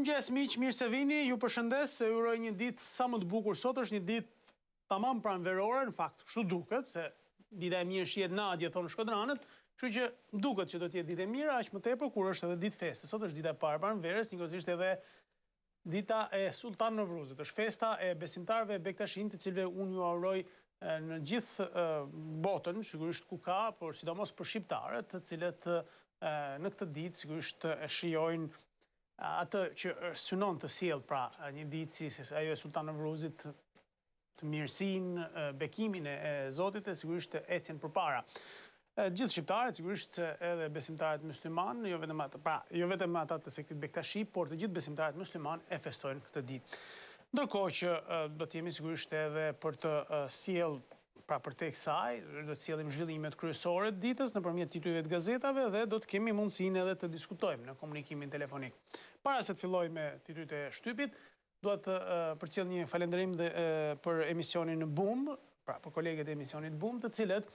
Mirëmëngjes miq, mirë se vini. Ju përshëndes, ju uroj një ditë sa më të bukur. Sot është një ditë tamam pranverore, në fakt, kështu duket, se dita e mirë shihet natje thonë shkodranët, kështu që duket që do të jetë ditë e mirë, aq më tepër kur është edhe ditë feste. Sot është dita e parë pranverës, njëkohësisht edhe dita e Sultan Novruzit. Është festa e besimtarëve bektashin, të cilëve unë ju uroj në gjithë botën, sigurisht ku ka, por sidomos për shqiptarët, të cilët në këtë ditë sigurisht e shijojnë atë që synon të sjellë pra një ditë si ajo e Sultan Novruzit, të mirësinë, bekimin e Zotit e sigurisht ecjen përpara. Gjithë shqiptarët, sigurisht edhe besimtarët musliman, jo vetëm ata të sektit Bektashi, por të gjithë besimtarët musliman e festojnë këtë ditë. Ndërkohë që do të jemi sigurisht edhe për të sjellë pra për tek saj, do të sjellim zhvillimet kryesore të ditës nëpërmjet titujve të gazetave dhe do të kemi mundësinë edhe të diskutojmë në komunikimin telefonik. Para se të filloj me titujt e shtypit, dua të përcjell një falënderim për emisionin Boom, pra për kolegët e emisionit Boom, të cilët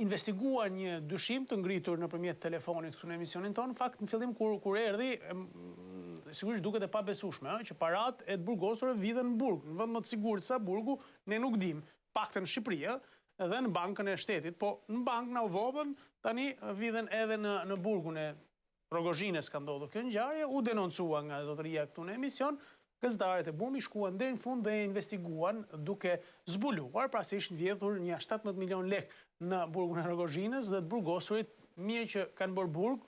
investiguar një dyshim të ngritur nëpërmjet telefonit këtu në emisionin tonë. Në fakt, në fillim kur erdhi, sigurisht duket e pabesueshme, që paratë e të burgosur vidhen në burg, në vend më të sigurt sa burgu, ne nuk dim, paktën në Shqipëri, edhe në bankën e shtetit, po në bankë na u vodhën, tani vidhen edhe në burgun e Rogozhinës ka ndodhur kjo ngjarje, u denoncua nga zotëria këtu në emision. Gazetarët e Bumi shkuan deri në fund dhe investiguan duke zbuluar, pra se ishin vjedhur një 17 milion lek në burgun e Rogozhinës dhe të burgosurit mirë që kanë bërë burg,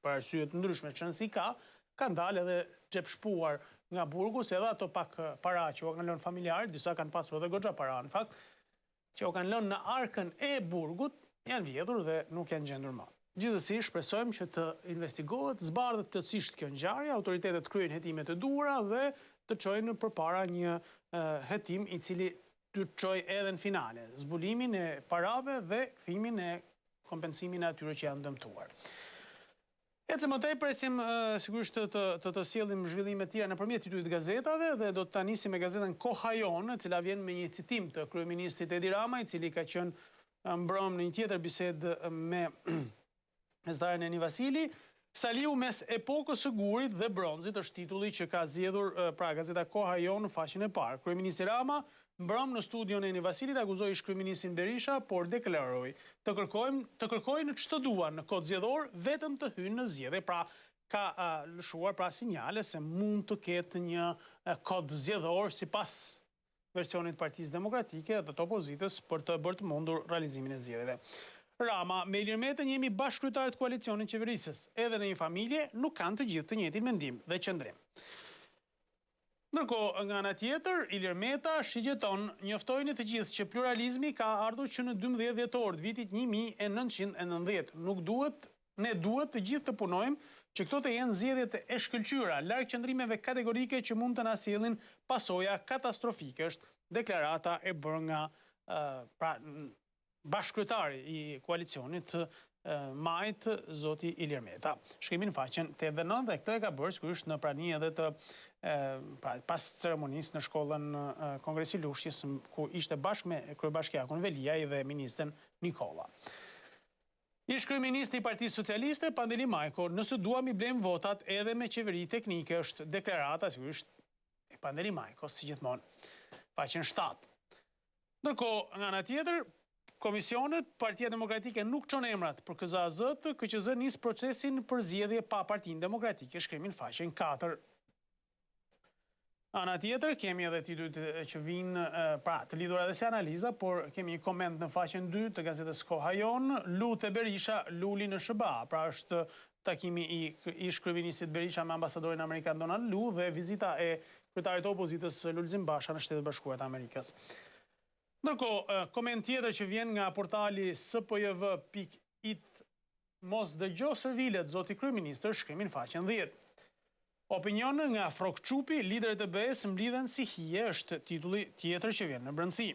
për arsye të ndryshme që nësi kanë dalë edhe xhep shpuar nga burgu, se edhe ato pak para që u kanë lënë familjarët, disa kanë pasur edhe goxha para në fakt, që u kanë lënë në arkën e burgut, janë vjedhur dhe nuk janë gjendur më. Gjithsesi, shpresojmë që të investigohet, zbardhet plotësisht kjo ngjarje, autoritetet kryejnë hetimet e duhura dhe të çojnë përpara një hetim i cili të çojë edhe në finale zbulimin e parave dhe kthimin e kompensimin e atyre që janë dëmtuar. Ecëm më tej, presim sigurisht të sjellim zhvillime të tjera nëpërmjet titujve të gazetave dhe do të nisim me gazetën Koha Jon, e cila vjen me një citim të kryeministrit Edi Rama, i cili ka qenë mbrëm në një tjetër bisedë me mesdaren e Eni Vasili. Saliu mes epokës së gurit dhe bronzit është titulli që ka zgjedhur pra gazeta Koha Jon në faqen e parë. Kryeministri Rama mbrëm në studion e Eni Vasilit akuzoi ish-kryeministin Berisha, por deklaroi të kërkojnë ç'të duan në kod zgjedhor, vetëm të hynë në zgjedhje. Pra ka lëshuar pra sinjale se mund të ketë një kod zgjedhor sipas versionit Partisë Demokratike dhe të opozitës për të bërë të mundur realizimin e zgjedhjeve. Rama, me Ilir Metën jemi bashkëkryetarët e koalicionit qeverisës. Edhe në një familje nuk kanë të gjithë të njëjtin mendim dhe qëndrim. Ndërkohë, nga ana tjetër, Ilir Meta shigjeton, njoftojnë të gjithë që pluralizmi ka ardhur që në 12 dhjetor të vitit 1990. Ne duhet të gjithë të punojmë që këto të jenë zgjedhjet e shkëlqyera, larg qëndrimeve kategorike që mund të na sjellin pasoja katastrofike, është deklarata e bërë nga bashkëkryetari i koalicionit majt zoti Ilir Meta. Shkrimi në faqen 89 dhe këtë e ka bërë sigurisht në prani edhe të pas ceremonisë në shkollën Kongresi Lushqis, ku ishte bashkë me kryebashkiakun Veliaj dhe ministrin Nikolla. Ish-kryeministri i Partisë Socialiste, Pandeli Majko, nëse duam i blejmë votat edhe me qeveri teknike, është deklarata sigurisht e Pandeli Majkos, si gjithmonë. Faqen 7. Ndërkohë, nga ana tjetër, komisionet, Partia Demokratike nuk çon emrat për KZAZ-t, KQZ nis procesin për zgjedhje pa Partinë Demokratike, shkrimin faqen 4. Ana tjetër, kemi edhe titujt që vinë pra të lidhura edhe si analiza, por kemi një koment në faqen 2 të gazetës Koha Jon, Lut e Berisha luli në SBA, pra është takimi i ish-kryeministit Berisha me ambasadorin amerikan Donald Lu dhe vizita e kryetarit të opozitës Lulzim Basha në Shtetet Bashkuara të Amerikës. Ndërkohë, koment tjetër që vjen nga portali spjv.it, mos dëgjo servilet, zoti kryeministër, shkrimin faqen 10. Opinion nga Frok Çupi, liderët e BE-s mblidhen si hije, është titulli tjetër që vjen në brendësi.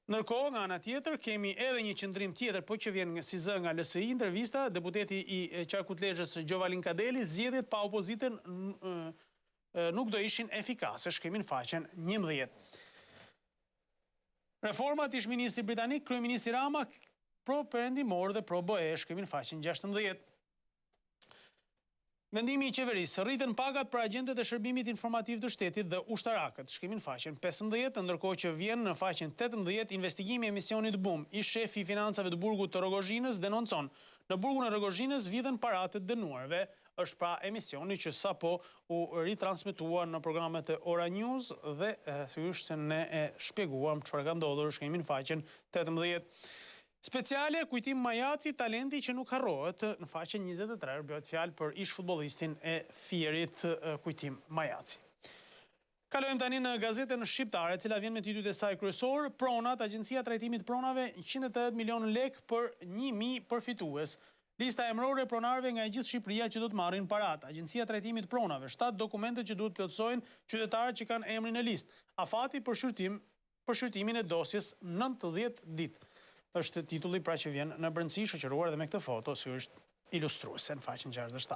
Ndërkohë, nga ana tjetër, kemi edhe një qëndrim tjetër, po që vjen si zë nga LSI, intervista, deputeti i Qarkutlezhës Gjovalin Kadeli, zgjedhjet pa opozitën nuk do ishin efikase, shkrimin faqen 11. Reformat ish-ministri britanik, kryeministri Rama, pro perëndimor dhe pro BE, shkrimin faqen 16. Vendimi i qeverisë, rritën pagat për agentët e shërbimit informativ të shtetit dhe ushtarakët. Shkrimin faqen 15, ndërkohë që vjen në faqen 18, investigimi e emisionit BUM. I shefi i financave të burgut të Rogozhinës denoncon. Në burgun e Rogozhinës vidhen paratë dënuarve. Është pra emisioni që sapo u ritransmetua në programet e Ora News dhe sigurisht se ne e shpjeguam çfarë ka ndodhur. Shkrimin faqen 18. Speciale, kujtim Majaci, talenti që nuk harrohet, në faqen 23, bëhet fjalë për ish futbollistin e Fierit, kujtim Majaci. Kalojmë tani në gazetën shqiptare, cila vjen me titujt e saj kryesor, Pronat, Agjencia Trajtimit Pronave, 180 milion lek për 1000 përfitues. Lista emërore e pronarëve nga e gjithë Shqipëria që do të marrin parat. Agjencia Trajtimit Pronave, 7 dokumente që duhet plotësojnë qytetarët që kanë emrin në listë. Afati për shqyrtimin e dosjes 90 ditë. Është titulli pra që vjen në brendësi, shoqëruar dhe me këtë foto, sigurisht ilustruese në faqen 67.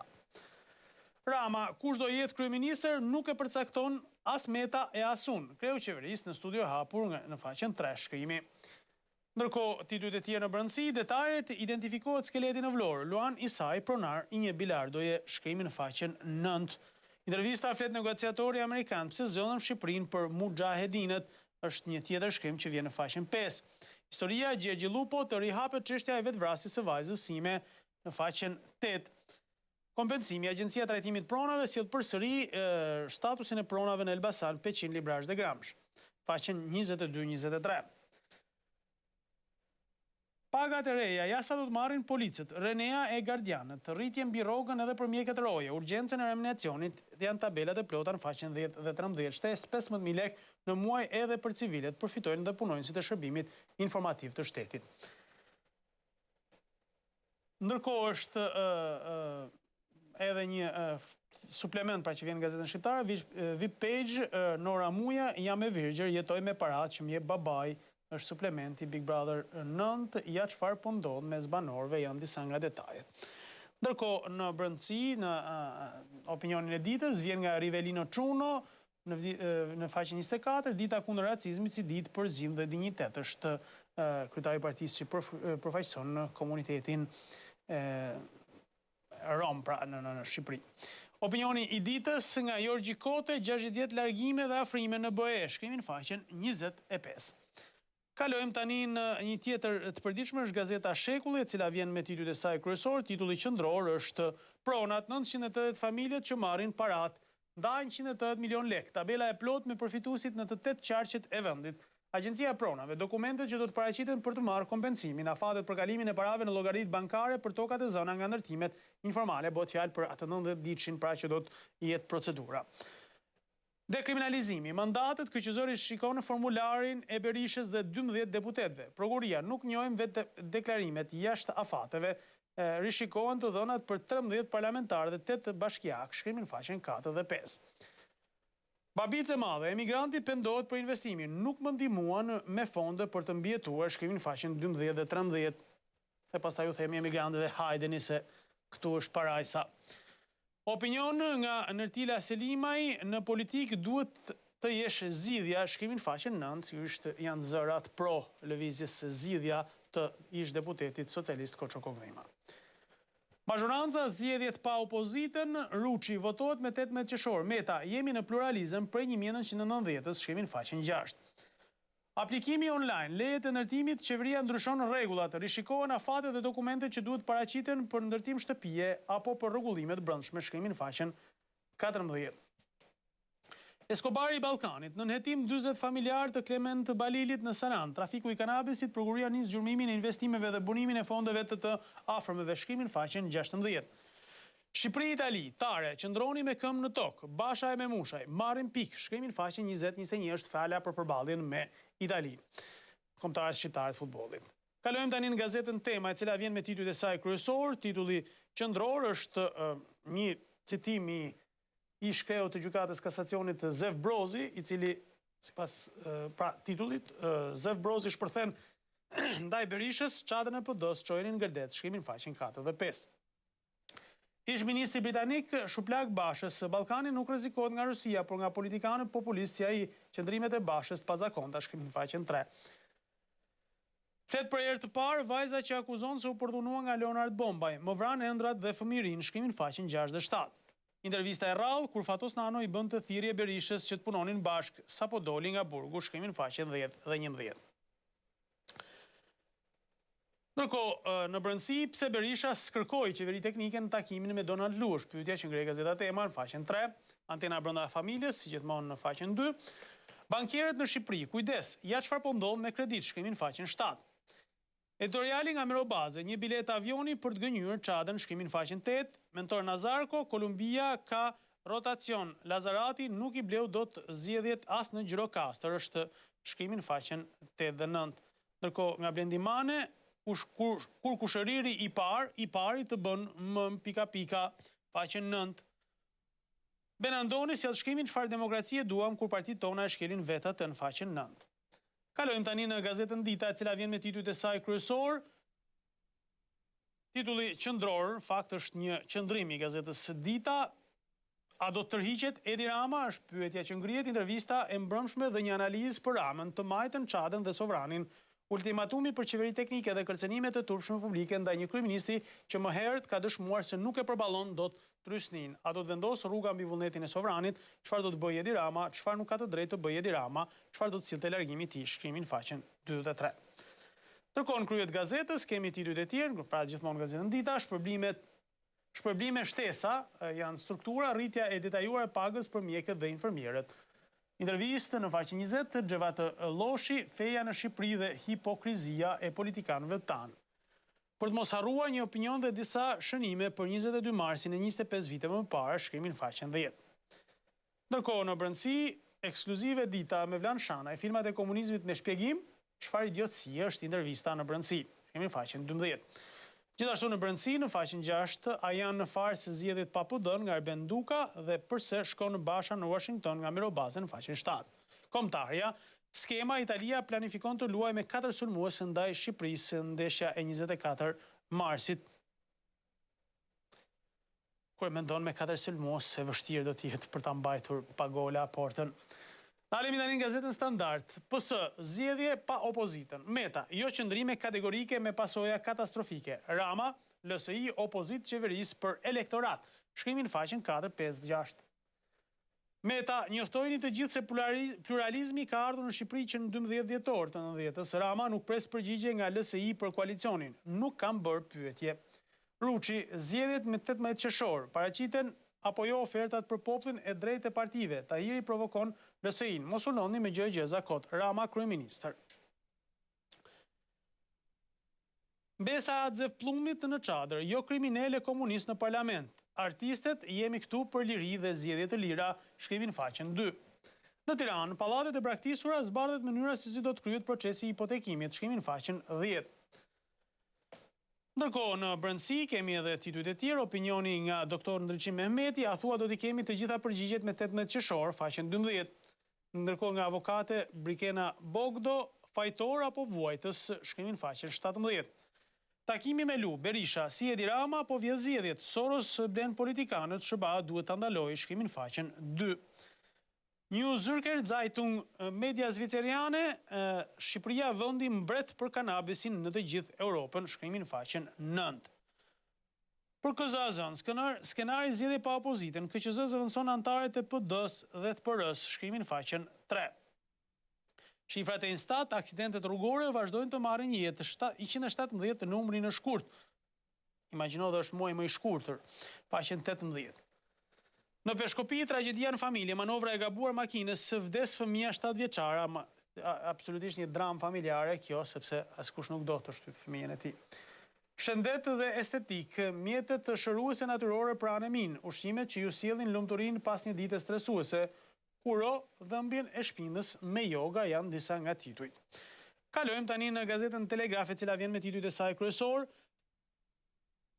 Rama, kush do jetë kryeministër, nuk e përcakton as Meta e as unë. Kreu qeverisë në studio hapur në faqen 3 shkrimi. Ndërkohë, titujt e tjerë në brendësi, detajet, identifikohet skeleti në Vlorë. Luan Isaj, pronar i një bilardoje, shkrimi në faqen 9. Intervista flet negociatori amerikan pse zënën Shqipërinë për mujahedinët, është një tjetër shkrim që vjen në faqen 5. Historia Gjergji Lupo të rihapet çështja e vetvrasjes së vajzës sime në faqen 8. Kompensimi, Agjencia Trajtimit Pronave sjell përsëri statusin e pronave në Elbasan 500 librazh dhe gramsh. Faqen 22-23. Pagat e reja, ja sa do të marrin policët, Renea e gardianët, rritje mbi rrogën edhe për mjekët roje, urgjencën e remuniacionit, janë tabelat e plota në faqen 10 dhe 13, shtesë 15.000 lek në muaj edhe për civilet, përfitojnë dhe punonjësit e shërbimit informativ të shtetit. Ndërkohë është edhe një suplement pra që vjen në gazetën shqiptare, VIP page, Nora Muja, jam e virgjër, jetoj me parat që m'jep babaj, është suplementi Big Brother 9, ja çfarë po ndodh mes banorëve, janë disa nga detajet. Ndërkohë në brendësi, në opinionin e ditës, vjen nga Rivelino Çuno, në faqen 24, dita kundër racizmit si ditë për zim dhe dinjitet. Është kryetari i partisë që përfaqëson në komunitetin rom pra në Shqipëri. Opinioni i ditës nga Jorgji Kote, 60 vjet largime dhe afrime në BE, shkrimin faqen 25. Kalojmë tani në një tjetër të përditshme, është gazeta Shekulli, e cila vjen me titujt e saj kryesor. Titulli qendror është Pronat, 980 familjet që marrin parat, ndajnë 180 milion lek. Tabela e plot me përfituesit në të 8 qarqet e vendit. Agjencia e Pronave, dokumentet që do të paraqiten për të marrë kompensimin, afatet për kalimin e parave në llogaritë bankare për tokat e zona nga ndërtimet informale, bëhet fjalë për atë 90 ditëshin pra që do të jetë procedura. Dekriminalizimi. Mandatet kyçëzori shikon në formularin e Berishës dhe 12 deputetëve. Prokuria nuk njohim vetë deklarimet jashtë afateve, rishikohen të dhënat për 13 parlamentarë dhe 8 bashkiak, shkrimin faqen 4 dhe 5. Babice madhe, emigranti pendohet për investimin, nuk më ndihmuan me fonde për të mbijetuar, shkrimin faqen 12 dhe 13. E pastaj u themi emigrantëve hajdeni se këtu është parajsa. Opinion nga Nërtila Selimaj, në politik duhet të jesh zgjidhja, shkrimin faqen 9, sigurisht janë zërat pro lëvizjes zgjidhja të ish deputetit socialist Koço Kokdhima. Mazhoranca zgjedhjet pa opozitën, Ruçi votohet me 18 qershor. Meta, jemi në pluralizëm prej 1990-s, shkrimin faqen 6. Aplikimi online, lejet e ndërtimit, qeveria ndryshon rregullat, rishikohen afatet dhe dokumentet që duhet paraqiten për ndërtim shtëpie apo për rregullimet brendshme, shkrimin faqen 14. Escobari i Ballkanit, në nënhetim 40 familjar të Klement Balilit në Saran, trafiku i kanabisit, prokuria nis gjurmimin e investimeve dhe bunimin e fondeve të afërmeve, shkrimin faqen 16. Shqipëri-Itali, Tare, qëndroni me këmbë në tokë, Basha e Memushaj, marrin pikë, shkrimin faqen 20-21 është fjala për përballjen me Itali, kombëtarët shqiptarë të futbollit. Kalojmë tani në gazetën Tema, e cila vjen me titujt e saj kryesor. Titulli qendror është një citim i ish kreu të gjykatës kasacionit Zev Brozi, i cili sipas pra titullit Zev Brozi shpërthen ndaj Berishës çadrën e PD-s, çojinin gërdet, shkrimin faqen 4 dhe 5. Ish ministri britanik Shuplak Bashës, Ballkani nuk rrezikohet nga Rusia, por nga politikanët populistë si ai, qëndrimet e Bashës pazakonta, shkrimin faqen 3. Flet për herë të parë vajza që akuzon se u përdhunua nga Leonard Bombaj, më vran ëndrat dhe fëmirin, shkrimin faqen 6 dhe 7. Intervista e rrallë, kur Fatos Nano i bënd të thirrje Berishës që të punonin bashk sa po doli nga burgu, shkrimin faqe 10 dhe 11. Ndërkohë, në brëndësi, pse Berisha skërkoi qeveri teknike në takimin me Donald Lush, pyetja që ngre Gazeta Tema në faqen 3, antena brenda familjes, si gjithmonë në faqen 2, bankierët në Shqipëri, kujdes, ja çfarë po ndodh me kredit, shkrimin faqen 7. Editoriali nga Mirobaze, një bilet avioni për të gënjur Çadën, shkrimin faqen 8, mentor Nazarko, Kolumbia ka rotacion, Lazarati nuk i bleu dot zgjedhjet as në Gjirokastër, është shkrimin faqen 8 dhe 9. Ndërkohë nga Blendi Mane, kur kushëriri i pari të bën më ... faqen 9. Benandoni sjell shkrimin çfarë demokracie duam kur partitë tona e shkelin vetat në faqen 9. Kalojmë tani në gazetën Dita, e cila vjen me titujt e saj kryesor. Titulli qendror, fakt është një qendrim i gazetës Dita. A do të tërhiqet Edi Rama, është pyetja që ngrihet, intervista e mbrëmshme dhe një analizë për Ramën, të majtën, Çadën dhe Sovranin. Ultimatumi për qeveri teknike dhe kërcënimet e turpshme publike ndaj një kryeministri që më herët ka dëshmuar se nuk e përballon dot trysnin. A do të vendosë rruga mbi vullnetin e Sovranit, çfarë do të bëjë Edi Rama, çfarë nuk ka të drejtë të bëjë Edi Rama, çfarë do të sillte largimi i tij, shkrimin faqen 2 dhe 3. Ndërkohë në kryet gazetës kemi titujt e tjerë, pra gjithmonë gazetën Dita, shpërblime shtesa janë struktura, rritja e detajuar e pagës për mjekët dhe infermierët. Intervistë në faqen 20, Xhevat Lloshi, feja në Shqipëri dhe hipokrizia e politikanëve tanë. Për të mos harruar një opinion dhe disa shënime për 22 marsin e 25 viteve më parë, shkrimin faqen 10. Ndërkohë në brendësi, ekskluzive Dita me Vlan Shana e filmat e komunizmit me shpjegim, çfarë idiotësie është intervista në brendësi, shkrimin faqen 12. Gjithashtu në brendësi, në faqen 6, a janë në farës zgjedhjet pa PD nga Erben Duka dhe përse shkon Basha në Washington nga Mirobaze në faqen 7. Kombëtarja, skema Italia planifikon të luajë me 4 sulmues ndaj Shqipërisë ndeshja e 24 marsit. Kur mendon me 4 sulmues, e vështirë do të jetë për ta mbajtur pa gola aportën. Alemi tani në gazetën Standard. PS, zgjedhje pa opozitën. Meta, jo qëndrime kategorike me pasoja katastrofike. Rama, LSI, opozit qeverisë për elektorat. Shkrimin faqen 4, 5, 6. Meta, njoftojnë të gjithë se pluralizmi ka ardhur në Shqipëri që në 12 dhjetor të 90-s. Rama nuk pres përgjigje nga LSI për koalicionin. Nuk kam bërë pyetje. Ruçi, zgjedhjet me 18 qershor, paraqiten apo jo ofertat për popullin e drejtë e partive. Tahiri provokon LSI-n. Mos uloni me gjë gjeza kot. Rama kryeministër. Besa Atzevplumit në Çadër, jo kriminele komunist në parlament. Artistet jemi këtu për liri dhe zgjedhje të lira, shkrimin faqen 2. Në Tiranë, pallatet e braktisura zbardhet mënyra se si do të kryhet procesi i hipotekimit, shkrimin faqen 10. Ndërkohë në brendësi kemi edhe titujt e tjerë, opinioni nga doktor Ndriçim Mehmeti, a thua do t'i kemi të gjitha përgjigjet me 18 qershor, faqen 12. Ndërkohë nga avokate Brikena Bogdo, fajtor apo vuajtës, shkrimin faqen 17. Takimi me Lu, Berisha, si Edi Rama apo vjedh zgjedhjet, Soros blen politikanët, SBA duhet ta ndalojë, shkrimin faqen 2. New Zürcher Zeitung, media zviceriane, Shqipëria vendi mbret për kanabisin në të gjithë Europën, shkrimin faqen 9. Për KZA-zën, skenari zgjedhje pa opozitën, KQZ zëvendëson antarët e PD-s dhe të PR-s, shkrimin faqen 3. Shifrat e Instat, aksidentet rrugore vazhdojnë të marrin jetë, 117 të numri në shkurt. Imagjino dhe është muaj më i shkurtër, faqen 18. Në Peshkopi, tragjedia në familje, manovra e gabuar makinës, vdes fëmia 7 vjeçare, absolutisht një dramë familjare kjo, sepse askush nuk do të shtyp fëmijën e tij. Shëndet dhe estetik, mjetet shëruese natyrore pranë min, ushqimet që ju sjellin lumturinë pas një dite stresuese, kuro, dhëmbjen e shpinës me yoga janë disa nga titujt. Kalojmë tani në gazetën Telegraf, e cila vjen me titujt e saj kryesor.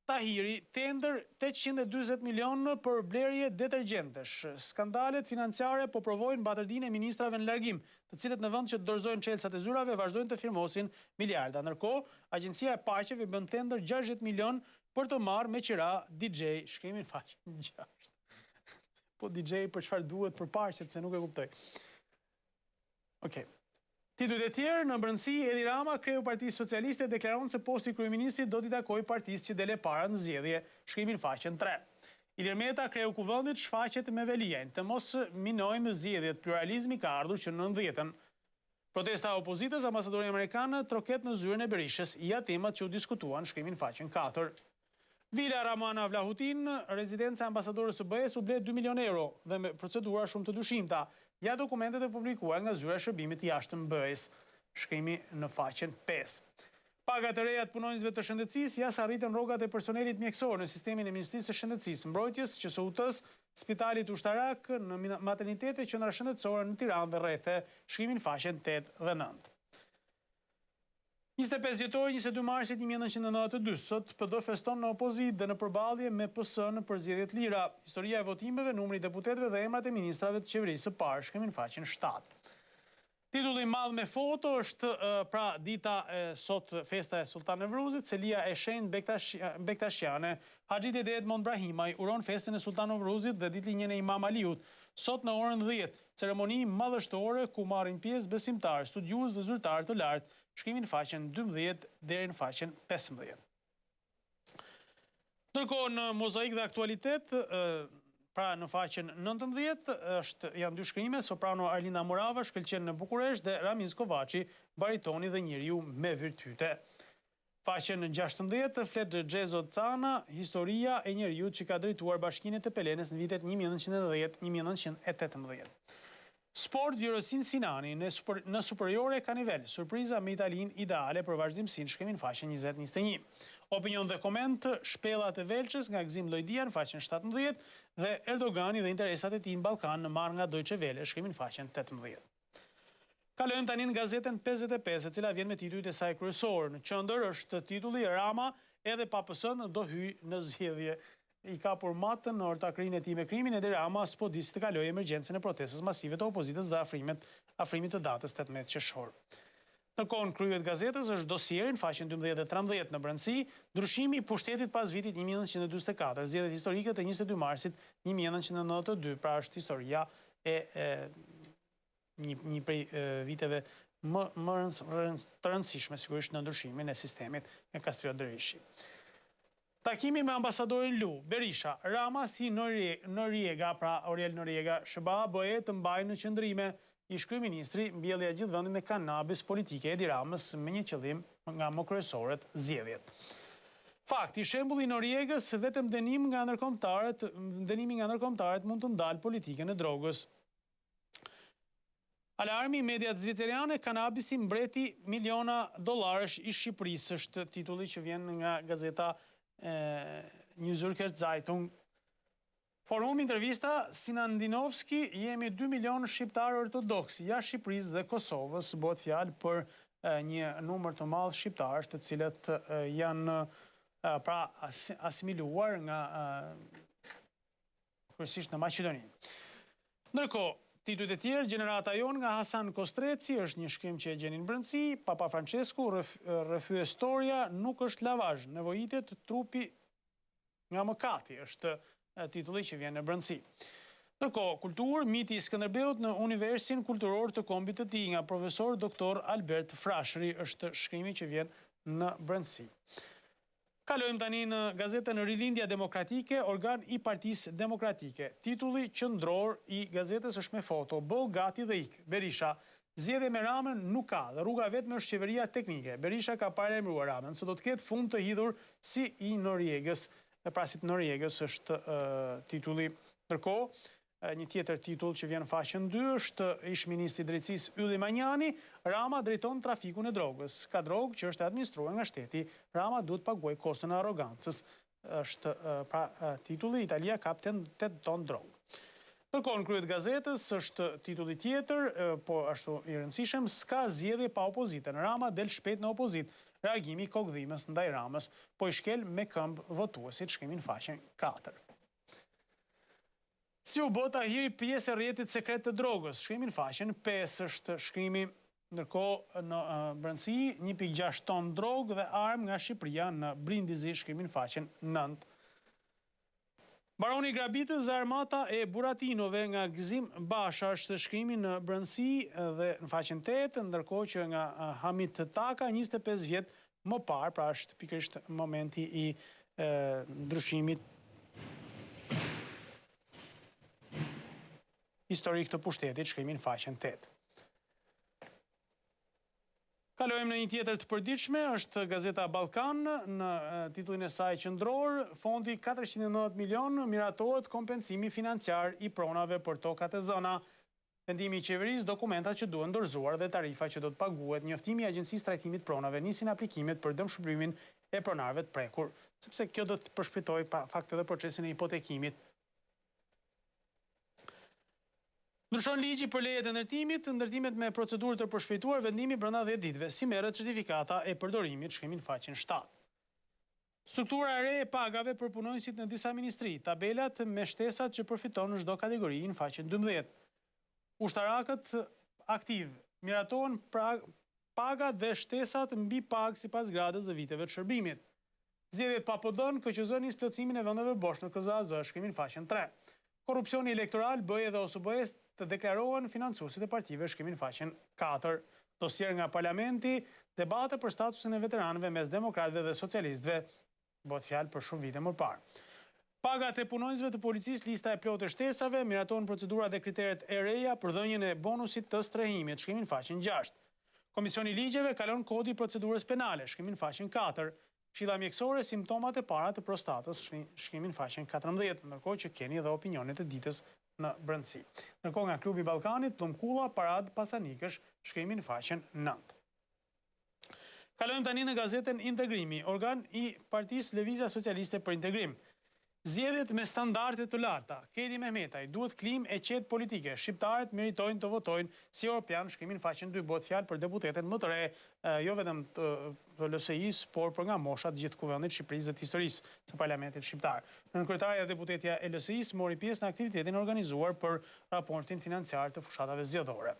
Tahiri, tender 840 milionë për blerje detergjentesh. Skandalet financiare po provojnë mbatërdinë e ministrave në largim, të cilët në vend që të dorëzojnë çelësat e zyrave vazhdojnë të firmosin miliarda. Ndërkohë, Agjencia e Paqeve bën tender 60 milion për të marrë me qira DJ, shkrimin faqen 6. Po DJ për çfarë duhet për paqet se nuk e kuptoj. Okej. Titujt e tjerë, në brendësi, Edi Rama, kreu Partisë Socialiste, deklaron se posti kryeministrit do t'i takojë partisë që dele para në zgjedhje, shkrimin faqen 3. Ilir Meta, kreu kuvendit, shfaqet me velijen të mos minojmë zgjedhjet. Pluralizmi ka ardhur që në 90-ën. Protesta e opozitës, ambasadorin amerikanë troket në zyrën e Berishës, ja temat që u diskutuan, shkrimin faqen 4. Vila Ramana Vlahutin, rezidenca e ambasadorës së BE-s u ble 2 milion euro dhe me procedura shumë të dyshimta. Ja dokumentet e publikuar nga zyra e shërbimit jashtëm BE-s, shkrimi në faqen 5. Pagat e reja të punonjësve të shëndetësisë, ja sa rritën rrogat e personelit mjekësor në sistemin e Ministrisë së Shëndetësisë, Mbrojtjes, QSUT-s, Spitalit Ushtarak, në maternitete, qendra shëndetësore në Tiranë dhe rrethe, shkrimin faqen 8 dhe 9. 25 vjetori 22 marsit 1992, sot PD feston në opozit dhe në përballje me PS-n për zgjedhjet lira. Historia e votimeve, numri i deputetëve dhe emrat e ministrave të qeverisë së parë, shkrimin faqen 7. Titulli madh me foto është pra dita sot festa e Sultan Nevruzit, Selia e Shenjtë Bektashiane, Haxhi Dede Edmond Brahimaj uron festën e Sultan Nevruzit dhe ditëlinjën e Imam Aliut, sot në orën 10, ceremoni madhështore ku marrin pjesë besimtarë, studiues dhe zyrtarë të lartë, shkrimin faqen 12 deri në faqen 15. Ndërkohë në mozaik dhe aktualitet, pra në faqen 19 janë dy shkrime, soprano Arlinda Morava shkëlqen në Bukuresht dhe Ramiz Kovaçi, baritoni dhe njeriu me virtyte. Faqen 16 flet Xhezo Cana, historia e njeriut që ka drejtuar Bashkinë të Pelenës në vitet 1910-1918. Sport, Vjerosin Sinani në superiore ka nivel, surpriza me Italin ideale për vazhdimsinë, shkrimin faqen 20-21. Opinion dhe koment, shpellat e Velçës nga Gzim Lojdia në faqen 17 dhe Erdogani dhe interesat e tij në Ballkan në marrë nga Deutsche Welle, shkrimin faqen 18. Kalojmë tani në gazetën 55, e cila vjen me titujt e saj kryesor. Në qendër është titulli Rama edhe pa PS-n do hyj në zgjedhje. I ka për matën në ortakrinë e tij me krimin e Rama s'po disi të kalojë emergjencën e protestës masive të opozitës dhe afrimit të datës 18 qershor. Në kohën kryet gazetës është dosieri në faqen 12 dhe 13 në brendësi, ndryshimi i pushtetit pas vitit 1944, zgjedhjet historike të 22 marsit 1992, pra është historia e një prej viteve më të rëndësishme sigurisht në ndryshimin e sistemit me Kastriot Derishi. Takimi me ambasadorin Lu, Berisha, Rama si Noriega, pra Oriel Noriega, SBA BE të mbajnë në qëndrime, ish kryeministri mbjellja gjithë vendin me kanabis politike Edi Ramës me një qëllim nga më kryesorët zgjedhjet. Fakti, shembulli i Noriegës, vetëm dënimi nga ndërkombëtarët mund të ndalë politikën e drogës. Alarmi mediat zvicerjane, kanabisi mbreti miliona dollarësh i Shqipërisë, është titulli që vjen nga gazeta New Zürcher Zeitung. Forum intervista Sinan Dinovski, jemi 2 milionë shqiptarë ortodoks, jashtë Shqipërisë dhe Kosovës, bëhet fjalë për një numër të madh shqiptarësh të cilët janë pra asimiluar nga kryesisht në Maqedoni. Ndërkohë, titujt e tjerë, Gjenerata jon nga Hasan Kostreci, është një shkrim që e gjeni në brendësi, Papa Francesku, refyestoria nuk është lavazh, nevojitet trupi nga mëkati, është titulli që vjen në brendësi. Ndërkohë, kulturë, miti i Skënderbeut në Universin Kulturor të Kombit të tij nga profesor doktor Albert Frashëri, është shkrimi që vjen në brendësi. Kalojmë tani në gazetën Rilindja Demokratike, organ i Partisë Demokratike. Titulli qendror i gazetës është me foto, bëu gati dhe ik. Berisha, zgjedhje me Ramën nuk ka dhe rruga vetëm është qeveria teknike. Berisha ka paralajmëruar Ramën se do të ketë fund të hidhur si i Noriegës. Pra si të Noriegës është titulli. Ndërkohë, një tjetër titull që vjen në faqen 2 është ish ministri i drejtësisë Ylli Manjani, Rama drejton trafikun e drogës. Ka drogë që është administruar nga shteti, Rama duhet paguaj kostën e arrogancës. Është pra titulli Italia kap 8 ton drogë. Ndërkohë në kryet gazetës është titulli tjetër, po ashtu i rëndësishëm, s'ka zgjedhje pa opozitën. Rama del shpejt në opozit. Reagimi i kokdhimës ndaj Ramës, po i shkel me këmbë votuesit, shkrimin faqen 4. Si u bota hiri pjesë e rrjetit sekret të drogës, shkrimin faqen 5 është shkrimi. Ndërkohë në brendësi 1.6 ton drogë dhe armë nga Shqipëria në Brindisi, shkrimin faqen 9. Baroni Grabitës dhe armata e Buratinove nga Gzim Basha është shkrimi në brendësi dhe në faqen 8, ndërkohë që nga Hamit Taka 25 vjet më parë, pra është pikërisht momenti i ndryshimit historik të pushtetit, shkrimi në faqen 8. Kalojmë në një tjetër të përditshme, është Gazeta Ballkan, në titullin e saj qendror, fondi 490 milion miratohet kompensimi financiar i pronave për tokat e zëna. Vendimi i qeverisë, dokumentat që duhen dorëzuar dhe tarifa që do të paguhet, njoftimi i Agjencisë Trajtimit Pronave, nisin aplikimet për dëmshpërimin e pronarëve të prekur, sepse kjo do të përshpejtojë fakte dhe procesin e hipotekimit. Ndryshon ligji për lejet e ndërtimit, ndërtimet me procedurë të përshpejtuar, vendimi brenda 10 ditëve, si merret certifikata e përdorimit, shkrimin faqen 7. Struktura e re e pagave për punonësit në disa ministri, tabelat me shtesat që përfiton në çdo kategori në faqen 12. Ushtarakët aktiv miratohen pagat dhe shtesat mbi pagë sipas gradës dhe viteve të shërbimit. Zgjedhjet pa PD-n KQZ-nis plotësimin e vendeve bosh në KZAZ, shkrimin faqen 3. Korrupsioni elektoral, BE dhe OSBE të deklarohen financuesit e partive, shkrimin faqen 4. Dosier nga parlamenti, debate për statusin e veteranëve mes demokratëve dhe socialistëve, bëhet fjalë për shumë vite më parë. Pagat e punonjësve të policisë, lista e plotë e shtesave, miratohen procedurat dhe kriteret e reja për dhënien e bonusit të strehimit, shkrimin faqen 6. Komisioni i ligjeve kalon kodi i procedurës penale, shkrimin faqen 4. Këshilla mjekësore, simptomat e para të prostatës, shkrimin faqen 14, ndërkohë që keni edhe opinionet e ditës në brendësi. Ndërkohë nga Klubi i Ballkanit, Plumkulla, parad pasanikësh, shkrimin faqen 9. Kalojmë tani në gazetën Integrimi, organ i Partisë Lëvizja Socialiste për Integrim. Zgjedhjet me standarde të larta. Kedi Mehmetaj, duhet klimë e qetë politike. Shqiptarët meritojnë të votojnë si europian, shkrimin faqen 2, bëhet fjalë për deputetën më të re, jo vetëm të LSI-s, por për nga moshat gjithë kuvendit Shqipërisë dhe të historisë të parlamentit shqiptar. Nënkryetaria deputetja e LSI-s mori pjesë në aktivitetin organizuar për raportin financiar të fushatave zgjedhore.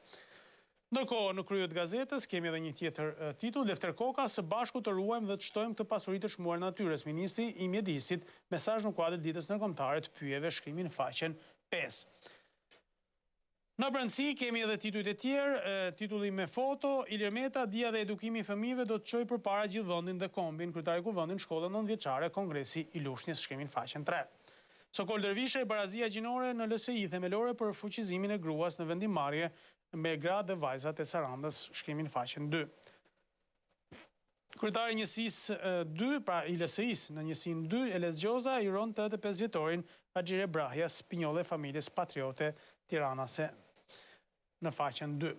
Ndërkohë, në krye të gazetës, kemi edhe një tjetër titull, Lefter Koka, së bashku të ruajmë dhe të shtojmë këtë pasuri të çmuar natyrës. Ministri i Mjedisit, mesazh në kuadër ditës në kombëtare të pyjeve, shkrimin faqen 5. Në brendësi kemi edhe titujt e tjerë, titulli me foto, Ilir Meta, dia dhe edukimi i fëmijëve do të çojë përpara gjithë vendin dhe kombin, kryetari i kuvendit shkollën 9-vjeçare, Kongresi i Lushnjës, shkrimin faqen 3. Sokol Dervishe, barazia gjinore në LSI themelore për fuqizimin e gruas në vendimmarrje me gra dhe vajzat e Sarandës, shkrimin faqen 2. Kryetari i njësisë 2, pra i LSI-s në njësinë 2, Eles Gjoza i ron 85 vjetorin Axhire Brahjas, pinjolle e familjes patriote tiranase, në faqen 2.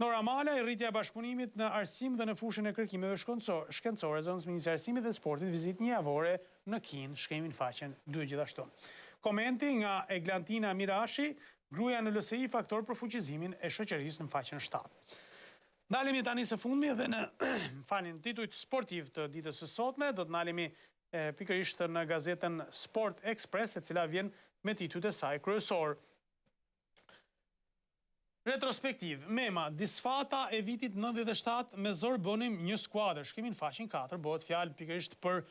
Nora Mala, i rritja bashkëpunimit në arsim dhe në fushën e kërkimeve shkencore, zonës Ministri i Arsimit dhe Sportit, vizitë një javore në Kinë, shkrimin faqen 2 gjithashtu. Komenti nga Eglantina Mirashi, gruaja në LSI faktor për fuqizimin e shoqërisë, në faqen 7. Ndalemi tani së fundmi edhe në titujt sportiv të ditës së sotme, do të ndalemi pikërisht në gazetën Sport Express, e cila vjen me titujt e saj kryesor. Retrospektiv, Mema, disfata e vitit 97 me zor bënim një skuadër, shkrimin faqen 4, bëhet fjalë pikërisht për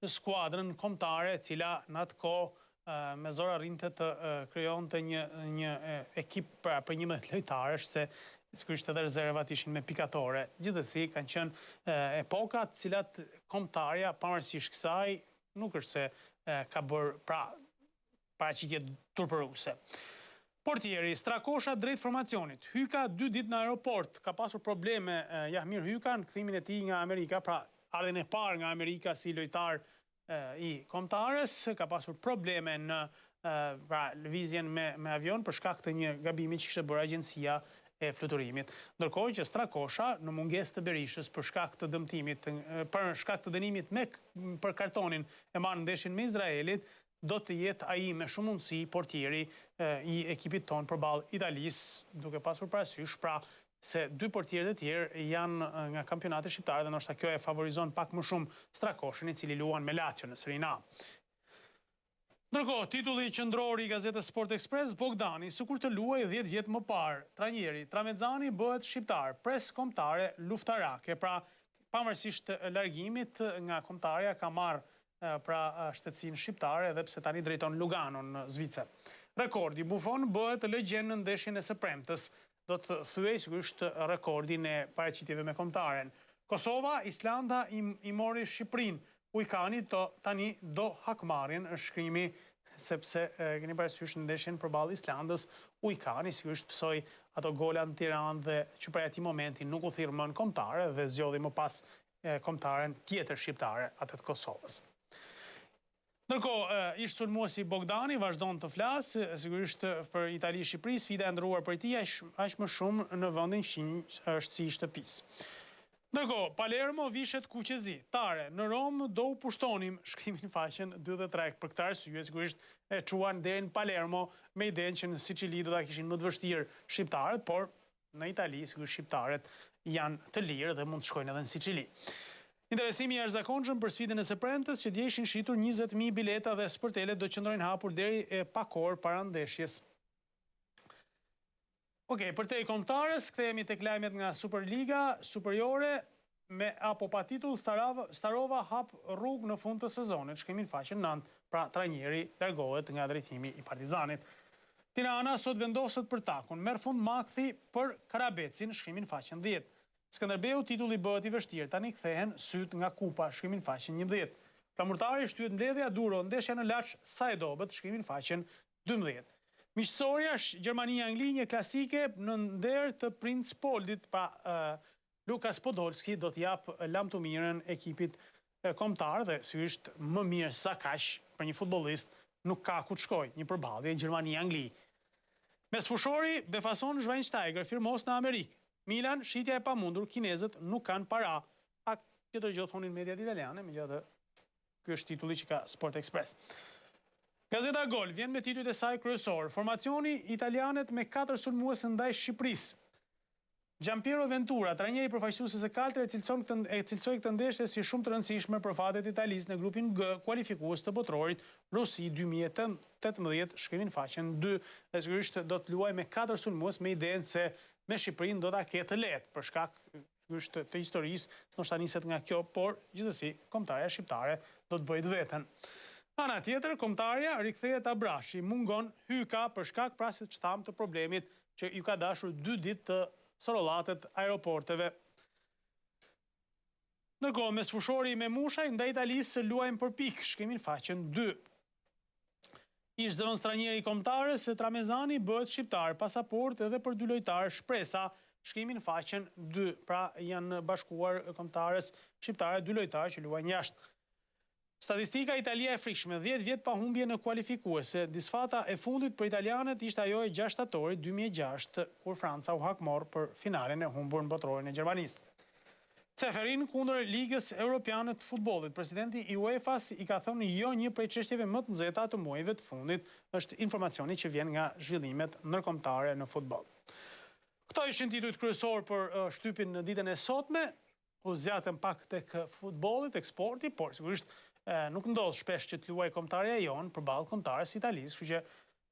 skuadrën kombëtare, e cila në atë kohë me zor arrinte të krijonte një ekip për 11 lojtarësh, se sigurisht edhe rezervat ishin me pikatore. Gjithsesi kanë qenë epokat cilat kombëtarja pavarësisht kësaj nuk është se ka bërë paraqitje turpëruese. Portieri, Strakosha drejt formacionit. Hyka 2 ditë në aeroport, ka pasur probleme Jahmir Hyka në kthimin e tij nga Amerika, pra ardhen e parë nga Amerika si lojtar i kombëtares, ka pasur probleme në lëvizjen me avion për shkak të një gabimi që kishte bërë agjencia e fluturimit. Ndërkohë që Strakosha, në mungesë të Berishës për shkak të dëmtimit, për shkak të dënimit për kartonin e marrë në ndeshjen me Izraelit, do të jetë ai me shumë mundësi portieri i ekipit ton përballë Italisë, duke pasur parasysh pra se 2 portierët e tjerë janë nga kampionati shqiptar dhe ndoshta kjo e favorizon pak më shumë Strakoshën, i cili luan me Lazio në Serie A. Ndërkohë, titulli qendror i gazetës Sport Express, Bogdani, sikur të luajë 10 vjet më parë. Trajneri, Tramezani bëhet shqiptar, pres kombëtare luftarake, pra pavarësisht largimit nga kombëtarja ka marrë pra shtetësinë shqiptare, edhe pse tani drejton Lugano në Zvicër. Rekordi, Buffon bëhet legjend në ndeshjen e së premtës, do të thyej sigurisht rekordin e paraqitjeve me kombëtaren. Kosova, Islanda i mori Shqipërinë, Ujkani tani do hakmarrjen, shkrimi sepse keni parasysh në ndeshjen përballë Islandës, Ujkani sigurisht psoi ato gola në Tiranë dhe që për ati momenti nuk u thirrë më në kombëtare dhe zgjodhi më pas kombëtaren tjetër shqiptare, atë të Kosovës. Ndërkohë, ish sulmuesi Bogdani vazhdon të flasë, sigurisht për Itali-Shqipëri, sfida e ndëruar për ti aq më shumë në vendin që është si shtëpisë. Ndërkohë, Palermo vishet Kuqezi. Tare, në Romë do u pushtonim, shkrimin faqen 23. Për këtë arsye, sigurisht e quan deri në Palermo me idenë që në Siçili do ta kishin më të vështirë shqiptarët, por në Itali sigurisht shqiptarët janë të lirë dhe mund të shkojnë edhe në Siçili. Interesimi i jashtëzakonshëm për sfidën e së premtes që dje ishin shitur 20.000 bileta dhe sportelet do qëndrojnë hapur deri pak orë para ndeshjes. Okej, për te i kombëtarës, kthehemi tek lajmet nga Superliga Superiore me apo pa titull Starova hap rrugë në fund të sezonit, shkrimin faqen 9, pra trajneri largohet nga drejtimi i Partizanit. Tirana sot vendoset për takun, merr fund Makthi për Karabecin, shkrimin faqen 10. Skënderbeu titulli bëhet i vështirë, tani kthehen syt nga kupa, shkrimin faqen 11. Flamurtari shtyhet mbledhja Duro, ndeshja në Laç sa e dobët, shkrimin faqen 12. Miqësoria Gjermania-Angli, një klasike në nder të Princ Poldit, pra Lukas Podolski do të jap lam të mirën ekipit kombëtar dhe sigurisht më mirë sa kaq për një futbollist nuk ka ku të shkojë, një përballje Gjermania-Angli. Mesfushori befason Schweinsteiger firmos në Amerikë. Milan, shitja e pamundur, kinezët nuk kanë para. A këtë gjë thonin mediat italiane, megjithatë ky është titulli që ka Sport Express. Gazeta Gol vjen me titujt e saj kryesor. Formacioni italianet me 4 sulmues ndaj Shqipërisë. Giampiero Ventura, trajneri përfaqësues së kaltër, e cilësoi këtë ndeshje si shumë të rëndësishme për fatet italisë në grupin G, kualifikues të botrorit Rusi 2018, shkrimin faqen 2. Dhe sigurisht do të luajë me 4 sulmues me idenë se me Shqipërinë do ta ketë lehtë për shkak të historisë, ndoshta niset nga kjo, por gjithsesi kombëtarja shqiptare do të bëjë të vetën. Ana tjetër, kombëtarja rikthehet Abrashi, mungon Hyka për shkak pra siç tham të problemit që ju ka dashur 2 ditë të sorollatet aeroporteve. Ndërkohë, mesfushori me Mushaj ndaj Italisë luajnë për pikë, shkrimin faqen 2. Ish zëvendës trajneri i kombëtarës Tramezani bëhet shqiptar, pasaport edhe për 2 lojtarë shpresa, shkrimin faqen 2. Pra janë bashkuar kombëtarës shqiptare 2 lojtarë që luajnë jashtë. Statistika Italia e frikshme, 10 vjet pa humbje në kualifikuese. Disfata e fundit për italianët ishte ajo e 6 shtatorit 2006, kur Franca u hakmor për finalen e humbur në botrorin e Gjermanisë. Ceferin kundër Ligës Europiane të futbollit. Presidenti i UEFA-s i ka thënë jo një prej çështjeve më të nxehta të muajve të fundit, është informacioni që vjen nga zhvillimet ndërkombëtare në futboll. Këto ishin titujt kryesor për shtypin në ditën e sotme. U zgjatëm pak tek futbolli, tek sporti, por sigurisht nuk ndodh shpesh që të luajë kombëtarja jon përballë kombëtarës italisë, kështu që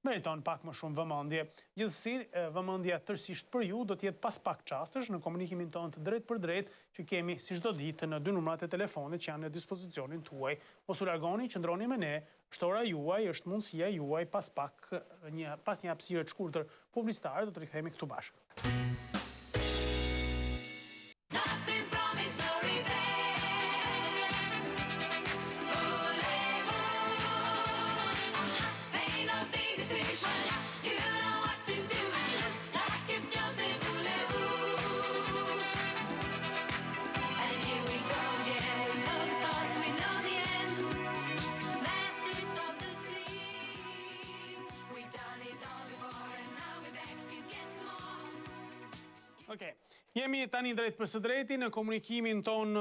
meriton pak më shumë vëmendje. Gjithsesi, vëmendja tërësisht për ju do të jetë pas pak çastesh në komunikimin tonë të drejt për drejt që kemi si çdo ditë në 2 numrat e telefonit që janë në dispozicionin tuaj. Mos u largoni, qëndroni me ne. Është ora juaj, është mundësia juaj pas një hapësire të shkurtër publicitare do të rikthehemi këtu bashkë. Okej. Jemi tani drejt për së drejti në komunikimin ton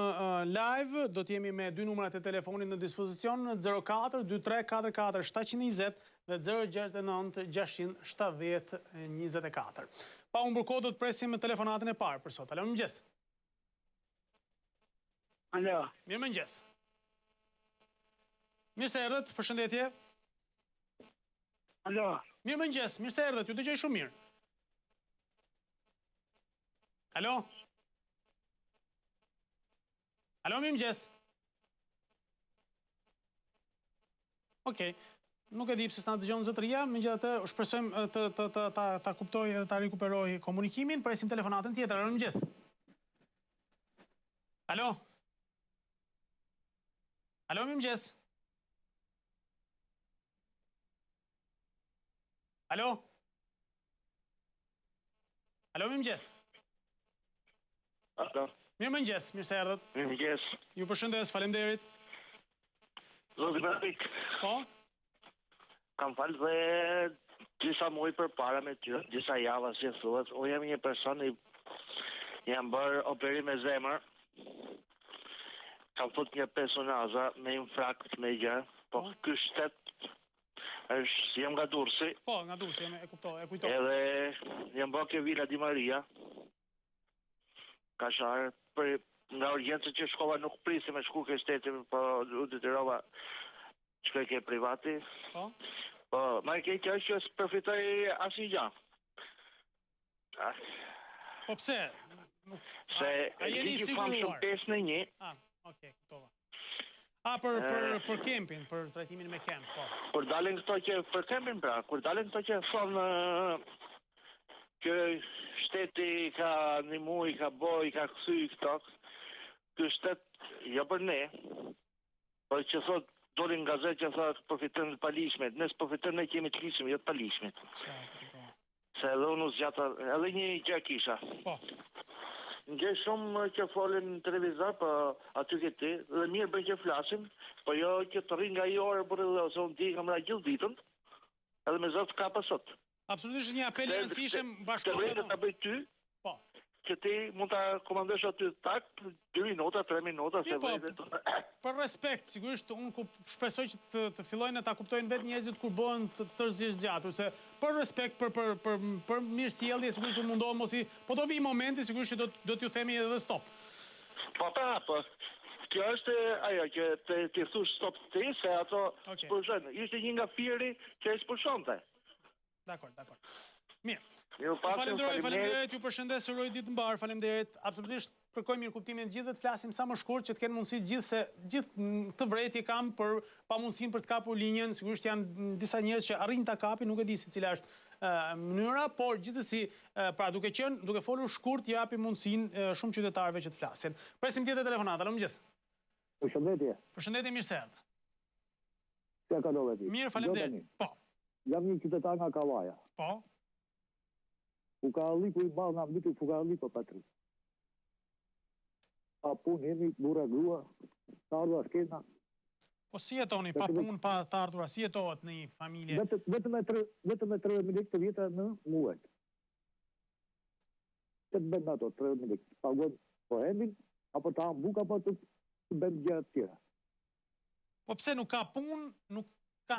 live, do t'jemi me 2 numrat e telefonit në dispozicion, 04 23 44 720 dhe 069 670 24. Pa unë burko do të presim telefonatën e parë për sot. Alo, mëngjes. Alo. Mirë mëngjes. Mirë se erdhët, përshëndetje. Alo. Mirë mëngjes, mirë se erdhët, ju dëgjoj shumë mirë. Alo? Alo, mirë mëngjes. Okej. Nuk e di pse s'na dëgjon zotëria, megjithatë shpresojmë ta kuptoj dhe ta rikuperoj komunikimin, presim telefonatën tjetër. Alo, mëngjes. Alo? Alo, mirë mëngjes. Alo? Alo, mirëmëngjes. Alo. Mirëmëngjes, mirë se erdhët. Mirëmëngjes. Ju përshëndes, faleminderit. Zoti Betik. Po? Kam falë dhe disa muaj përpara me ty, disa java si thuhet, unë jam një person i jam bërë operim me zemër. Kam fut një personaza me infrakt me gjë, po ky shtet është jam nga Durrësi. Po, nga Durrësi, e kujtoj. Edhe jam bërë ke Vila Di Maria. Kashar, nga urgjencë që shkova nuk prisi me shku ke shtetin, po u detyrova shkoj ke privati. Po? Po, ma e keqja është që s'përfitoj asnjë gjë. Po pse? Se a jeni i siguruar? 5-1. Okej, kuptova. Për kempin, për trajtimin me kemp, po. Kur dalin këto që për kempin pra, kur dalin këto që thonë që shteti ka ndihmu, i ka boj, i ka kthy këto, ky shtet jo për ne, por që thot dolin gazetë që thotë përfitojnë të palishmet, ne s'përfitojmë, ne kemi të ligjshëm, jo të palishmet. Se edhe unë zgjata, edhe një gjë kisha. Po. Ngjë shumë që folin në televizor, po aty ke ti, dhe mirë bën që flasim, po jo që të rrin nga i orë për edhe ose unë ti kam ra gjithë ditën, edhe me zot ka pasot. Absolutisht një apel i rëndësishëm Të bashkëpunë. vërtetë ta bëj ty. Po. Që ti mund ta komandosh aty tak 2 minuta, 3 minuta se vetë. Për respekt, sigurisht unë shpresoj që të fillojnë ta kuptojnë vetë njerëzit kur bëhen të tërësisht zgjatur, se për respekt, për mirësjellje, sigurisht do mundohem mos i, po do vi momenti sigurisht që do t'ju themi edhe stop. Po. Kjo është ajo që ti thush stop ti se ato spushojnë. Ishte një nga firri që e spushonte. Dakor. Mirë. Faleminderit, ju përshëndes, uroj ditë të mbar, faleminderit. Absolutisht kërkoj mirëkuptimin e gjithë dhe të flasim sa më shkurt që të kenë mundësi gjithë të vretje kam për pamundësinë për të kapur linjën. Sigurisht janë disa njerëz që arrin ta kapin, nuk e di se cila është mënyra, por gjithsesi, pra duke folur shkurt, japi mundësinë shumë qytetarëve që të flasin. Presim tjetër telefonat. Alo, mëngjes. Përshëndetje. Përshëndetje, mirë se erdhët. Si ka dole ti? Mirë, faleminderit. Po. Jam një qytetar nga Kavaja. Po. Fukaraliko i ballë nga mbitur Fukaraliko patri. Pa punë jemi burra grua, të ardhura skena. Po si jetoni, pa punë, pa të ardhura, si jetohet në një familje? Vetëm e 13.000 lekë të vjetra në muajt. Që të bëndë ato 13.000 lekë? Paguën po hendin, apo të hamë buk, apo të bëndë gjërat tjera. Po pse nuk ka punë, nuk ka...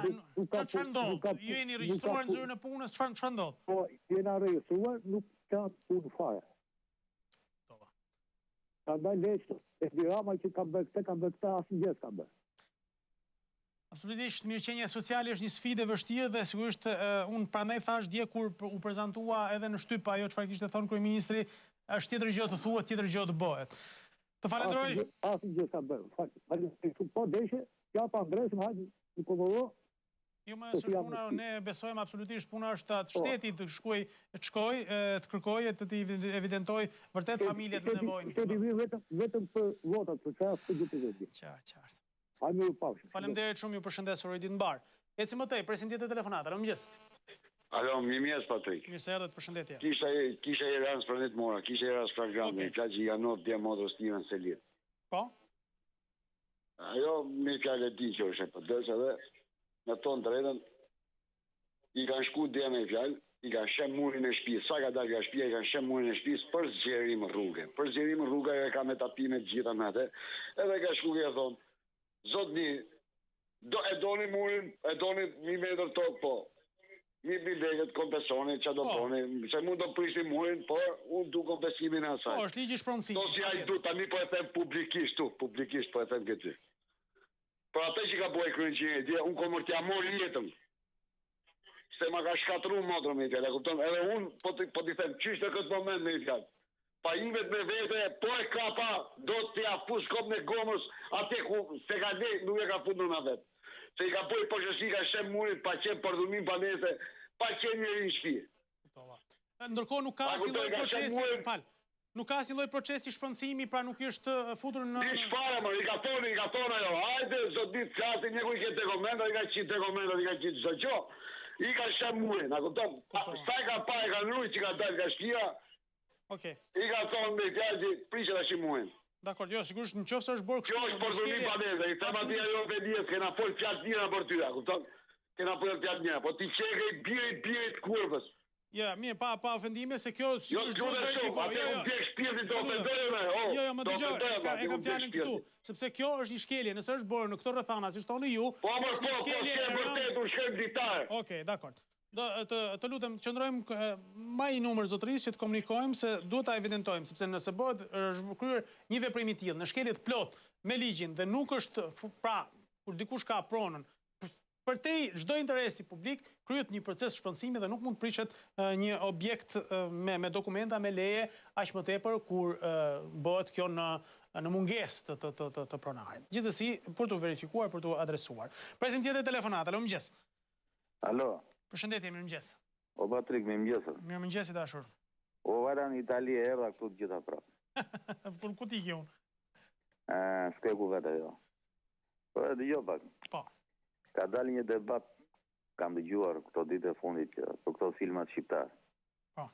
Çfarë ndodh? Ju jeni regjistruar në zyrën e punës, çfarë ndodh? Po, jena regjistruar, nuk ka punë fare. Ka ndaj leqë, e dirama që kam bërë këta, asë njës kam bërë. Absolutisht, mirëqenia sociale është një sfidë e vështirë dhe sigurisht unë prandaj thash dje kur u prezantua edhe në shtyp ajo çfarë kishte thënë kryeministri, është tjetër gjë të thuhet, tjetër gjë të bëhet. Të falenderoj. Asë njës kam bërë. Po deshe, ja pa ndresim, hajtë në Komodo. Jo më është puna, ne besojmë absolutisht puna është atë shteti të shkoj, të kërkojë, të evidentoj vërtet familjet në nevojë. Shteti vetëm për votat, për çfarë të gjithë vetë. Qartë. Hajmë ju pafshim. Faleminderit shumë, ju përshëndes, uroj ditë të mbar. Eci më tej, presim tjetër telefonat. Alo, mëngjes. Alo, mirëmëngjes Patrik. Mirë se erdhët, përshëndetje. Kisha i rans për net mora, kisha i rans programi, ka që janë not dia motos Steven Selit. Po? Ajo me fjalë di që është po dës edhe në ton drejtën i kanë shku dia me fjalë, i kanë shem murin e shtëpisë, sa ka dalë nga shtëpia i kanë shem murin e shtëpisë për zgjerim rrugë. Për zgjerim rruga e ka me tapime të gjitha me atë. Edhe ka shku e thon, zotni, e doni murin, e doni 1 metër tokë po. 1.000 lekët kompensoni, që do poni, se mund të prishti murin, por unë du kompensimin e asaj. Po, është ligji shpronësi. Do si a i du, tani po e them publikisht tu, publikisht po e them këty. Por atë që ka boj kryeqinje, unë komër t'ja mor jetën. Se ma ka shkatru motrë me i fjallë, kupton? Edhe unë po t'i them, qysh në këtë moment me i fjallë. Pa imet me vete, po e kapa, do t'ja fush kop në gomës, atje ku se ka dhe, nuk e ka fundur në vetë. Se i ka pojë përgjësi, ka shem murit, pa qenë përdhumin pa nese, pa qenë njëri në shpi. Ndërkohë nuk ka si lloj procesi, nuk ka si lloj procesi shpronësimi, pra nuk është futur në... Një shpare, më, i ka thonë ajo, hajde, zot ditë qati, një ku i ke dokumenta, i ka qitë dokumenta, i ka qitë çdo gjë. I ka shem murin, a kupton? Sa i ka pa, e ka nërujt që ka dalë ka shpia, i ka thonë me fjallë që prishe ta shim murin. Dakor, jo, sigurisht në qofë se është bërë kështu. Kjo është përdojnë pa neze, i them atia jo për njës, kena folë fjatë njëra për tyra, kupton? Kena folë fjatë njëra, po ti qeke i birit kurvës. Ja, mirë, pa ofendime, se kjo sigurisht do të verifikohet. Jo, më dëgjoj, e kam fjalën këtu, sepse kjo është një shkelje, nëse është bërë në këto rrethana, si thoni ju, kjo është një shkelje e rëndë. Okej, dakor. Të lutem, qëndrojmë më i numër zotërisë që të komunikojmë se duhet ta evidentojmë, sepse nëse bëhet është kryer një veprim i tillë në shkelje të plot me ligjin dhe nuk është pra kur dikush ka pronën për te çdo interesi publik kryet një proces shpërndësimi dhe nuk mund të prishet një objekt me dokumenta, me leje, aq më tepër kur bëhet kjo në mungesë të pronarit. Gjithsesi, për të verifikuar, për të adresuar. Presim tjetër telefonat. Alo, mëngjes. Alo. Përshëndetje, mirëmëngjes. O Patrik, mirëmëngjes. Mirëmëngjes i dashur. O vara në Itali e erdha këtu të gjitha prapë. Por ku ti ke unë? S'ke ku vetë jo. Po e dëgjoj pak. Po. Ka dalë një debat, kam dëgjuar këto ditë e fundit për këto filmat shqiptar. Po.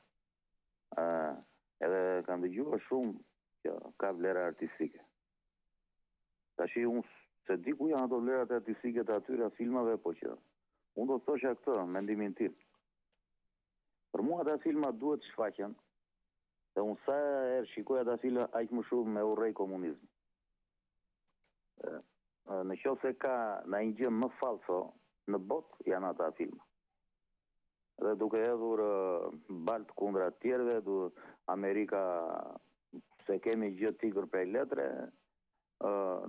Edhe kam dëgjuar shumë që ka vlera artistike. Tashi unë se di ku janë ato vlerat artistike të atyra filmave, po që unë do të thosha këtë, mendimin tim. Për mua ata filmat duhet shfaqen, dhe unë sa herë shikoj ata filma aq më shumë me urrej komunizm. Në qoftë se ka në një gjë më falso në botë janë ata filma. Dhe duke hedhur balt kundra të tjerëve, Amerika se kemi gjë tigër prej letre,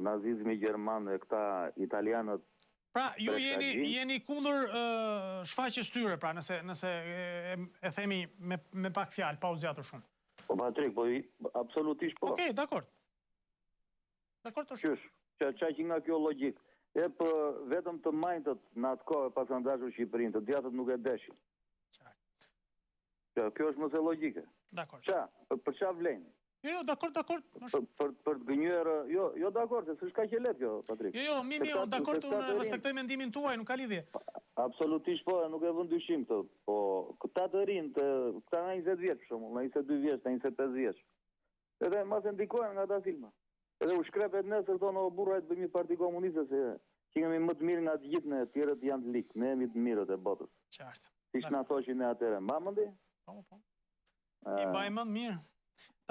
nazizmi gjerman dhe këta italianët. Pra, ju jeni kundër shfaqjes tyre, pra, nëse e themi me pak fjalë, pa u zgjatur shumë. Po Patrik, po absolutisht po. Okej, dakor. Dakor të shumë. Qaj që nga kjo logjik. E për vetëm të majtët në atë kohë pas kanë dashur Shqipërinë, të djatët nuk e deshin. Kjo është mëse logjike. Dakor. Për qa vlenë? Jo, dakor. Për të gënjërë, jo dakor, se s'ka që letë kjo, Patrik. Jo, dakor, të respektoj mendimin tuaj, nuk ka lidhje. Absolutisht po, nuk e vën dyshim të, po këta të rinë, këta në 20 vjeç, shumë, në 22 vjeç, në 25 vjeç. Edhe mas e ndikojnë nga ta filma. Edhe u shkrepet nesër tonë o burrajt bëjmë një parti komuniste se që jemi më të mirë nga të gjithë në tjerët janë të likë, ne jemi të mirët e botës. Qartë. Si që nga thoshin e atere, mba mëndi? Po. I baj mënd mirë.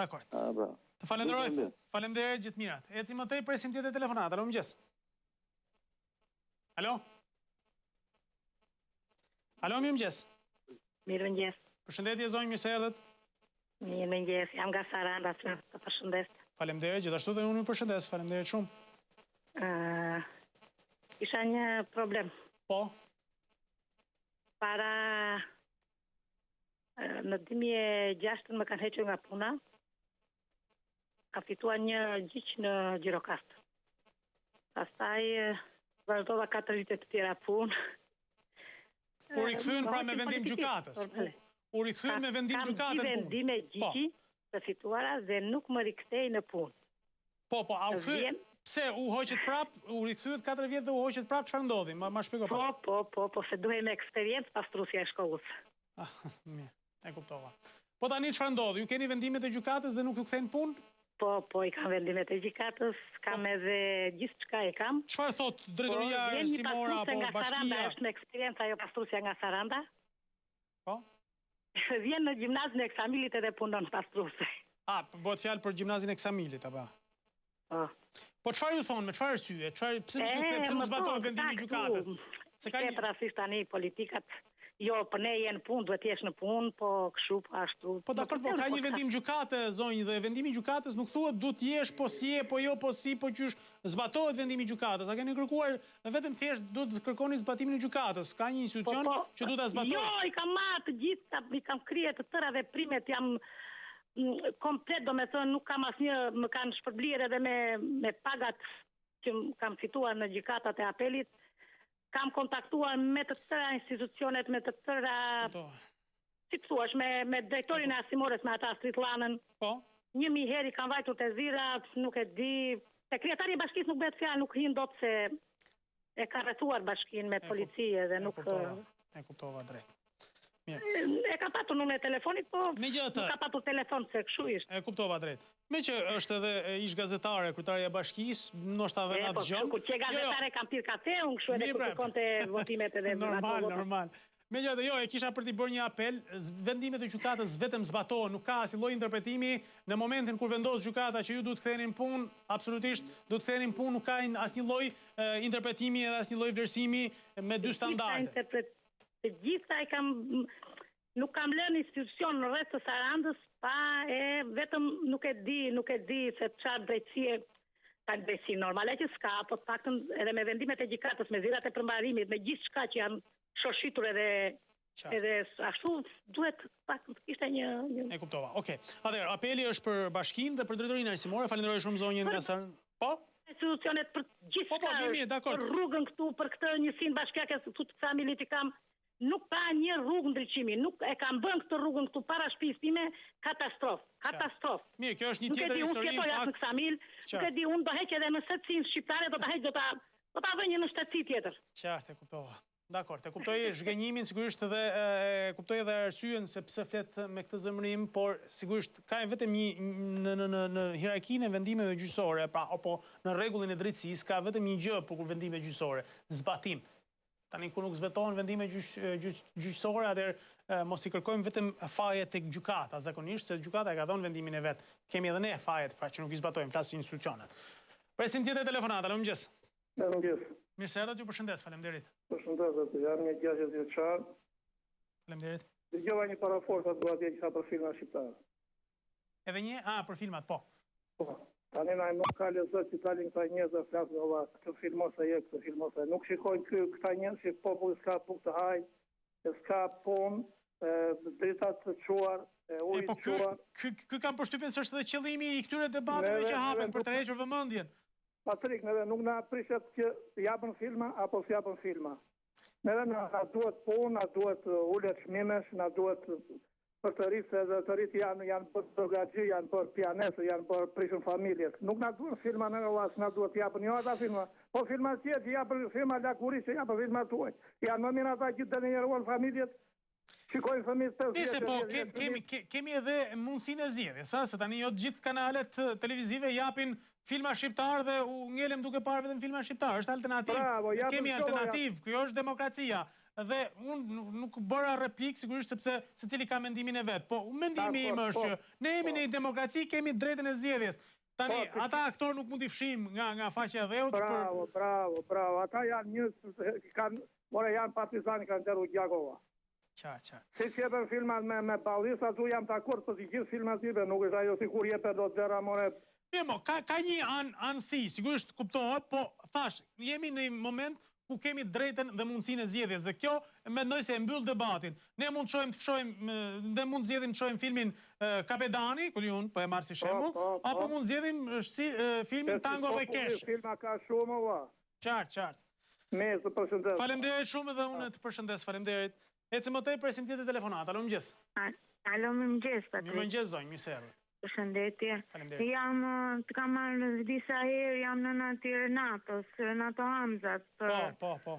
Dakor. Të falenderoj, falenderoj gjithë mirat. Eci më tej, presim tjetë e telefonat. Alo, mëngjes. Alo? Alo, mëngjes. Mirë mëngjes. Përshëndetje, zonjë, mirë se erdhët. Mirë mëngjes, jam nga Saranda, të përshëndes. Falemderit, gjithashtu dhe unë përshëndes, falemderit shumë. Isha një problem. Po? Para në 2006 më kanë hequr nga puna, ka fituar një gjyq në Gjirokast. Pastaj vazhdova 4 vite të tjera punë. U rikthyen pra me vendim gjykatës. U rikthyen me vendim gjykatën punë. Kam vendime gjyqi të fituara dhe nuk më rikthej në punë. Po, a u kthy? Pse u hoqet prap, u rikthyet 4 vjet dhe u hoqet prap, çfarë ndodhi? Ma shpjego pak. Po, se duhej me eksperiencë pastrusja e shkollës. Mirë, e kuptova. Po tani çfarë ndodhi? Ju keni vendimet e gjykatës dhe nuk ju kthejnë punë? Po, i kam vendimet e gjykatës, kam edhe gjithçka e kam. Çfarë thot drejtoria arsimore apo bashkia? Është me eksperiencë ajo pastrusja nga Saranda. Po? Vjen në gjimnazin e Eksamilit edhe punon pastruse. Bëhet fjalë për gjimnazin e Eksamilit, apo? Po çfarë ju thonë, me çfarë arsye? Pse nuk zbatohet vendimi i gjykatës? Se ka një rastisht tani politikat, jo, për ne jenë punë, duhet jesh në punë, po kështu, ashtu. Po dakord, po ka një vendim gjykate, zonjë, dhe vendimi i gjykatës nuk thuhet duhet jesh po si je, po jo po si, po qysh zbatohet vendimi i gjykatës. A keni kërkuar vetëm thjesht duhet të kërkoni zbatimin e gjykatës? Ka një institucion që duhet ta zbatojë? Jo, i kam marrë të gjitha, i kam kryer të tëra veprimet, jam komplet, do me thënë, nuk kam asnjë, më kanë shpërblyer edhe me pagat që kam fituar në gjykatat e apelit. Kam kontaktuar me të tëra institucionet, me të tëra, si të thuash, me drejtorin e arsimores, me ata Stritlanën. Po? 1000 herë i kam vajtur te Zira, nuk e di. Te kryetari i bashkisë nuk bëhet fjalë, nuk hin dot se e ka rrethuar bashkinë me policie dhe nuk E kuptova drejt. E ka patur numrin e telefonit, po nuk ka patur telefon se kështu ishte. E kuptova drejt. Me që është edhe ish gazetare, kryetaria e bashkisë, ndoshta edhe na dëgjon. Kur që gazetare kam pirë kafe, unë kështu edhe kur kërkonte votimet edhe normal. Megjithatë, jo, e kisha për t'i bërë një apel, vendimet e gjykatës vetëm zbatohen, nuk ka asnjë lloj interpretimi. Në momentin kur vendos gjykata që ju duhet të ktheheni në punë, absolutisht do të ktheheni në punë, nuk ka asnjë lloj interpretimi edhe asnjë lloj vlerësimi me dy standarde. Të gjitha nuk kam lënë institucion në rreth të Sarandës, pa vetëm nuk e di se çfarë drejtësie ka drejtësi normale që s'ka, po të paktën edhe me vendimet e gjykatës, me zirat e përmbarimit, me gjithçka që janë shoshitur edhe ashtu duhet pak të kishte një... E kuptova, okej. Atëherë, apeli është për bashkinë dhe për drejtorinë arsimore. Falenderoj shumë zonjën nga Sarandë. Po? Institucionet për gjithçka, për rrugën këtu, për këtë njësinë bashkiake këtu të familit i kam, nuk ka një rrugë ndriçimi, nuk e kam bën këtë rrugën këtu para shtëpisë time, katastrofë. Mirë, kjo është një tjetër histori. Nuk e di unë jetoj në Ksamil, nuk e di unë do heq edhe në shtetësinë shqiptare, do ta heq, do ta vënë në shtetësi tjetër. Qartë, e kuptova. Dakor, te kuptoj zhgënjimin, sigurisht edhe kuptoj edhe arsyen se pse flet me këtë zemrim, por sigurisht ka vetëm në hierarkinë e vendimeve gjyqësore, pra apo në rregullin e drejtësisë ka vetëm një gjë për kur vendime gjyqësore, zbatim. Tani kur nuk zbatohen vendime gjyqësore, atëherë mos i kërkojmë vetëm faje tek gjykata, zakonisht se gjykata e ka dhënë vendimin e vet. Kemi edhe ne fajet, pra që nuk i zbatojmë, flasin institucionet. Presim tjetër telefonata, mirëmëngjes. Mirëmëngjes. Mirë se erdhët, ju përshëndes, faleminderit. Përshëndes, jam një 60 vjeçar. Faleminderit. Dëgjova një paraforca të atje që ka për filma shqiptar. Edhe një? Për filmat, po. Po. Tani na nuk ka lezet që talin këta njerëz dhe flasin valla, këtë filmos e këtë filmos e. Nuk shikojnë këta njerëz që populli s'ka punë të haj, s'ka punë, dritat të çuar, ujë të çuar. Ky kam përshtypjen se është edhe qëllimi i këtyre debateve që hapen për të hequr vëmendjen. Patrik, neve nuk na prishet që japën filma apo s'japën filma. Neve na duhet punë, na duhet ulet çmimesh, na duhet për të rritë, dhe të rritë janë për përgaxhi, janë për pianesë, janë për prishën familjes. Nuk na duhet filma në vas, na duhet japën jo ata filma. Po filma tjetë që japën filma lakuri që japën filma tuaj. Janë më mirë ata që të denjeruan familjet. Shikojnë fëmijët të Nise, po, kemi edhe mundësinë e zgjedhjes, se tani jo të gjithë kanalet televizive japin filma shqiptar dhe u ngelem duke parë vetëm filma shqiptar. Është alternativë. Kemi alternativë, kjo është demokracia. Dhe unë nuk bëra replik, sigurisht sepse secili ka mendimin e vet, po mendimi im është që ne jemi në demokraci, kemi drejtën e zgjedhjes. Tani, ata aktor nuk mund t'i fshim nga faqja e dheut. Bravo. Ata janë janë partizani, kanë nderu Gjakova. Qartë. Si që jepën filmat me ballis, atu jam të akord për të gjithë filmat tipe, nuk është ajo si kur jepën do të zera more. Ka një anësi, sigurisht kuptohet, po thash, jemi në moment ku kemi drejten dhe mundësinë e zgjedhjes, dhe kjo mendoj se e mbyll debatin. Ne mund të shohim dhe mund të zgjedhim të shohim filmin Kapedani, ku diun, po e marr si shembull, apo mund të zgjedhim filmin Tango dhe Kesh. Filma ka shumë va. Qartë. Mirë, të përshëndes. Faleminderit shumë dhe unë të përshëndes, faleminderit. Ecë më tej presim tjetër telefonat. Alo, mëngjes. Alo, mëngjes, Patrik. Mëngjes, zonjë, mirë se erdhët. Përshëndetje. Të kam marrë disa herë, jam në natë Renato Hamzat. Po.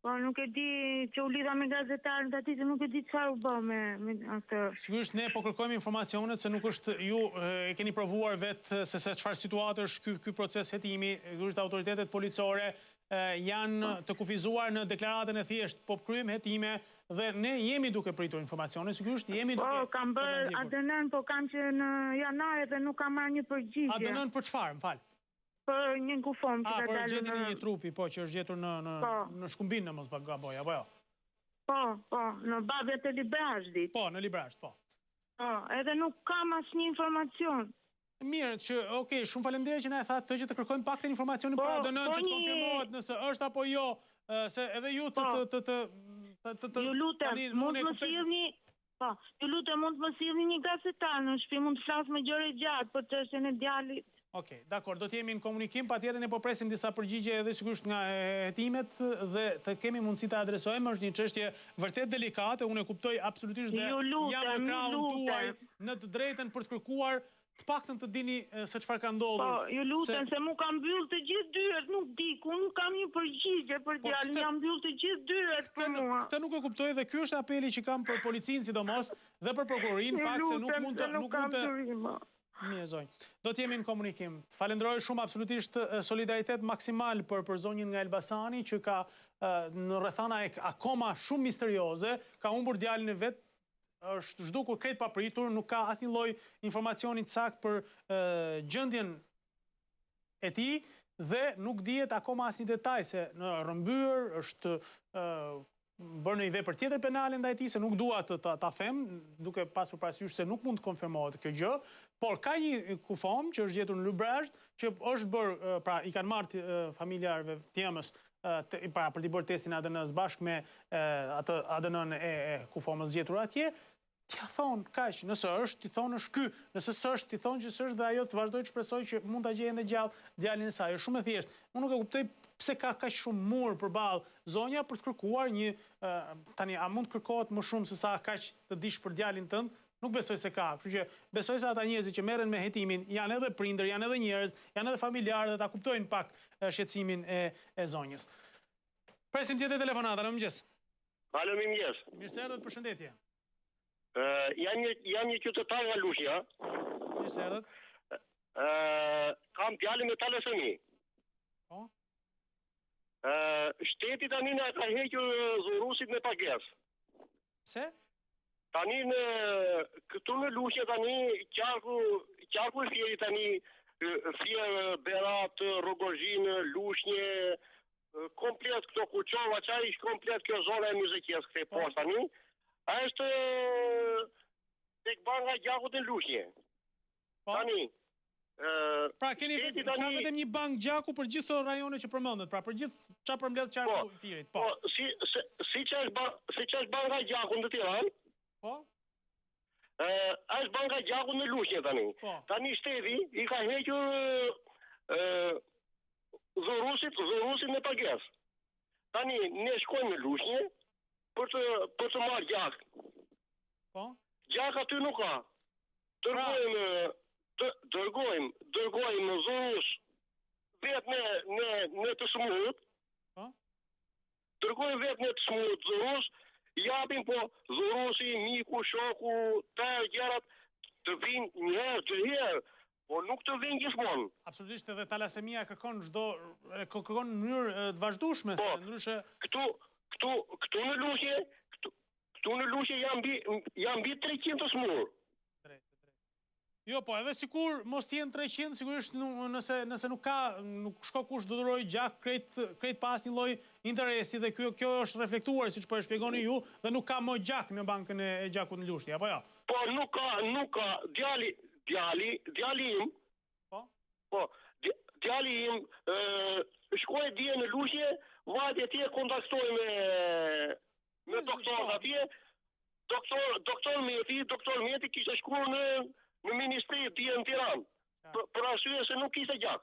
Po, nuk e di që u lidha me gazetarën të ati, se nuk e di çfarë u bë me atë. Sigurisht ne po kërkojmë informacionet se nuk është ju e keni provuar vetë se çfarë situatë është ky proces hetimi, sigurisht autoritetet policore janë të kufizuar në deklaratën e thjeshtë, po kryejmë hetime dhe ne jemi duke pritur informacione, sigurisht jemi duke... Po, kam bërë ADN, po kam që në janar dhe nuk kam marrë një përgjigje. ADN për çfarë, më fal? Për një kufon që ka dalë në... për gjetjen e një trupi, po, që është gjetur në Shkumbin, në mos gaboj, apo jo? Po, në babjet e Librazhdit. Po, në Librazhd, po. Po, edhe nuk kam asnjë informacion. Mirë, shumë faleminderit që na e thatë të që të kërkojmë pak të informacionin për ADN që të konfirmohet nëse është apo jo, se edhe ju ju lutem, mund të më sillni një gazetar në shtëpi, mund të flas me gjëra gjatë për çështjen e djalit. Okej, dakor, do të jemi në komunikim, patjetër ne po presim disa përgjigje edhe sigurisht nga hetimet dhe të kemi mundësi të adresojmë, është një çështje vërtet delikate, unë e kuptoj absolutisht dhe jam në krahun tuaj në të drejtën për të kërkuar të paktën të dini se çfarë ka ndodhur. Po, ju lutem se mu kam mbyll të gjithë dyert, nuk di, unë kam një përgjigje për djalin, jam mbyll të gjithë dyert për mua. Këtë nuk e kuptoj dhe ky është apeli që kam për policinë sidomos dhe për prokurorin, fakt se nuk mund të Mirë, zonjë. Do të jemi në komunikim. Falenderoj shumë, absolutisht solidaritet maksimal për zonjën nga Elbasani që ka në rrethana akoma shumë misterioze, ka humbur djalin e vet, është zhdukur krejt papritur, nuk ka asnjë lloj informacioni të saktë për gjendjen e tij dhe nuk dihet akoma asnjë detaj se në rrëmbyer është bërë një vepër tjetër penale ndaj tij, se nuk dua ta them, duke pasur parasysh se nuk mund të konfirmohet kjo gjë, por ka një kufom që është gjetur në Lubrazh, që është bërë, pra i kanë marrë familjarëve Tjemës për t'i bërë testin ADN-s bashkë me atë ADN-n e kufomës gjetur atje. T'ja thonë kaq, nëse është, t'i thonë është ky, nëse s'është, t'i thonë që s'është dhe ajo të vazhdoj të shpresoj që mund ta gjejë ende gjallë djalin e saj. Është shumë e thjeshtë. Unë nuk e kuptoj pse ka kaq shumë mur përballë zonja për të kërkuar një tani a mund të kërkohet më shumë se sa kaq të dish për djalin tënd? Nuk besoj se ka. Kështu që besoj se ata njerëzit që merren me hetimin janë edhe prindër, janë edhe njerëz, janë edhe familjarë dhe ta kuptojnë pak shqetësimin e zonjës. Presim tjetër telefonata, në mëngjes. Alo, mëngjes. Mirë se erdhët, përshëndetje. Jam një qytetar nga Lushnja. Mirë se erdhët. Kam djalin me talasemi. Po. Shteti tani na ka hequr dhurusit me pagesë. Pse? Tani këtu në Lushnjë tani qarku i Fierit tani Fier, Berat, Rogozhin, Lushnjë, komplet këto Kuqova, çaj komplet kjo zona e Muzikës këtej poshtë tani. Është tek banka e gjakut në Lushnjë. Tani pra ka vetëm një bank gjaku për gjithë këto rajone që përmendet, pra për gjithë çfarë përmbledh qarku i Fierit. Po, siç është banka e gjakut në Tiranë. Po. Është banka e gjakut në Lushnjë tani. Tani shteti i ka hequr dhurusit me pagesë. Tani ne shkojmë në Lushnjë për të marrë gjak. Po. Gjak aty nuk ka. Dërgojmë dhurus vetë në të smut. Po. Dërgojmë vetë në të smut dhurus. Japim po dhurusi, miku, shoku, të gjërat të vinë një herë, të herë, po nuk të vinë gjithmonë. Absolutisht edhe talasemia kërkon në mënyrë të vazhdueshme, se ndryshe këtu në Lushnjë janë mbi 300 smur. Jo, po edhe sikur mos t'jenë 300, sigurisht nëse nuk shko kush të dhuroj gjak krejt pas një lloj interesi dhe kjo është reflektuar siç po e shpjegoni ju dhe nuk ka më gjak në bankën e gjakut në Lushnjë, apo jo? Po nuk ka djali im. Po, djali im shkoi dje në Lushnjë, vajte atje kontaktoi me doktorët atje. Doktor Meti kishte shkuar në ministri dje në Tiranë, për arsye se nuk kishte gjak.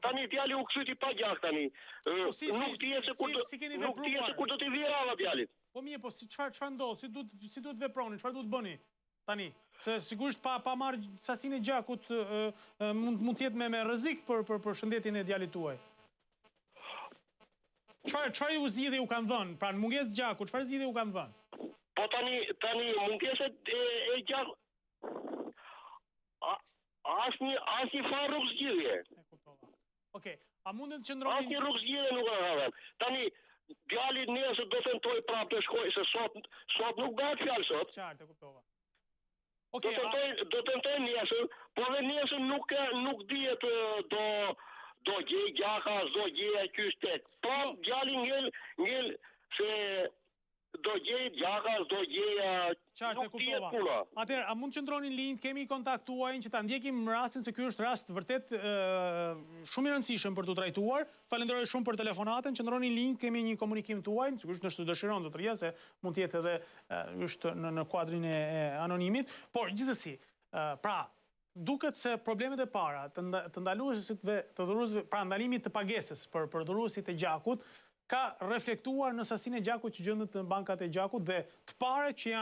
Tani djali u kthyti pa gjak tani. Nuk dihet se kur do t'i vijë rradha djalit. Po mirë, po çfarë ndodh? Si duhet veproni? Çfarë duhet bëni tani? Se sigurisht pa marrë sasinë e gjakut mund të jetë me rrezik për shëndetin e djalit tuaj. Çfarë ju zgjidhje u kanë dhënë? Pra në mungesë gjakut, çfarë zgjidhje u kanë dhënë? Po tani mungesat e gjakut asnjë farë rrugë zgjidhje. Okej, a mundet të qëndroni... Asnjë rrugë zgjidhje nuk ka dhënë. Tani djali nesër do tentoj prapë të shkojë, se sot nuk bëhet fjalë sot. Qartë, e kuptova. Do tentoj nesër, por dhe nesër nuk dihet do gjej gjaka, do gjej ky shtet. Prapë djali ngel se do gjej gjaka, do gjej qartë, e kuptova. Atëherë, a mund të qëndroni në linjë, kemi kontakt tuaj që ta ndjekim rastin se ky është rast vërtet shumë i rëndësishëm për t'u trajtuar. Falenderoj shumë për telefonatën, qëndroni në linjë, kemi një komunikim tuaj, sigurisht nëse dëshiron zotëria se mund të jetë edhe është në kuadrin e anonimit, por gjithsesi, pra duket se problemet e para të ndaluesit të dhuruesve, pra ndalimit të pagesës për dhuruesit e gjakut ka reflektuar në sasinë e gjakut që gjendet në bankat e gjakut dhe të pare që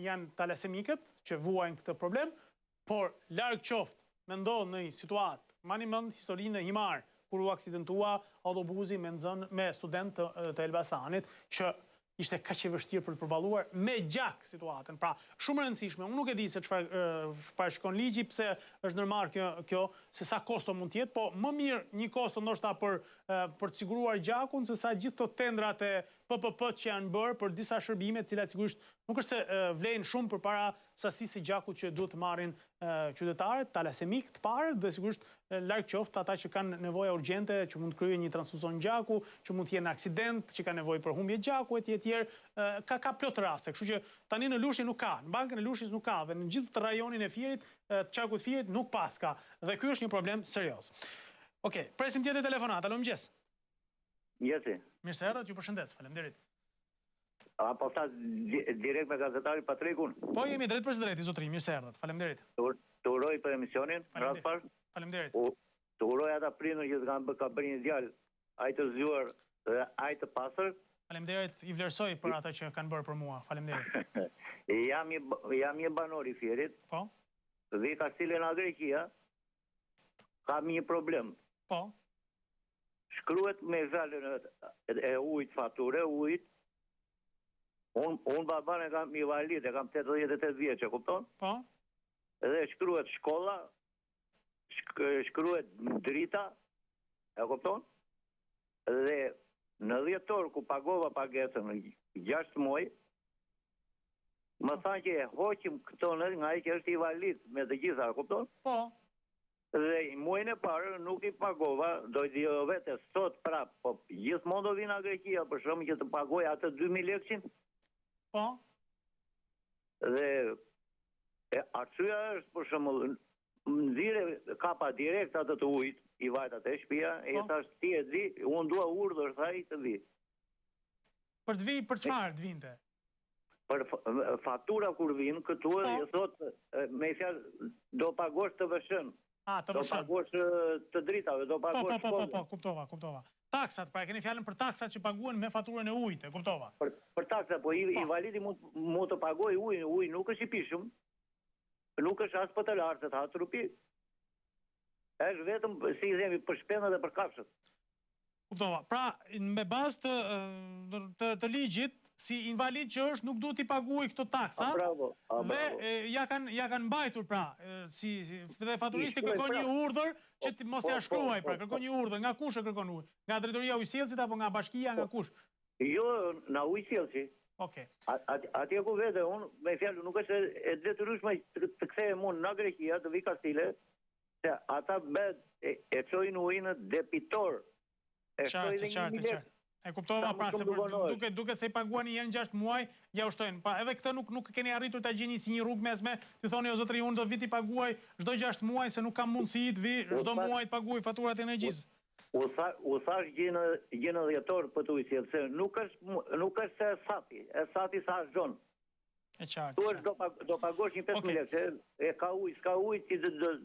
janë talasemikët që vuajnë këtë problem, por larg qoftë me ndodhë në një situatë, mani mend historinë e Himar, kur u aksidentua autobusi me student të Elbasanit, që ishte kaq e vështirë për të përballuar me gjak situatën. Pra, shumë e rëndësishme. Unë nuk e di se çfarë shkon ligji, pse është normal kjo, se sa kosto mund të jetë, po më mirë një kosto ndoshta për të siguruar gjakun, se sa gjithë këto tendrat e PPP që janë bërë për disa shërbime, të cilat sigurisht nuk është se vlen shumë përpara sasisë së gjakut që duhet të marrin qytetarët, talasemik të parë, dhe sigurisht larg qoftë ata që kanë nevoja urgjente, që mund të kryejnë një transfuzion gjaku, që mund të jenë aksident, që kanë nevojë për humbje gjaku etj. Ka plot raste, kështu që tani në Lushnjë nuk ka, në bankën e Lushnjës nuk ka, dhe në gjithë rajonin e Fierit, të qarkut Fierit nuk pas ka, dhe ky është një problem serioz. Okej, presim tjetër telefonat. Alo, mëngjes. Mëngjesi. Mirë se erdhët, ju përshëndes, faleminderit. Apo flas direkt me gazetari Patrikun? Po, jemi drejt për drejt, zotëri, mirë se erdhët, faleminderit. Të uroj për emisionin, rast parë. Faleminderit. Të uroj ata prindër që ka bërë një djalë, ai të zgjuar dhe ai të pastër. Faleminderit, i vlerësoj për ata që kanë bërë për mua, faleminderit. Jam një banor i Fierit. Po. Dhe ka cilën nga Greqia, kam një problem. Po. Shkruhet me fjalën e ujit, faturë e ujit. Unë baban e kam invalid, e kam 88 vjeç, e kupton? Po. Dhe shkruhet shkolla, shkruhet drita, e kupton? Dhe në 10 orë ku pagova pagesën 6 muaj, më thanë që e hoqim këto nga ai që është invalid me të gjitha, e kupton? Po. Dhe muajin e parë nuk i pagova, do i dio vete sot prap, po gjithmonë do vina Greqia për shkak që të pagoj atë 2000 lekë. Po. Dhe arsyeja është për shembull nxirre kapa direkt atë të ujit, i vajta te shtëpia, e thash ti e di, unë dua urdhër thaj të vi. Për të vi, për çfarë të vinte? Për fatura kur vin këtu e thot me fjalë do pagosh të vëshën. Të vëshën. Do pagosh të dritave, do pagosh shkollën. Po, kuptova. Taksat, pra e keni fjalën për taksat që paguhen me faturën e ujit, e kuptova. Për taksat, po invalidi mund të pagoj ujin, uji nuk është i pishëm, nuk është as për të lartë të ha trupi, është vetëm, si i themi, për shpendët dhe për kafshët. Kuptova, pra me bazë të ligjit, si invalid që është, nuk duhet t'i paguaj këto taksa, dhe ja kanë mbajtur, pra, dhe faturisti kërkon një urdhër që mos ja shkruaj, pra, kërkon një urdhër, nga kush e kërkon ujë? Nga drejtoria ujësjellësit apo nga bashkia, nga kush? Jo, nga ujësjellësi. Okej. Atje ku vete, unë, me fjalë, nuk është e detyrueshme të kthehem unë nga Greqia, të vi Kastile, se ata e çojnë ujin debitor. Qartë. E kuptova, pra, se duke se i paguani janë 6 muaj, ja ushtojnë. Pa, edhe këtë nuk keni arritur të gjeni si një rrugë mesme, të thoni, o zotëri, unë do viti paguaj çdo 6 muaj, se nuk kam mundësi të vi, çdo muaj të paguaj faturat e energjisë. U thash gjenë dhjetor për të ujësjellë, se nuk është se e sati sa është gjonë. E qartë. Tu është do pagosh një 5.000 lekë, e ka ujë, s'ka ujë, ti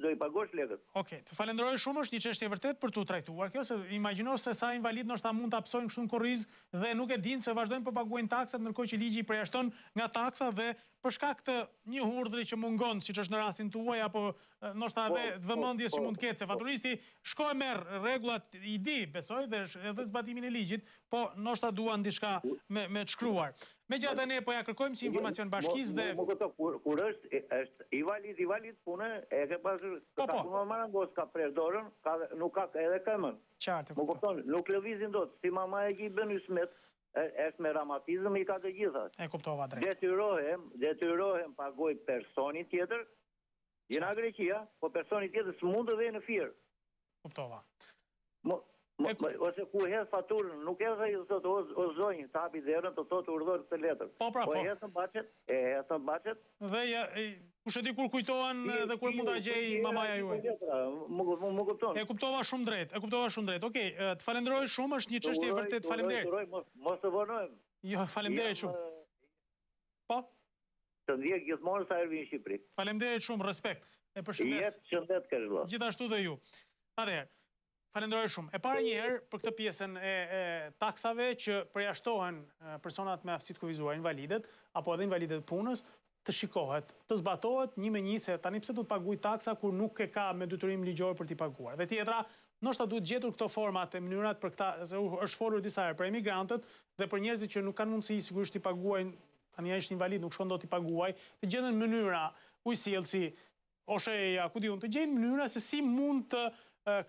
do i pagosh lekët. Okej, të falenderoj shumë, është një çështje vërtet për tu trajtuar kjo, se imagjino se sa invalid ndoshta mund ta psojnë kështu në korriz dhe nuk e dinë se vazhdojnë të paguajnë taksat, ndërkohë që ligji i përjashton nga taksa dhe për shkak të një urdhri që mungon, siç është në rastin tuaj, apo ndoshta edhe vëmendjes që mund të ketë, se faturisti shkoi merr rregullat, i di, besoj, dhe edhe zbatimin e ligjit, po ndoshta duan diçka me të shkruar. Megjithatë ne po ja kërkojmë si informacion bashkisë dhe kur është invalid punë, e ke pasur ka punë marangos, ka prerë dorën, nuk ka edhe këmbën. Qartë. Më kupton, nuk lëvizin dot, si mama e i bën ysmet, është me reumatizëm i ka të gjitha. E kuptova drejt. Detyrohem pagoj personi tjetër, jena Greqia, po personi tjetër s'mund të vejë në Fier. Kuptova. Ose ku hedh faturën, nuk hedh ai thot o zonjë, të hapi derën, të thotë urdhër këtë letër. Po. E hedhën baçet. Dhe kush e di kur kujtohen dhe kur mund ta gjej mamaja juaj. Më kupton. E kuptova shumë drejt. Okej, të falenderoj shumë, është një çështje vërtet, faleminderit. Mos të vonojmë. Jo, faleminderit shumë. Po. Të ndjek gjithmonë sa herë vi në Shqipëri. Faleminderit shumë, respekt. E përshëndes. Jetë shëndet kesh vëlla. Gjithashtu dhe ju. Atëherë, falenderoj shumë. E para një herë për këtë pjesën e taksave që përjashtohen personat me aftësi të kufizuar, invalidet, apo edhe invalidet punës, të shikohet, të zbatohet një me një se tani pse du të paguaj taksa kur nuk e ka me detyrim ligjor për t'i paguar. Dhe tjetra, ndoshta duhet gjetur këto format e mënyrat për këta, se është folur disa herë për emigrantët dhe për njerëzit që nuk kanë mundësi sigurisht t'i paguajnë, tani ai është invalid, nuk shkon dot t'i paguaj, të gjenden mënyra ujësjellsi, osheja, ku diun, të gjejnë mënyra se si mund të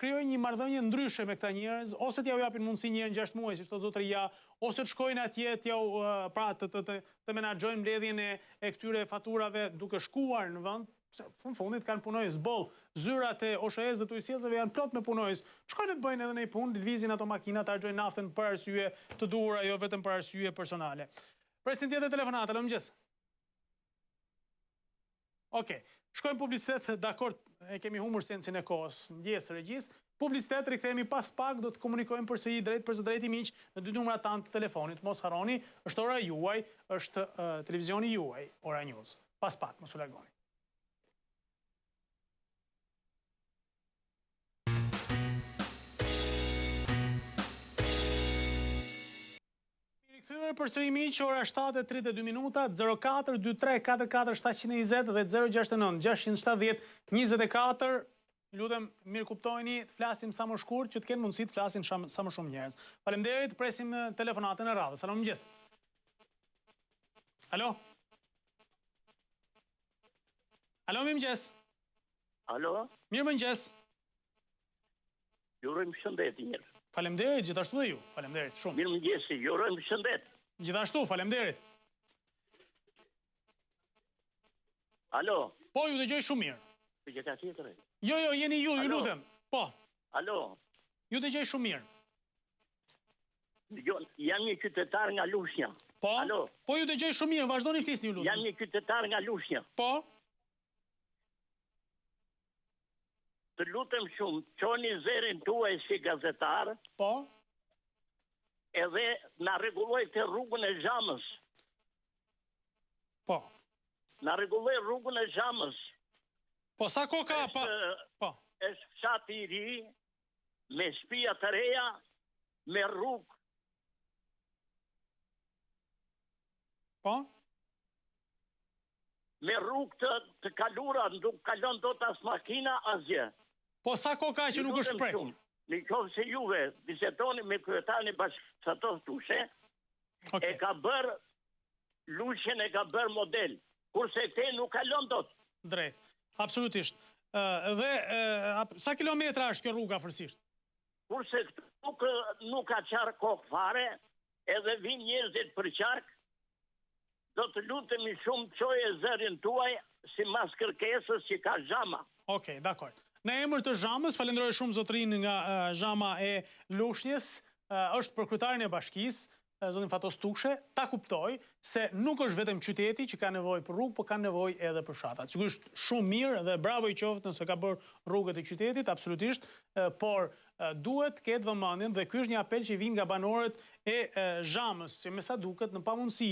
krijojnë një marrëdhënie ndryshe me këta njerëz, ose t'ja u japin mundësi një herë në 6 muaj, siç thotë zotëria, ose të shkojnë atje të menaxhojnë mbledhjen e këtyre faturave duke shkuar në vend, se në fundit kanë punojës boll. Zyrat e OSHE-s dhe të ujësjellseve janë plot me punojës. Shkojnë të bëjnë edhe në punë, lëvizin ato makina, të harxojnë naftën për arsye të duhura, jo vetëm për arsye personale. Presin tjetër telefonata, alo mëngjes. Okej. Shkojmë publicitet, dakord, e kemi humbur sensin e kohës. Ndjes regjis. Publicitet, rikthehemi pas pak, do të komunikojmë përsëri drejt për së drejti miq në dy numrat tanë të telefonit. Mos harroni, është ora juaj, është televizioni juaj, Ora News. Pas pak, mos u largoni. Kthyer përsëri miq, ora 7:32 minuta, 04 23 44 720 dhe 069 670 24. Lutem, mirë kuptojini, të flasim sa më shkurt që të kenë mundësi të flasin sa më shumë njerëz. Faleminderit, presim telefonatën e radhës. Alo, mëngjes. Alo? Alo, mëngjes. Alo? Mirë mëngjes. Ju urojmë shëndet mirë. Faleminderit, gjithashtu dhe ju. Faleminderit shumë. Mirë mëngjesi, ju urojmë shëndet. Gjithashtu, faleminderit. Alo? Po, ju dëgjoj shumë mirë. Për gjeta tjetër. Jo, jeni ju lutem. Po. Alo? Ju dëgjoj shumë mirë. Jo, jam një qytetar nga Lushnja. Po? Alo? Po, ju dëgjoj shumë mirë, vazhdoni flisni ju lutem. Jam një qytetar nga Lushnja. Po? Të lutem shumë, qoni zërin tuaj si gazetar. Po? Edhe na rregulloj të rrugën e Zhamës. Po. Na rregulloj rrugën e Zhamës. Po, sa ko ka pa? Po. Është fshati i ri, me shtëpia të reja, me rrugë. Po? Me rrugë të kalura, nuk kalon dot as makina, asgjë. Po sa ko ka që nuk është shpreh? Në qoftë se juve bisedoni me kryetarin e bashkësatos Tushe, e ka bërë Lushnjën, e ka bërë model, kurse te nuk kalon dot. Drejt, absolutisht. Dhe sa kilometra është kjo rruga afërsisht? Kurse nuk ka qark kokë fare, edhe vinë njerëzit për qark, do të lutemi shumë çoje zërin tuaj si mas kërkesës që ka Zhama. Okej, dakord. Në emër të Zhamës, falenderoj shumë zotrin nga Zhama e Lushnjës, është për kryetarin e bashkisë, zotin Fatos Tushe, ta kuptoj se nuk është vetëm qyteti që ka nevojë për rrugë, por ka nevojë edhe për fshatat. Sigurisht shumë mirë dhe bravo i qoftë nëse ka bërë rrugët e qytetit, absolutisht, por duhet ketë vëmendjen dhe ky është një apel që vjen nga banorët e Zhamës, që me sa duket në pamundësi,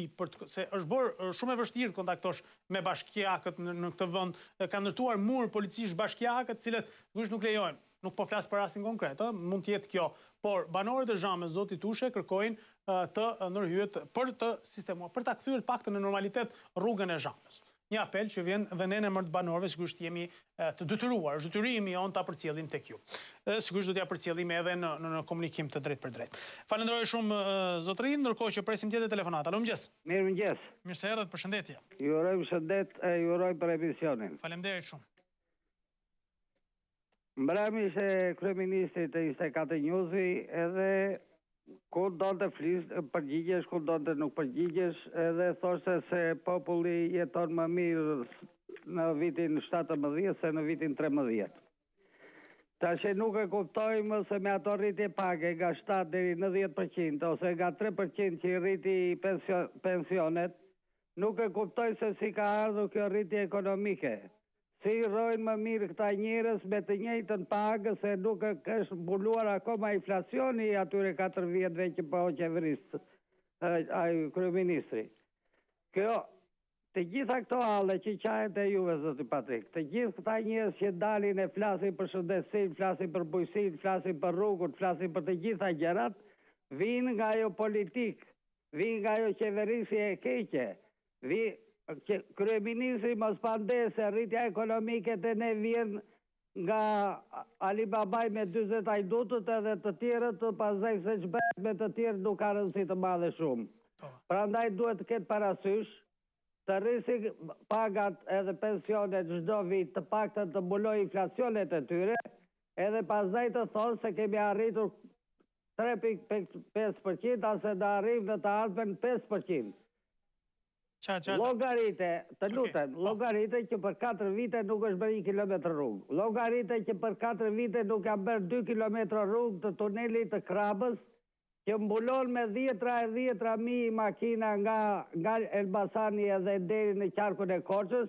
se është bërë shumë e vështirë të kontaktosh me bashkiakët në këtë vend, kanë ndërtuar mur policish bashkiakët, të cilët sigurisht nuk lejojnë. Nuk po flas për rastin konkret, mund të jetë kjo, por banorët e Zhamës, zoti Tushe, kërkojnë të ndërhyet për të sistemuar, për ta kthyer paktën në normalitet rrugën e Zhamës. Një apel që vjen dhe ne në emër të banorëve, sigurisht jemi të detyruar, është detyrimi jon ta përcjellim tek ju. Sigurisht do t'ja përcjellim edhe në komunikim të drejtë për drejtë. Falenderoj shumë zotrin, ndërkohë që presim tjetër telefonat. Alo, mëngjes. Mirëmëngjes. Mirë se erdhët, përshëndetje. Ju uroj shëndet e ju uroj për emisionin. Faleminderit shumë. Mbrëmi se kryeministrit e 24 Newsi edhe kur do të përgjigjesh, kur do të nuk përgjigjesh, edhe thoshte se populli jeton më mirë në vitin 17 se në vitin 13. Tash nuk e kuptojmë se me ato rritje pake nga 7 deri në 10% ose nga 3% që rriti pensionet, nuk e kuptoj se si ka ardhur kjo rritje ekonomike. Si rrojnë më mirë këta njerëz me të njëjtën pagë se nuk është mbuluar akoma inflacioni atyre 4 vjetëve që po qeverisë ai kryeministri. Kjo, të gjitha këto halle që qahet e juve, zoti Patrik, të gjithë këta njerëz që dalin e flasin për shëndetësinë, flasin për bujqësinë, flasin për rrugët, flasin për të gjitha gjërat, vinë nga ajo politikë, vinë nga ajo qeverisje e keqe, kryeministri mos pande se rritja ekonomike të ne vjen nga Alibabaj me 40 ajdutët edhe të tjerët të pasaj se ç'bëhet me të tjerë nuk ka rëndësi të madhe shumë. Prandaj duhet të ketë parasysh të rrisi pagat edhe pensionet çdo vit të paktën të mbuloj inflacionet e tyre, edhe pasaj të thonë se kemi arritur 3.5% ose do arrijmë në të ardhmen 5%. Llogarite, të lutem, llogarite që për 4 vite nuk është bërë 1 kilometër rrugë. Llogarite që për 4 vite nuk ka bërë 2 kilometra rrugë të tunelit të Krabës, që mbulon me 10 mi makina nga Elbasani edhe deri në qarkun e Korçës,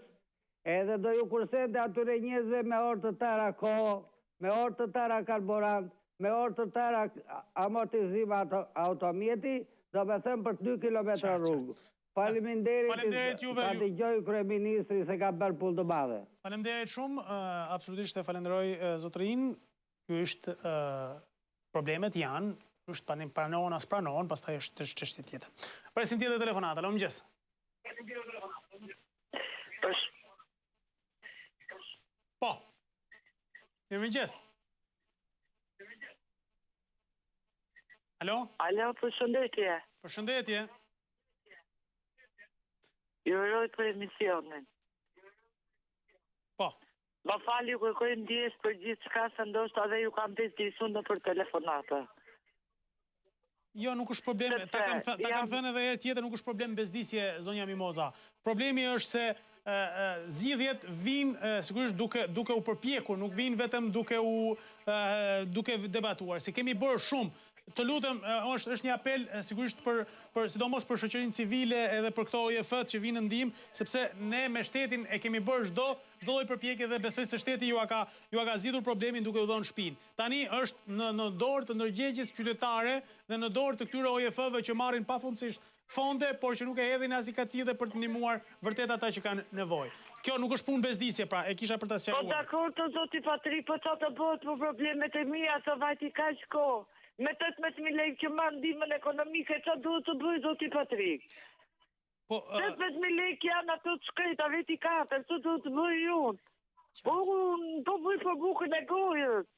edhe do ju kursente atyre njerëzve me orë të tëra kohë, me orë të tëra karburant, me orë të tëra amortizim automjeti, do me thëmë për 2 kilometra rrugë. Faleminderit juve. Ta dëgjoj kryeministri se ka bërë punë të madhe. Faleminderit shumë, absolutisht e falenderoj zotërin. Ky është problemet janë, është pranon as pranon, pastaj është çështje tjetër. Presim tjetër telefonata, alo mëngjes. Po. Mëngjes. Alo? Alo, përshëndetje. Përshëndetje. Ju uroj për emisionin. Po. Ma fali, ju kërkoj ndjes për gjithë çka se ndoshta edhe ju kam bezdisur në për telefonata. Jo, nuk është problem. Ta kam thënë edhe herë tjetër, nuk është problem bezdisje, zonja Mimoza. Problemi është se zgjidhjet vinë sigurisht duke u përpjekur, nuk vinë vetëm duke debatuar. Se kemi bërë shumë. Të lutem, është një apel sigurisht sidomos për shoqërinë civile edhe për këto OJF-t që vinë në ndihmë, sepse ne me shtetin e kemi bërë çdo lloj përpjekje dhe besoj se shteti ju ka zgjidhur problemin duke u dhënë shtëpinë. Tani është në dorë të ndërgjegjjes qytetare dhe në dorë të këtyre OJF-ve që marrin pafundësisht fonde, por që nuk e hedhin as i kacide për të ndihmuar vërtet ata që kanë nevojë. Kjo nuk është punë bezdisje, pra, e kisha për ta sqaruar. Po dakor, të zoti Patrik, po çfarë të bëhet për problemet e mia, të vajti kaq kohë. Me 18.000 lekë që marrë ndihmën ekonomike, që duhet të bëjë zoti Patrik? 18.000 lekë janë ato të shkreta, veti 4, që duhet të bëjë unë? Po bëjë për bukën e gojës,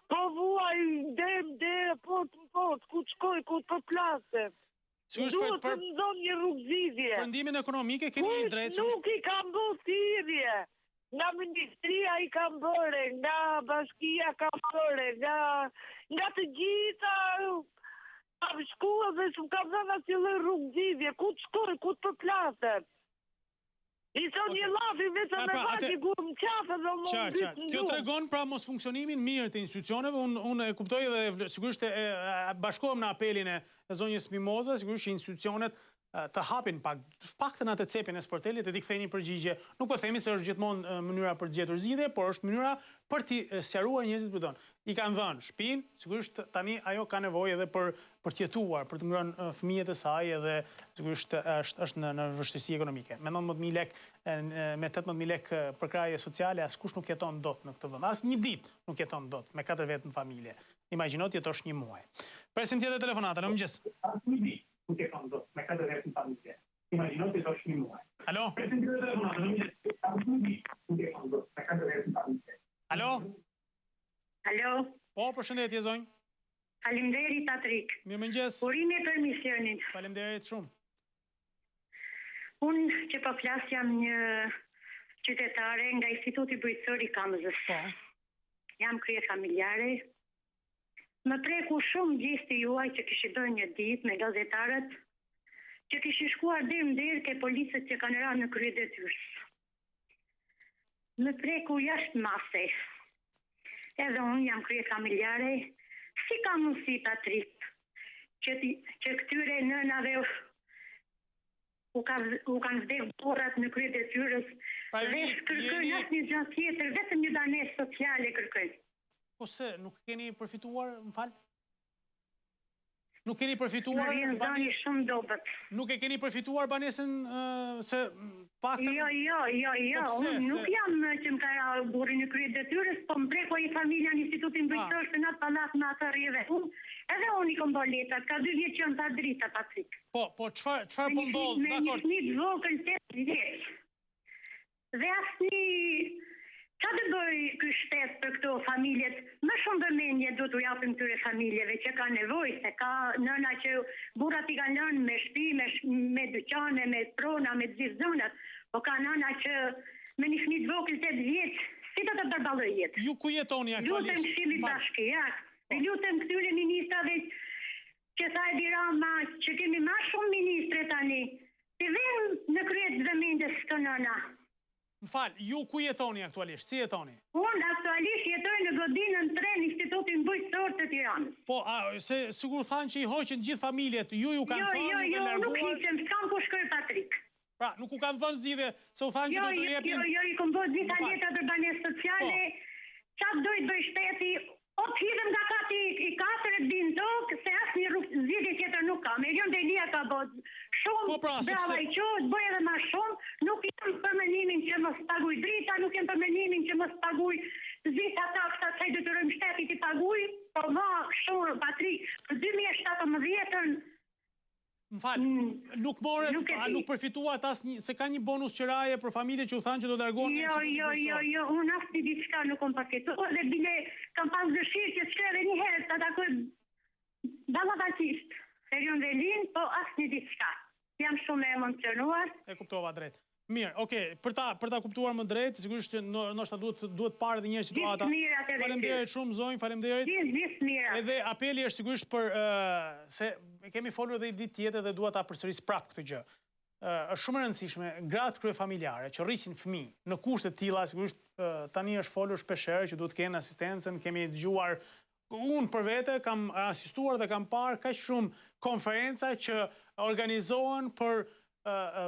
po vuaj dhe pot, ku të shkoj, ku të përplase. Duhet të ndonë një rrugëzidhje. Për ndimin ekonomike, keni i drejtë? Nuk i kam bërë thirrje. Nga ministria i kam bërë, nga bashkia kam bërë, nga të gjitha kam shkuar dhe shumë kam dhënë asnjë lloj rrugëzidhje, ku të shkoj, ku të përplaset. I thonë një lafi vetëm me vati gur më qafë dhe më mbytë në Kjo tregon pra mos funksionimin mirë të institucioneve, unë e kuptoj dhe sigurisht e bashkohem në apelin e zonjës Mimoza, sigurisht që institucionet të hapin paktën atë cepin e sportelit e t'i kthejnë një përgjigje. Nuk po themi se është gjithmonë mënyra për të gjetur zgjidhje, por është mënyra për t'i sqaruar njerëzit për tonë. I kanë dhënë shtëpinë, sigurisht tani ajo ka nevojë edhe për të jetuar, për të ngrënë fëmijët e saj edhe sigurisht është në vështirësi ekonomike. Me 19.000 lekë, me 18.000 lekë për kraje sociale, askush nuk jeton dot në këtë vend. As një ditë nuk jeton dot me 4 vetë në familje. Imagjino të jetosh një muaj. Presim tjetër telefonata, në mëngjes. Nuk e kam do, me 4 vetë në familje. Imagjino të jetosh një muaj. Alo? Alo? Alo? Po, përshëndetje, zonjë. Faleminderit, Patrik. Mirëmëngjes. Urime për misionin. Faleminderit shumë. Unë që po flas jam një qytetare nga Instituti Bujqësor i Kamzës. Po. Jam krye familjare. Më preku shumë gjesti juaj që kishi bërë një ditë me gazetarët, që kishi shkuar deri ke policët që kanë rënë në krye detyrës. Më preku jashtë mase. Edhe unë jam krye familjare, si ka mundësi, Patrik, që këtyre nënave u kanë vdekë burrat në krye detyrës dhe kërkojnë asnjë gjë tjetër, vetëm një banesë sociale kërkojnë. Po se, nuk keni përfituar, më falë? Nuk keni përfituar shumë dobët. Nuk e keni përfituar banesën se paktën? Jo. Unë nuk jam që më ka burri në krye detyrës, po më preko i familja në institutin bujqësor të natë palat në atë rjeve. Edhe unë i kom bo letat, ka 2 vjetë që janë ta drita, Patrik. Po, çfarë po ndodh? Me një fëmijë të vogël 8 vjeç. Dhe asnjë qa të bëj ky shtet për këto familjet? Më shumë vëmendje duhet u japim këtyre familjeve që ka nevojë, se ka nëna që burrat i kanë lënë me shtëpi, me dyqane, me prona, me gjithë zonat, po ka nëna që me një fëmijë të vogël 8 vjeç, si do të përballoj jetë? Ju ku jetoni aktualisht? Lutem Këshillit Bashkiak, lutem këtyre ministrave që sa e Birama, që kemi më shumë ministre tani, të vinë në kryet vëmendjes të nëna. Më falë, ju ku jetoni aktualisht? Si jetoni? Unë aktualisht jetoj në godinën 3 në Institutin Bujqësor të Tiranës. Po, se sigur thanë që i hoqën gjithë familjet, ju kanë thënë, Jo, nuk hiqem, s'kam ku shkoj, Patrik. Pra, nuk u kanë thënë zgjidhje, se u thanë që do të jepin... Jo, i kom bërë gjitha letra për banesë sociale, qatë dojtë bëj shteti, o të hidhem nga kati i 4 din tokë, se asë një zgjidhje tjetër nuk ka. Merion Delia ka bërë shumë, brava i qohët, bëj edhe ma shumë, nuk jam për menimin që mos paguj drita, nuk jam për menimin që mos paguj zita taksa, që i detyrojmë shtetit i paguj, po ma shumë, Patrik, për 2017-ën, më falë, nuk përfituat se ka një bonus qëraje për familje që u thanë që do të largohen... Jo, unë asë një diçka nuk kom përfituar dhe bile kam pas dëshirë që shkere një herë të takoj dallavacisht, Erion Velin, po asë një diçka. Jam shumë e emocionuar. E kuptova drejt. Mirë, okej, për ta kuptuar më drejt, sigurisht që ndoshta duhet parë edhe një herë situata. Faleminderit shumë zonjë, faleminderit. Gjithë mira. Edhe apeli është sigurisht për se kemi folur edhe ditë tjetër dhe dua ta përsëris prapë këtë gjë. Është shumë e rëndësishme gratë kryefamiljare që rrisin fëmijë në kushte të tilla, sigurisht tani është folur shpeshherë që duhet të kenë asistencën, kemi dëgjuar unë për vete kam asistuar dhe kam parë kaq shumë konferenca që organizohen për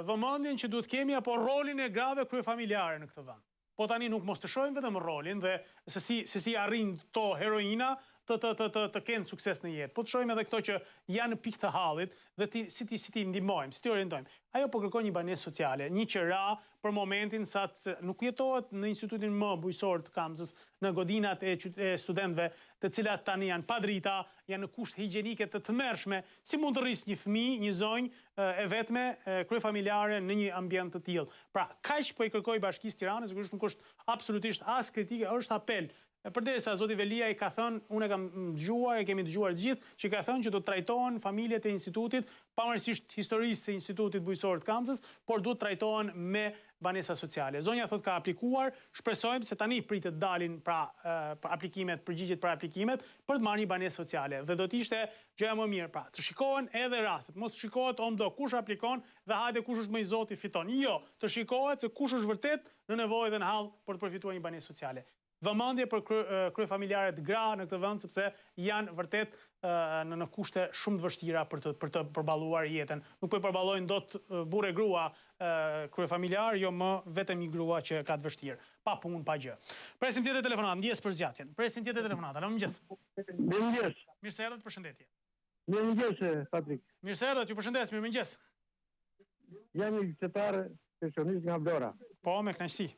vëmendjen që duhet kemi apo rolin e grave kryefamiljare në këtë vend. Po tani nuk mos të shohim vetëm rolin dhe se si arrin to heroina të kenë sukses në jetë. Po të shohim edhe këto që janë në pikë të hallit dhe si ti ndihmojmë, si ti orientojmë. Ajo po kërkon një banesë sociale, një qira për momentin sa nuk jetohet në institutin më bujqësor të Kamzës, në godinat e studentëve, të cilat tani janë pa drita, janë në kushte higjienike të tmerrshme, si mund të rrisë një fëmijë, një zonjë e vetme kryefamiljare në një ambient të tillë. Pra, kaq po i kërkoj Bashkisë Tiranës, sigurisht nuk është absolutisht as kritike, është apel. Përderisa zoti Velia i ka thënë, unë e kam dëgjuar, e kemi dëgjuar të gjithë, që i ka thënë që do të trajtohen familjet e institutit, pavarësisht historisë së institutit bujqësor të Kamzës, por duhet trajtohen me banesa sociale. Zonja thot ka aplikuar, shpresojmë se tani pritet dalin aplikimet, përgjigjet për aplikimet, për të marrë një banesë sociale. Dhe do të ishte gjëja më mirë, pra, të shikohen edhe rastet. Mos shikohet do kush aplikon dhe hajde kush është më i zoti fiton. Jo, të shikohet se kush është vërtet në nevojë dhe në hall për të përfituar një banesë sociale. Vëmendje për kryefamiljarët gra në këtë vend, sepse janë vërtet në kushte shumë të vështira për të përballuar jetën. Nuk po i përballojnë dot burrë e grua kryefamiljar, jo më vetëm një grua që ka të vështirë, pa punë, pa gjë. Presim tjetër telefonat, ndjes për zgjatjen. Presim tjetër telefonat. Alo, mëngjes. Mëngjes. Mirë se erdhët, përshëndetje. Mëngjes, Patrik. Mirë se erdhët, ju përshëndes, mirë mëngjes. Jam një qytetar pensionist nga Vlora. Po, me kënaqësi.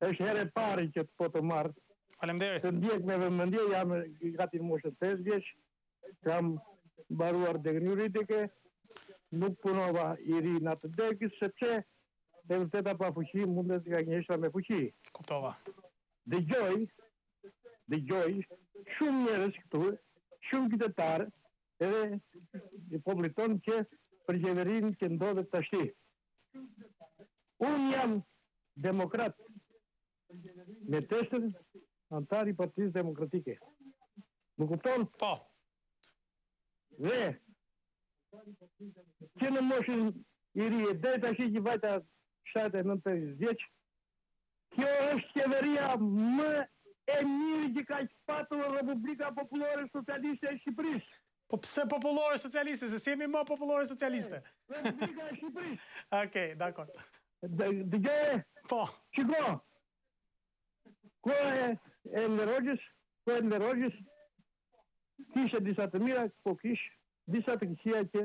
Është herë e parë që po të marr. Faleminderit. Të ndjek me vëmendje, jam gati në moshën 5 vjeç, kam mbaruar degën juridike, nuk punova i ri në atë degë, sepse e vërteta pa fuqi mundet nga njështra me fuqi. Kuptova. Dëgjoj shumë njerëz këtu, shumë qytetarë, edhe i popullit tonë që për qeverinë që ndodhet tashti. Unë jam demokrat, me testën antar i Partisë Demokratike. Më kupton? Po. Dhe që në moshën i ri e drejt tash që vajta 79 vjeç, kjo është qeveria më e mirë që ka patur Republika Popullore Socialiste e Shqipërisë. Po pse popullore socialiste, se si jemi më popullore socialiste? Republika e Shqipërisë. Okej, dakor. Dëgjoj. Po. Shiko. Ko e Enver Hoxhës, kishe disa të mira, po kish disa të këqija që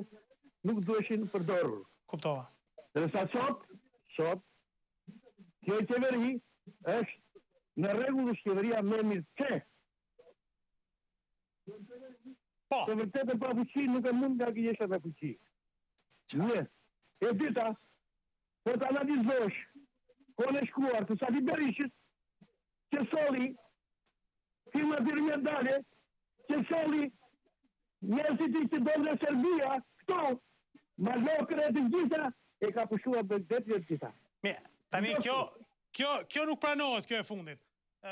nuk duheshin përdorur. Kuptova. Dhe sa sot, kjo qeveri është në rregull është qeveria më mirë që. Po. Të vërtetë pa fuqi nuk e mund nga gjesha me fuqi. Një. E dyta, po të analizosh kohën e shkuar të Sali Berishit, që soli firma dirimentale, që soli njerëzit që do në Serbia, këto, malokër e të gjitha, e ka pushuar betjet gjitha. Tani, kjo nuk pranohet, kjo e fundit.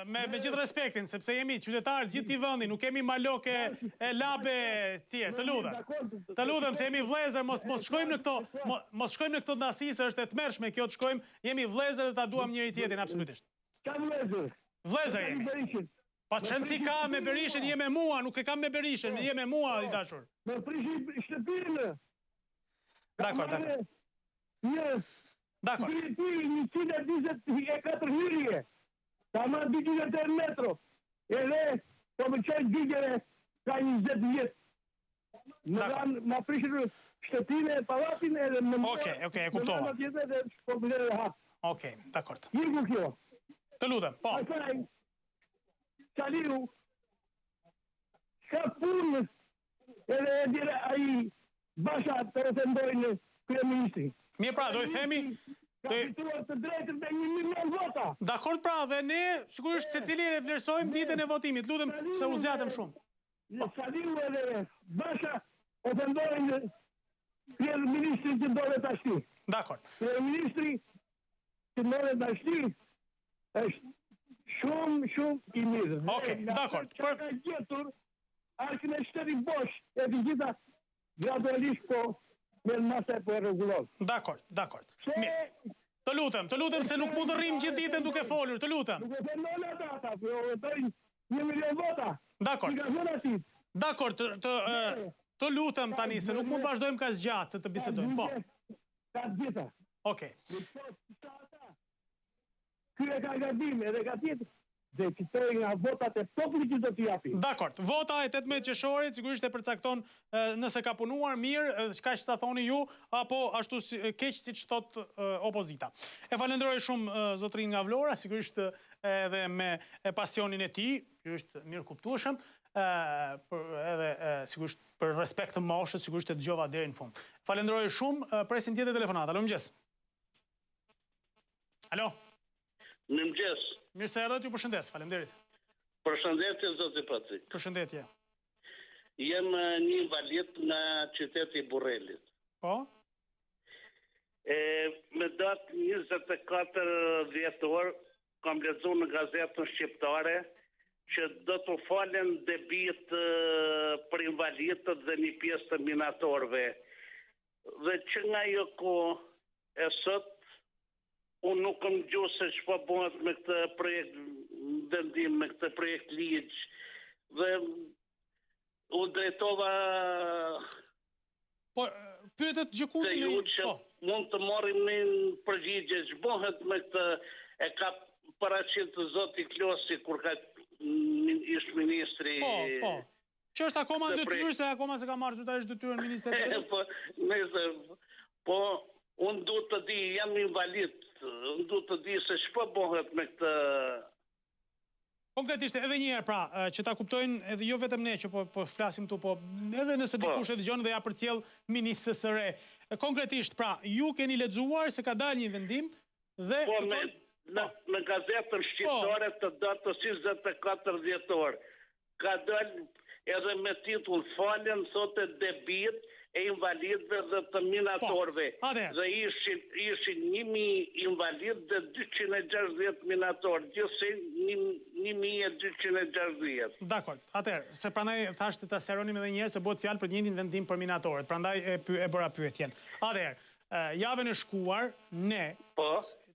Me gjithë respektin, sepse jemi qytetarë gjithë t'i vëndi, nuk kemi maloke e labe tjerë, të ludhem, se jemi vlezër, mos shkojmë në këto nasisë, është e të mërshme kjo të shkojmë, jemi vlezër dhe ta duam njëri tjetin, absolutisht. Ka vlezër? Vlezër jemi. Pa qënë si ka me Berishen, jeme mua, nuk e kam me Berishen, jeme mua, i dashur. Me prishi shtëpirë. Dakor. Dakor. 124 hyrje. Ka ma 200 metro. Edhe, po më qojnë digjere, ka 20 vjetë. Më dhanë, ma prishë shtëpine, palatin, edhe më më... Oke, e kuptova. Oke, dakor. Jirgu kjo. Të lutem, po. Asaj, Saliu, ka punë, edhe e dire aji, basha të refendojnë kryeministri. Mirë pra, do i themi... Ka fituar të drejtën me 1 milion vota. Dakord pra, dhe ne, sigurisht se cili e vlerësojmë ditën e votimit. Lutem se u zjatëm shumë. Saliu edhe basha ofendojnë kryeministri që ndodhet ashti. Dakord. Kryeministri që ndodhet ashti është shumë i mirë. Oke, dakord. Që ka gjetur, arkën e shtëri bosh, e të gjitha gradualisht po me në masa po e regulon. Dakord. Të lutem se nuk mund të rrim gjithë ditën duke folur, të lutem. Nuk e fendojnë data, po e dojnë 1 milion vota. Dakord, të lutem tani, se nuk mund vazhdojmë ka zgjatë të bisedojmë, po. Ka gjitha. Oke. Ky e ka gabim, edhe ka tjetë, dhe qitoj nga votat e popullit që do t'i japi. Dakord, vota e 18 qershorit sigurisht e përcakton nëse ka punuar mirë, çka që sa thoni ju, apo ashtu keq siç thot opozita. E falenderoj shumë zotrin nga Vlora, sigurisht edhe me pasionin e tij, që është mirë kuptueshëm, edhe sigurisht për respekt të moshës, sigurisht e dëgjova deri në fund. Falenderoj shumë, presim tjetër telefonat. Alo, mëngjes. Alo. Mëngjes. Mirë se erdhët, ju përshëndes, faleminderit. Përshëndetje, zoti Patrik. Përshëndetje. Jem një invalid nga qyteti Burrelit. Po? Me datë 24 dhjetor, kam lexuar në gazetën shqiptare që do të falen debit për invalidët dhe një pjesë të minatorëve. Dhe që nga jo kohë e sot, unë nuk kam gjuhë se që po bëhet me këtë projekt vendim, me këtë projekt ligj, dhe u drejtova... Po, pyetet gjykumi në... që mund të marrim një përgjigje që bëhet me këtë, e ka paraqit zoti Klosi, kur ka ish ministri... Po. Që është akoma në detyrë, se akoma se ka marrë zyrtarisht detyrën ministri? Po, unë du të di, jam invalid, unë du të di se ç'po bëhet me këtë... Konkretisht, edhe njëherë, pra, që ta kuptojnë edhe jo vetëm ne që po flasim këtu, po edhe nëse dikush e dëgjon dhe ja përcjell ministrës së re. Konkretisht, pra, ju keni lexuar se ka dalë një vendim dhe... Po, në gazetën shqiptare të datës 24 dhjetor, ka dalë edhe me titull "Falen thotë debit e invalidëve dhe të minatorëve". Dhe ishin 1000 invalid dhe 260 minatorë, gjithsej 1260. Dakor, atëherë, se prandaj thashtë ta sqaronim edhe një herë se bëhet fjalë për të njëjtin vendim për minatorët. Prandaj e bëra pyetjen. Atëherë, javën e shkuar ne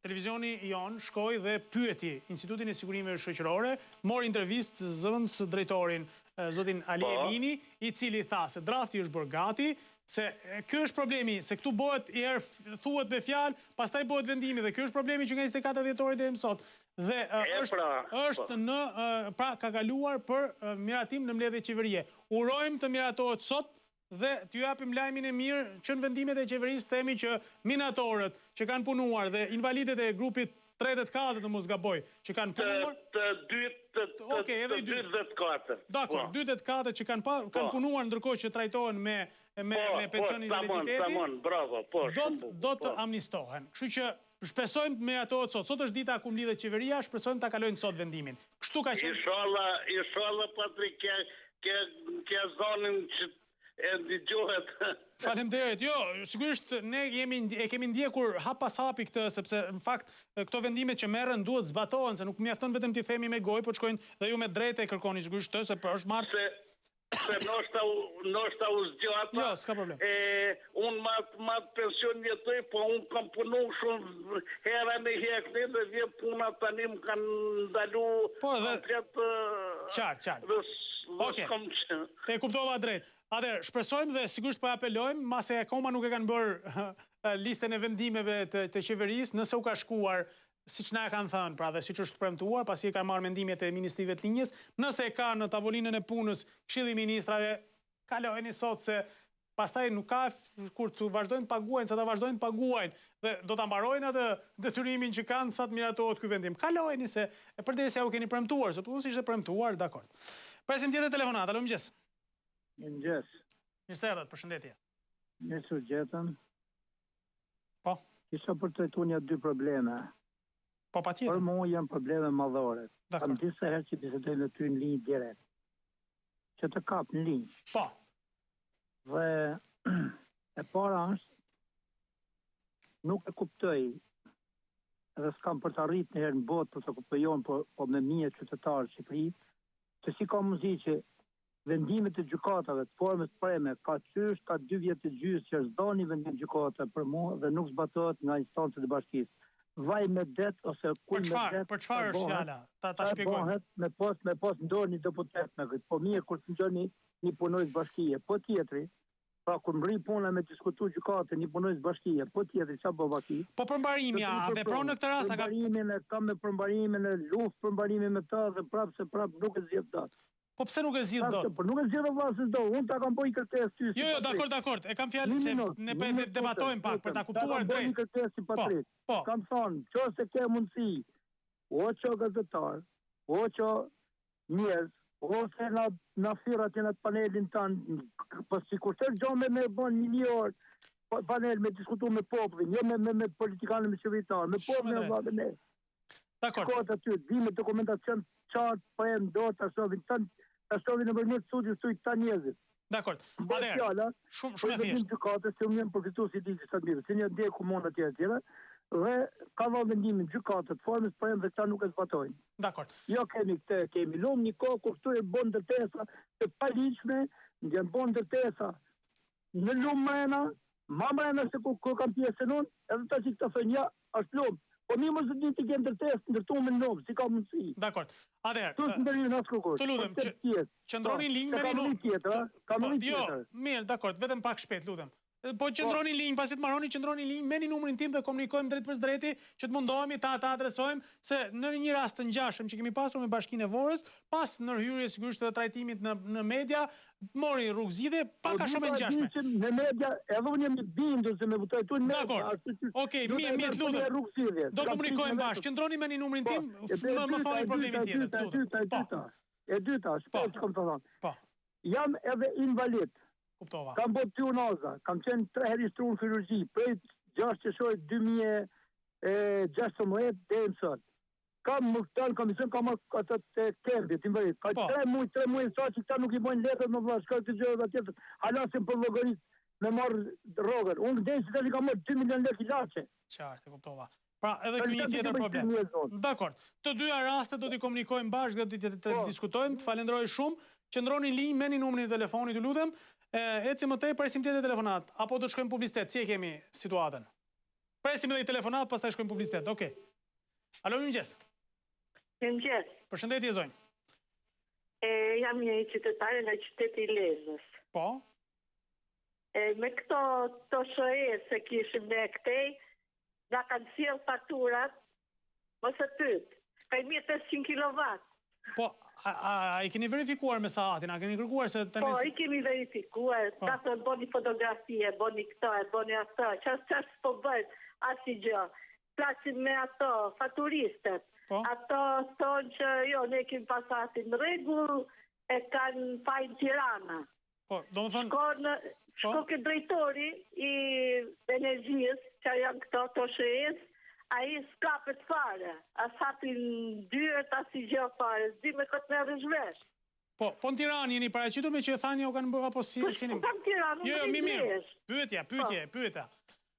televizioni jon shkoi dhe pyeti Institutin e Sigurimeve Shoqërore, mori intervistë zëvendës drejtorin zotin Ali Emini, i cili tha se drafti është bërë gati, Se kjo është problemi, se këtu bëhet i herë thuhet me fjalë, pastaj bëhet vendimi dhe kjo është problemi që nga 24 dhjetori deri më sot. Dhe është në pra ka kaluar për miratim në mbledhje qeverie. Urojmë të miratohet sot dhe t'ju japim lajmin e mirë që në vendimet e qeverisë themi që minatorët që kanë punuar dhe invalidet e grupit 34 të mos gaboj, që kanë punuar të dytë dhe të katër. Dakor, 284 që kanë punuar ndërkohë që trajtohen me pension invaliditeti, do të amnistohen. Kështu që shpresojmë të miratohet sot. Sot është dita ku mblidhet qeveria, shpresojmë ta kalojnë sot vendimin. Kështu ka qenë. Inshallah Patrik ke zonin që e ndigjohet. Faleminderit. Jo, sigurisht ne e kemi ndjekur hap pas hapi këtë, sepse në fakt këto vendimet që merren duhet zbatohen, se nuk mjafton vetëm t'i themi me gojë, po shkojnë dhe ju me drejtë e kërkoni sigurisht të, se është marrë. Se noshta u zgjata. Jo, s'ka problem. Unë ma pension jetoj, po unë kam punu shumë hera me hekni dhe vje puna tani më kanë ndalu komplet. Qartë. Oke, e kuptova drejt. Atëherë, shpresojmë dhe sigurisht po apelojmë, mase akoma nuk e kanë bërë listën e vendimeve të qeverisë, nëse u ka shkuar siç na e kanë thënë, pra dhe siç është premtuar, pasi e kanë marrë mendimet e Ministrive të Linjës, nëse ka në tavolinën e punës Këshilli i Ministrave, kalojeni sot se pastaj nuk ka kur të vazhdojnë të paguajnë, sa ta vazhdojnë të paguajnë dhe do ta mbarojnë atë detyrimin që kanë sa të miratohet ky vendim. Kalojeni se përderisa u keni premtuar, se po ishte premtuar, dakord. Presim tjetër telefonat. Alo, mëngjes. Mëngjes. Mirëserdat, përshëndetje. Mirë se u gjetëm. Po. Kisha për të trajtuar një dy probleme. Po, patjetër. Për mua janë probleme madhore. Kam disa herë që bisedoj me ty në linjë direkt. Që të kap në linjë. Po. Dhe e para është nuk e kuptoj edhe s'kam për të arrit në herë në botë për të kuptojon, po me mije qytetarë Shqipëri, që si ka muzi që vendimet e gjykatave të formës preme ka qysh, ka 2 vjetë të gjysë që është dhoni vendim gjykate për mua dhe nuk zbatohet nga instancët e bashkisë. Vaj me det ose kull me det. Për çfarë është fjala? Ta shpjegojmë. Me pas ndonjë deputet me këtë. Po mirë kur të ngjoni një punojës bashkie. Po tjetri, pra kur mri puna me diskutu gjykate një punojës bashkie, po tjetri çfarë bëva ki? Po përmbarimi, a vepron në këtë rast? Kam me përmbarimin e luftë, përmbarimin me ta dhe prapë nuk e zgjedh dot. Po pse nuk e zgjidh dot? Po nuk e zgjidh vllazë do. Unë ta kam bëj kërkesë ty. Jo, dakord. E kam fjalën se ne po debatojmë pak për ta kuptuar drejt. Bëj kërkesë si Patrik. Kam thonë, nëse ke mundësi, oço gazetar, oço njerëz, ose na firrat në panelin tanë, po sikur të gjomë me bën 1 orë panel me diskutu me popullin, jo me politikanë me qeveritar, me popullin e vllazë ne. Dakor. Shkohet aty, di me dokumentacion qartë, po e ndot, ashtovin në përmjet studiu stuj këta njerëzit. Dakor. Atëherë, shumë e thjeshtë. Gjykatës që unë jam përfitues i diçka të mirë, si një ndej komunë tjetër, dhe ka dhënë vendimin gjykatët formës për dhe këta nuk e zbatojnë. Dakor. Jo kemi lumë një kohë kur këtu e bën ndërtesa të paligjshme, ndjen bën ndërtesa në lumë mrena, ma mrena se ku kam pjesën unë, edhe tash këta thonë ja, është lumë. Po një mësë një të kënë ndërtuar me nëmë, si ka mundësi. Dakor. Atëherë, të lutem, qëndroni linjë me rinë... Jo, mirë, dakor, vetëm pak shpejt, lutem. Po qëndroni linjë, pasi të marroni qëndroni linjë, meni numrin tim dhe komunikojmë drejt për drejti që të mundohemi ta adresojmë se në një rast të ngjashëm që kemi pasur me Bashkinë e Vorrës, pas ndërhyrjes sigurisht të trajtimit në media, mori rrugë zgjidhje pak a shumë e ngjashme. Në media edhe unë jam i bindur se me votoj tu në media. Okej, mirë, lutem. Do komunikojmë bashkë. Qëndroni me numrin tim, më thoni problemin tjetër. E dyta, shpejt kam të thonë. Jam edhe invalid. Kam bërë pionoza, kam qenë 3 herë instruar kirurgji, prej 6 qershor 2016 deri më sot. Kam mërtan komision, kam atë të kembit, invalid. Ka 3 muaj sa që këta nuk i bojnë letët më vllash, ka të gjëra tjetër. Halasin për llogarit me marr rrogën. Unë desi tani kam marr 2 milion lekë ilaçe. Qartë, e kuptova. Pra, edhe ky një tjetër problem. Dakor. Të dyja rastet do t'i komunikojmë bashkë dhe të diskutojmë. Falenderoj shumë. Qëndroni linjë, meni numrin e telefonit, ju lutem. Eci më tej, presim tjetër telefonat, apo do shkojmë publicitet, si e kemi situatën? Presim edhe i telefonat, pas ta shkojmë publicitet, okej. Alo, mëngjes. Mëngjes. Përshëndetje, zonjë. Jam një qytetare nga qyteti i Lezës. Po? Me këto të shëhet se kishim ne këtej, nga kanë sjell faturat, mos e pyet. Ka 1500 kW. Po, a i keni verifikuar me saatin, a keni kërkuar se të Po, i kemi verifikuar, ta të boni fotografie, boni këto, boni ato, qas po bëjt, asi gjë. Plasim me ato faturistët. Ato thonë që jo, ne kemi pasatin në regull, e kanë fajnë Tirana. Po, do më thonë... Shko ke drejtori i energjisë, që janë këto të shëhes, a i s'kapet fare, as hapin dyret, as i gjë fare, s'di me këtë me rëzhvesh. Po në Tiranë jeni paraqitur me që e thani o kanë bërë apo si... Po s'ku kam Tiranë, jo, mirë, pyetja.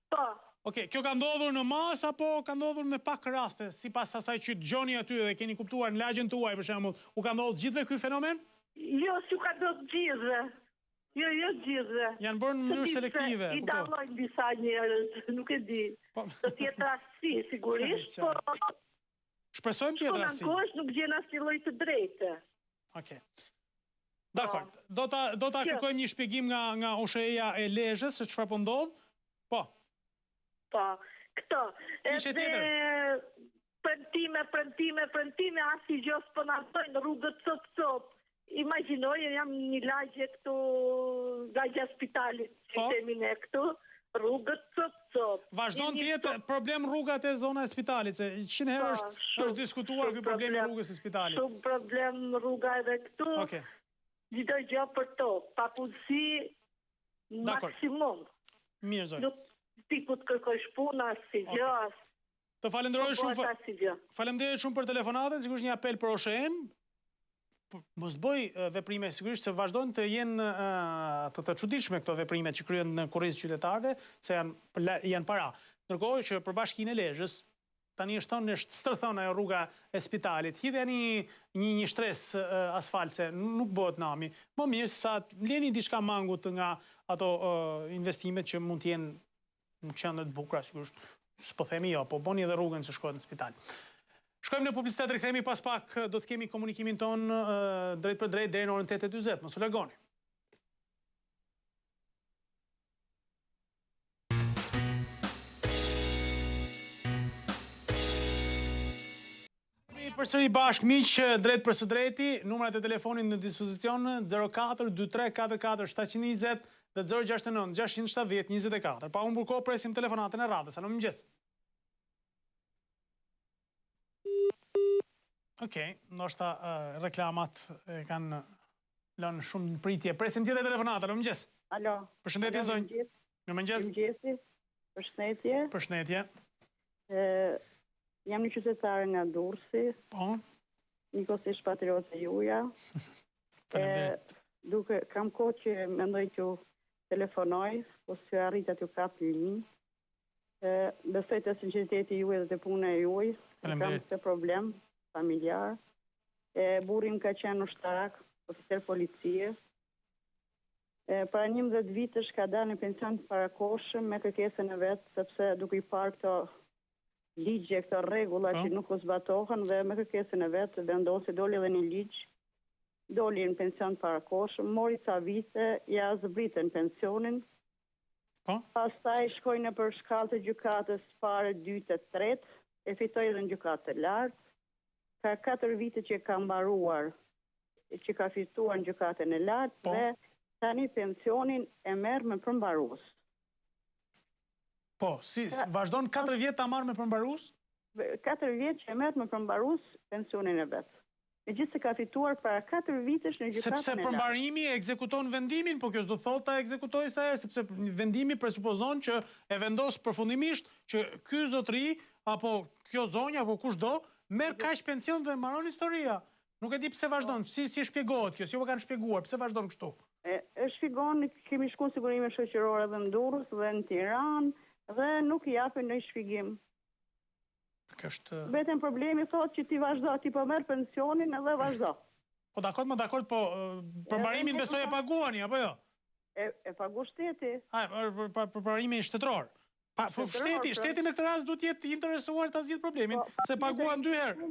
Po. Oke, kjo ka ndodhur në mas, apo ka ndodhur me pak raste, si pas asaj që gjoni aty dhe keni kuptuar në lagjen tuaj, për shembull, u ka ndodhur gjithve ky fenomen? Jo, s'u ka ndodhur gjithve. Jo gjithve. Janë bërë në mënyrë selektive. I dallojnë disa njerëz, nuk e di. Do t'jetë rasti, sigurisht, po... Shpresojmë t'jetë rasti. Po në kosh nuk gjen asnjë lloj të drejtë. Okej. Dakor. Do ta kërkojmë një shpjegim nga OSHE-ja e Lezhës se çfarë po ndodh? Po. Po. Këto. Kishe tjetër? Premtime, asnjë s'po na thonë rrugët cop. Imagjinoj, jam një lagje këtu, lagja spitalit, që temi ne këtu, rrugët cop. Vazhdon t'jetë problem rrugat e zona e spitalit, se 100 herë është diskutuar ky problem i rrugës e spitalit. Shumë problem rruga edhe këtu, çdo gjë për to, papundësi maksimum. Mirë, zoj. Nuk ti ku të kërkosh puna, si gjë. Të falenderoj shumë për telefonatën, sigurisht një apel për OSHE-n. Mos bëj veprime, sigurisht se vazhdojnë të jenë të çuditshme këto veprime që kryen në kurrizë qytetarëve, se janë para. Ndërkohë që për Bashkinë e Lezhës tani është stërthon ajo rruga e spitalit. Hidhe një shtres asfaltse, nuk bëhet nami. Më mirë sa leni diçka mangut nga ato investimet që mund të jenë në qendër të bukura, sigurisht. S'po themi jo, po boni edhe rrugën që shkohet në spital. Shkojmë në publicitet, rikthehemi pas pak, do të kemi komunikimin ton drejt për drejt deri në orën 8:40. Mos u largoni. Përsëri bashkë miq, drejt për së drejti, numrat e telefonit në dispozicion 04 23 44 720 dhe 069 670 24. Pa humbur kohë, presim telefonatën e radhës. Alo, mëngjes. Okej, ndoshta reklamat kanë lënë shumë në pritje. Presim tjetër telefonat, alo, mëngjes. Alo. Përshëndetje, zonjë. Mëngjes. Përshëndetje. Përshëndetje. Jam një qytetare nga Durrësi. Po. Njëkohësisht patriote juja. Duke kam kohë që mendoj t'ju telefonoj, po s'ju arrita t'ju kap linjë. Besoj të sinqeriteti juaj dhe të puna e juaj. Kam këtë problem familjar. Burrim ka qenë ushtarak, oficer policie. Para 11 vitesh ka dalë në pension të parakoshëm me kërkesën e vetë, sepse duke i parë këto ligje, këto rregulla që nuk u zbatohen dhe me kërkesën e vetë vendosi doli edhe një ligj, doli në pension të parakoshëm, mori ca vite, ja zbritën pensionin. Pastaj shkoi në për shkallë të gjykatës parë, dytë, tretë, e fitoi edhe në gjykatë të lartë. Ka 4 vite që ka mbaruar, që ka fituar në gjykatën e lartë dhe tani pensionin e merr me përmbarues. Po, si vazhdon 4 vjet ta marr me përmbarues? 4 vjet që e merr me përmbarues pensionin e vet. Megjithëse ka fituar para 4 vitesh në gjykatën e lartë. Sepse përmbarimi ekzekuton vendimin, po kjo s'do thotë ta ekzekutoj sa herë, sepse vendimi presupozon që e vendos përfundimisht që ky zotëri apo kjo zonja apo kushdo merr kaq pension dhe mbaron historia. Nuk e di pse vazhdon, si shpjegohet kjo, si u kanë shpjeguar, pse vazhdon kështu? E shpjegon, kemi shkuar sigurime shoqërore edhe në Durrës dhe në Tiranë dhe nuk i japin ndonjë shpjegim. Vetëm problemi thotë që ti vazhdo, ti po merr pensionin edhe vazhdo. Po dakord, po përmbarimin besoj e paguani apo jo? E pagu shteti. Përmbarimin shtetëror. Po shteti në këtë rast duhet të jetë interesuar ta zgjidhë problemin, se paguan 2 herë.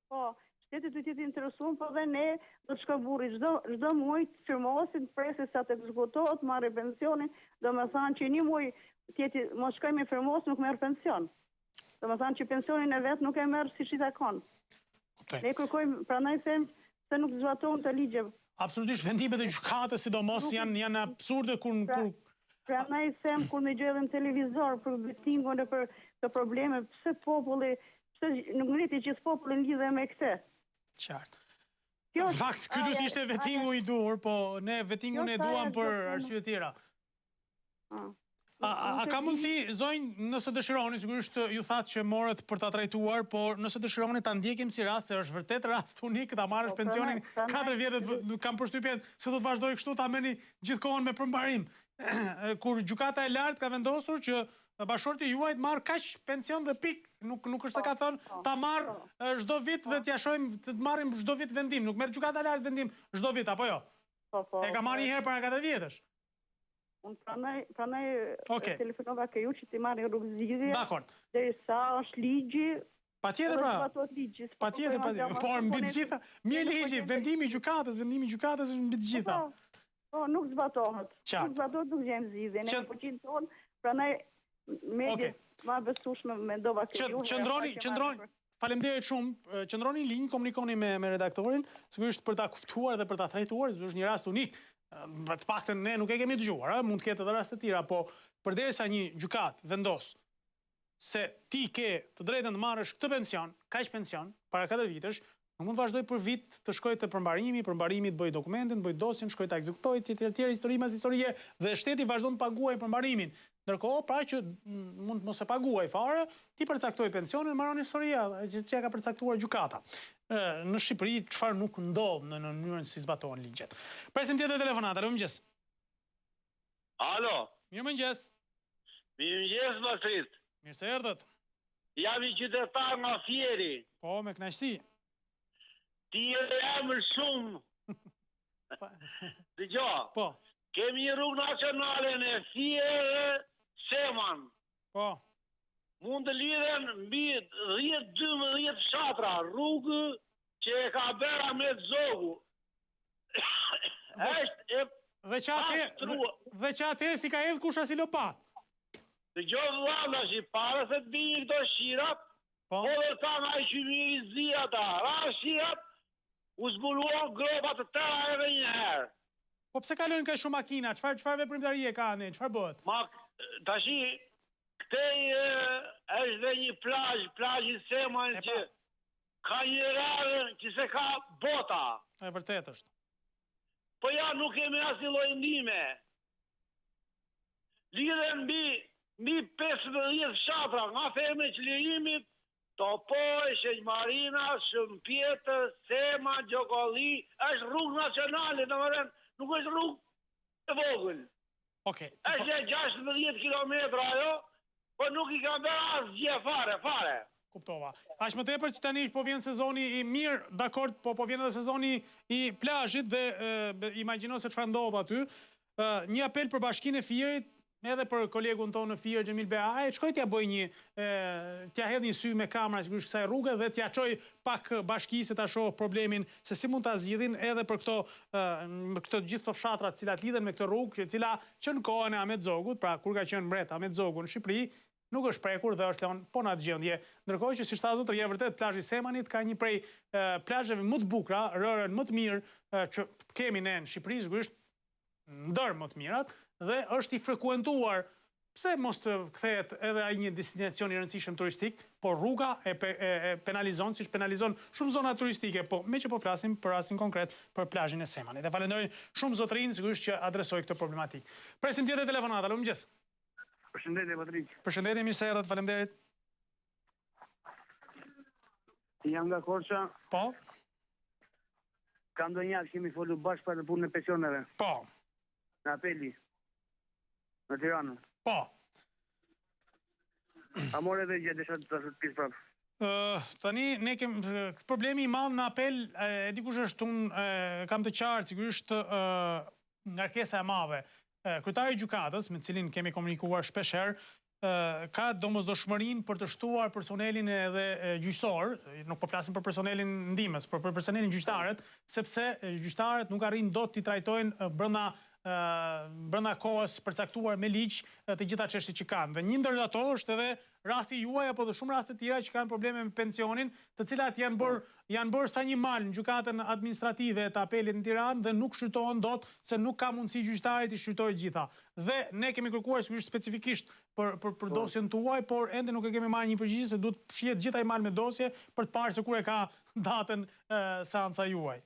Po, shteti të tjetë interesuar, po dhe ne do të shkëmburi çdo muaj të firmosin, presi sa të ekzekutohet, marrë pensionin, do me thanë që një muaj tjeti mos shkoj me firmos nuk merr pension. Do me thanë që pensionin e vetë nuk e merr si që i takon. Ne kërkojmë, prandaj them se nuk zbatohen të ligje. Absolutisht, vendimet e gjykatës sidomos janë absurde kur prandaj them kur ne gjejmë në televizor për vettingon e për të probleme, pse populli nuk ngriti gjithë popullin lidhe me këtë. Qartë. Në fakt, ky duhet ishte vettingu i duhur, po ne vettingun e duam për arsye tjera. A ka mundësi, zonjë, nëse dëshironi, sigurisht ju thatë që morët për ta trajtuar, por nëse dëshironi ta ndjekim si rast, se është vërtet rast unik, ta marrësh pensionin 4 vjetet, kam përshtypjen se do të vazhdoj kështu, ta merrni gjithkohon me përmbarim. Kur gjykata e lartë ka vendosur që bashorti juaj të marrë kaq pension dhe pik, nuk është se ka thënë ta marrë çdo vit dhe t'ja shojmë të marrim çdo vit vendim, nuk merr gjykata e lartë vendim çdo vit apo jo? E ka marrë një herë para 4 vjetësh. Unë pranaj telefonova ke ju që ti marrë rrugëzidhje. Dakor. Derisa është ligji. Patjetër pra. Patjetër. Por mbi të gjitha, mirë ligji, vendimi i gjykatës është mbi të gjitha. Po, nuk zbatohet. Nuk zbatohet, nuk gjemë zgjidhje. Ne përqinë tonë, pranaj medjet ma besueshme mendova ke ju. Qëndroni, faleminderit shumë, qëndroni në linjë, komunikoni me redaktorin, sigurisht për ta kuptuar dhe për ta trajtuar, është një rast unik. Të paktën ne nuk e kemi dëgjuar, mund të ketë edhe raste të tjera, po përderisa një gjykat vendos se ti ke të drejtën të marrësh këtë pension, kaq pension para 4 vitesh, nuk mund të vazhdoj për vit të shkoj te përmbarimi të bëj dokumentin, të bëj dosjen, shkoj ta ekzekutoj tjetër histori mas historie dhe shteti vazhdon të paguajë përmbarimin. Ndërkohë, pra që mund mos e paguaj fare, ti përcaktoj pensionin, marron historia që ka përcaktuar gjykata. Në Shqipëri çfarë nuk ndodh në mënyrën si zbatohen ligjet. Presim tjetër telefonata, mirëmëngjes. Alo. Mirëmëngjes. Mirëmëngjes, Matrit. Mirë se erdhët. Jam i qytetar nga Fieri. Po, me kënaqësi. Ti e emër shumë. Dëgjoj. Po. Kemi një rrugë nacionale në Fieri Seman. Po. Mund të lidhen mbi 10-12 fshatra, rrugë që e ka bërë Ahmet Zogu. Dhe që atëherë si ka hedhë kush asilopat? Dëgjoj vëlla, që para se të bijnë këto shirat, po dhe ta nga i qymirizia ata, ra shirat, u zbuluan gropat të tëra edhe një herë. Po pse kalojnë ka shumë makina? Çfarë veprimtarie ka ne? Çfarë bëhet? Tashi këtej është dhe një plazhi Seman që ka një rarë që se ka bota. E vërtet është. Po ja nuk kemi asnjë lloj ndihme. Lidhen mbi 15 fshatra nga Femre e Çlirimit, Topoj, Shenjmarina, Shëmpjetër, Sema, Gjokolli, është rrugë nacionale, domethënë nuk është rrugë e vogël. Është 16 kilometra ajo, po nuk i ka bërë asgjë fare. Kuptova. Aq më tepër që tani po vjen sezoni i mirë, dakord, po vjen edhe sezoni i plazhit dhe imagjino se çfarë ndodh aty. Një apel për Bashkinë e Fierit, edhe për kolegun tonë në Fier, Xhemil Beaj, shkoj t'ja bëj t'ja hedh një sy me kamera sigurisht kësaj rruge dhe t'ja çoj pak bashkisë ta shoh problemin se si mund ta zgjidhin edhe për këto gjithë këto fshatra të cilat lidhen me këtë rrugë, e cila që në kohën e Ahmet Zogut, pra kur ka qenë mbret Ahmet Zogu në Shqipëri, nuk është prekur dhe është lënë po në atë gjendje. Ndërkohë që si shtazo të rje vërtet plazhi Semanit ka një prej plazheve më të bukura, rërën më të mirë që kemi ne në Shqipëri, sigurisht ndër më të mirat, dhe është i frekuentuar. Pse mos të kthehet edhe ai një destinacion i rëndësishëm turistik, por rruga e penalizon, siç penalizon shumë zona turistike, po me që po flasim për rastin konkret për plazhin e Semanit. Dhe falenderoj shumë zotërinë sigurisht që adresoi këtë problematikë. Presim tjetër telefonata. Alo, mëngjes. Përshëndetje, Patrik. Përshëndetje, mirë se erdhët, faleminderit. Jam nga Korça. Po. Ka ndonjë kemi folur bashkë për punën e pensioneve. Po. Në apeli. Në Tiranë. Po. A more dhe gjë desha të pisë prapë. Tani, ne kemë problemi i madh në apel, e dikush është unë kam të qartë, sigurisht ngarkesa e madhe. Kryetari i gjykatës, me cilin kemi komunikuar shpesh herë, ka domosdoshmërinë për të shtuar personelin edhe gjyqësor, nuk po flasim për personelin ndihmës, por për personelin gjyqtarët, sepse gjyqtarët nuk arrin dot t'i trajtojnë brenda kohës përcaktuar me ligj të gjitha çështjet që kanë. Dhe një ndër ato është edhe rasti juaj apo dhe shumë raste tjera që kanë probleme me pensionin, të cilat janë bërë sa një mal në gjykatën administrative të apelit në Tiranë dhe nuk shqyrtohen dot se nuk ka mundësi gjyqtari të shqyrtojë gjitha. Dhe ne kemi kërkuar sigurisht specifikisht për dosjen tuaj, por ende nuk e kemi marrë një përgjigje se duhet fshihet gjithaj mal me dosje për të parë se kur e ka datën seanca juaj.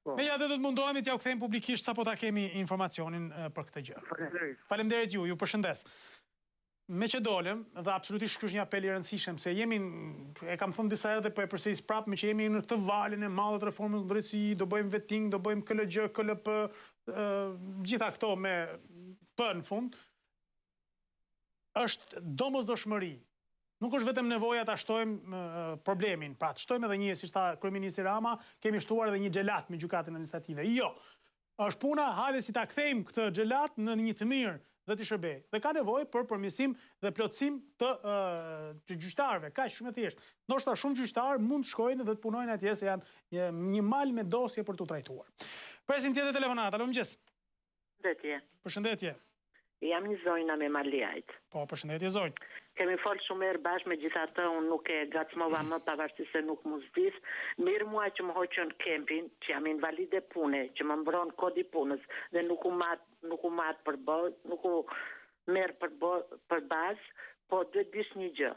Megjithatë do të mundohemi t'ja u kthejmë publikisht sapo ta kemi informacionin për këtë gjë. Faleminderit ju përshëndes. Me që dolem, dhe absolutisht ky është një apel i rëndësishëm, se jemi, e kam thënë disa herë dhe po e përsëris prapë, me që jemi në këtë valin e madhe të reformës në drejtësi, do bëjmë vetting, do bëjmë KLG, KLP, gjitha këto me P në fund, është domosdoshmëri. Nuk është vetëm nevoja ta shtojmë problemin, pra të shtojmë edhe një, si tha kryeministri Rama, kemi shtuar edhe një xhelat me gjykatën administrative. Jo, është puna hajde si ta kthejmë këtë xhelat në një të mirë dhe të shërbej. Dhe ka nevojë për përmirësim dhe plotësim të gjyqtarëve, kaq shumë e thjeshtë. Ndoshta shumë gjyqtarë mund të shkojnë dhe të punojnë atje se janë një mal me dosje për t'u trajtuar. Presim tjetër telefonat, alo mëngjes. Përshëndetje. Përshëndetje. Jam një zonjë me Maliajt. Po, përshëndetje zonjë. Kemi folë shumë herë bashkë, megjithatë unë nuk e gacmova më pavarësisht se nuk mu zdis. Mirë mua që më hoqën kempin, që jam invalide pune, që më mbron kodi punës dhe nuk u mat nuk u merë për bazë, po dhe dish një gjë.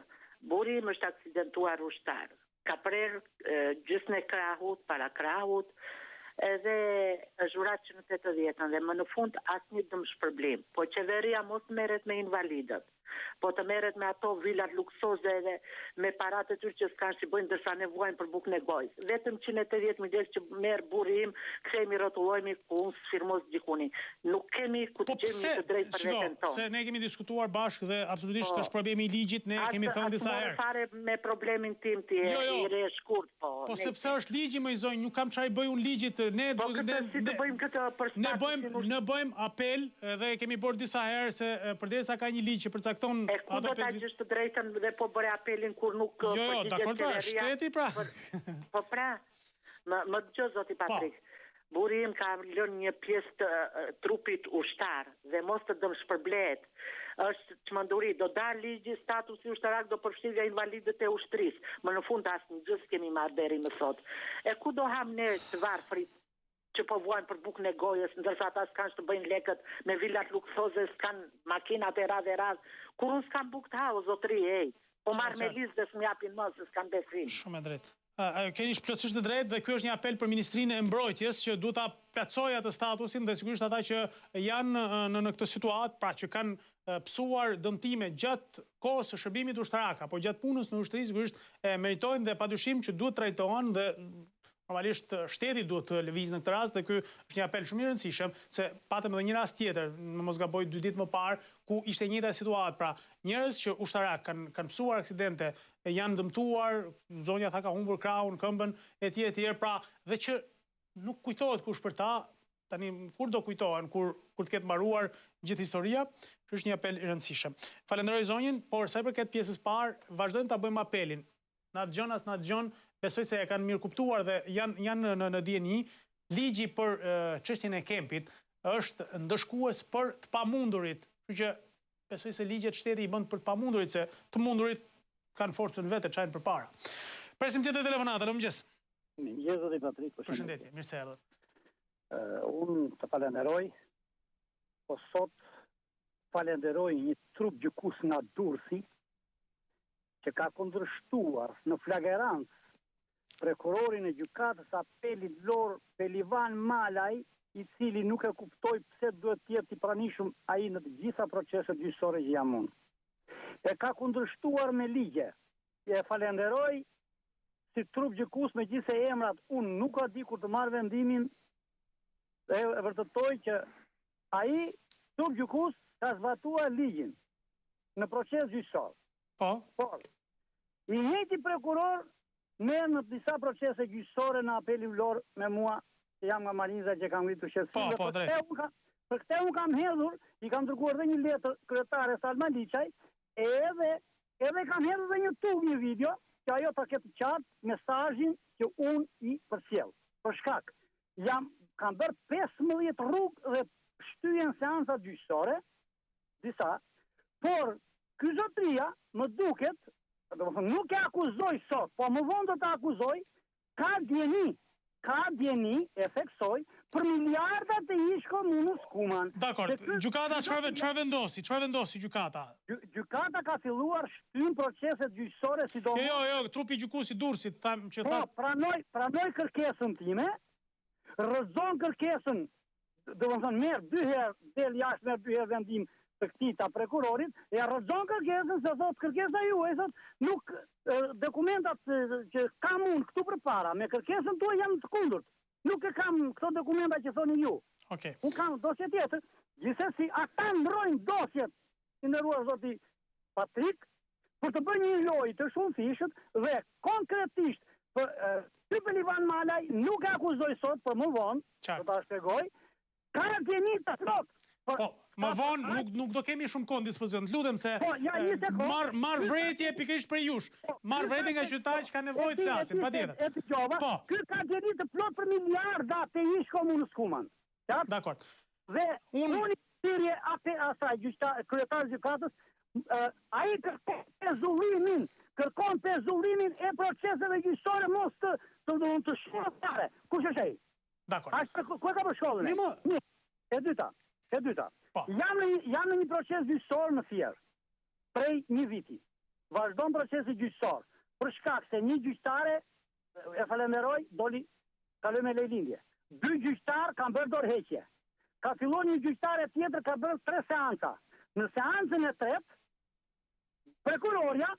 Buri im është aksidentuar ushtar. Ka prerë gjysmë e krahut, para krahut, edhe është vrar që në 80-ën dhe më në fund asnjë dëm shpërblim. Po qeveria mos merret me invalidët, po të merret me ato vilat luksoze edhe me paratë të tyre që s'kan si bëjnë dërsa nevojnë për bukën e gojës. Vetëm 180 mijë që merr burri im, kthehemi rrotullohemi ku unë firmos dikuni. Nuk kemi ku të gjejmë të drejtë për veten tonë. Se ne kemi diskutuar bashkë dhe absolutisht është problemi i ligjit, ne kemi thënë disa herë. Fare me problemin tim ti i re shkurt, po. Po sepse është ligji më i zonjë, nuk kam çfarë bëj unë ligjit. Ne bëjmë apel dhe kemi bërë disa herë se përderisa ka një ligj që përcakton e ku do ta gjesh të drejtën dhe po bëre apelin kur nuk dakor pra, shteti pra. Po pra, më dëgjoj zoti Patrik. Buri im ka lënë një pjesë të trupit ushtar dhe mos të dëm shpërblet. Është çmenduri, do dalë ligji statusi ushtarak do përfshirë invalidët e ushtrisë. Më në fund asnjë gjë s'kemi marrë deri më sot. E ku do ham ne të varfrit që po vuajnë për bukën e gojës, ndërsa ata s'kan të bëjnë lekët me vilat luksoze, s'kan makinat e radh, kur unë s'kan bukë të ha, o zotri, po marrë me listë dhe s'më japin më, se s'kan besim. Shumë e drejtë. Keni plotësisht të drejtë dhe ky është një apel për Ministrinë e Mbrojtjes që duhet ta plotësojë atë statusin dhe sigurisht ata që janë në këtë situatë, pra që kanë psuar dëmtime gjatë kohës së shërbimit ushtarak apo gjatë punës në ushtri, sigurisht meritojnë dhe padyshim që duhet trajtohen dhe normalisht shteti duhet të lëvizë në këtë rast dhe ky është një apel shumë i rëndësishëm se patëm edhe një rast tjetër, mos gaboj 2 ditë më parë, ku ishte e njëjta situatë, pra njerëz që ushtarak kanë psuar aksidente, janë dëmtuar, zonja tha ka humbur krahun, këmbën etj, pra dhe që nuk kujtohet kush për ta, tani kur do kujtohen, kur të ketë mbaruar gjithë historia, është një apel i rëndësishëm. Falenderoj zonjën, por sa i përket pjesës parë, vazhdojmë ta bëjmë apelin. Na dëgjon, besoj se e kanë mirë kuptuar dhe janë në dieni. Ligji për çështjen e kempit është ndëshkues për të pamundurit. Kështu që besoj se ligjet shteti i bën për të pamundurit, se të mundurit kanë forcën vetë, çajnë përpara. Presim tjetër telefonat, alo mëngjes. Mëngjes zoti Patrik, përshëndetje, mirë se erdhët. Unë të falenderoj, po sot falenderoj një trup gjykues nga Durrësi që ka kundërshtuar në flagrant prokurorin e gjykatës apelit Vlorë Pelivan Malaj, i cili nuk e kuptoi pse duhet të jetë i pranishëm ai në të gjitha proceset gjyqësore që jam unë. E ka kundërshtuar me ligje. E falenderoj si trup gjykues, megjithëse emrat unë nuk a di kur të marr vendimin, e vërtetoj që ai trup gjykues ka zbatuar ligjin në proces gjyqësor. Por, i njëjti prokuror merr në disa procese gjyqësore në apelin Vlorë me mua, që jam nga Marinza që kam ngritur shqetësime. Për këtë unë kam hedhur, i kam dërguar dhe një letër kryetare Salma Liçaj, edhe kam hedhë dhe një tub një video, që ajo ta ketë qartë mesazhin që unë i përcjell. Për shkak, kam bërë 15 rrugë dhe shtyjen seansa gjyqësore, disa, por ky zotria më duket, nuk e akuzoj sot, po më vonë do të akuzoj, ka djeni, e theksoj, për miliardat e ish komunës Kuman. Dakor, gjykata çfarë vendosi gjykata? Gjykata ka filluar shtym proceset gjyqësore sidomos. Jo, trupi gjykuesi Durrësit tham që tha. Pranoj kërkesën time, rrëzon kërkesën, domethënë merr 2 herë del jashtë, merr 2 herë vendim të këtij ta prokurorit, e rrëzon kërkesën se thot kërkesa juaj thot nuk dokumentat që kam unë këtu përpara me kërkesën tuaj janë të kundërt. Nuk e kam këto dokumenta që thoni ju. Unë kam dosje tjetër, gjithsesi ata ndrojnë dosjet, i nderuar zoti Patrik, për të bërë një lojë të shumë fishët dhe konkretisht Typen Ivan Malaj nuk e akuzoj sot, për më vonë, do ta shpjegoj, ka djeni të plot. Po, më vonë nuk do kemi shumë kohë në dispozicion. Lutem se marr vretje pikërisht për jush. Marr vretje nga qytetarët që kanë nevojë të flasin, patjetër. Po. Ky ka djeni të plot për miliarda të ish komunës Kuman. Dakor. Dhe unë thirrje atë asaj kryetari i gjykatës, ai kërkon pezullimin e proceseve gjyqësore mos të shkruare. Kush është ai? Dakor. Ku ka për shkollën? E dyta. Jam në një proces gjyqësor në Fier. Prej një viti. Vazhdon procesi gjyqësor. Për shkak se një gjyqtare, e falenderoj, kaloj me lejlindje. 2 gjyqtarë kanë bërë dorëheqje. Ka filluar një gjyqtare tjetër, ka bërë 3 seanca. Në seancën e tretë, prokuroria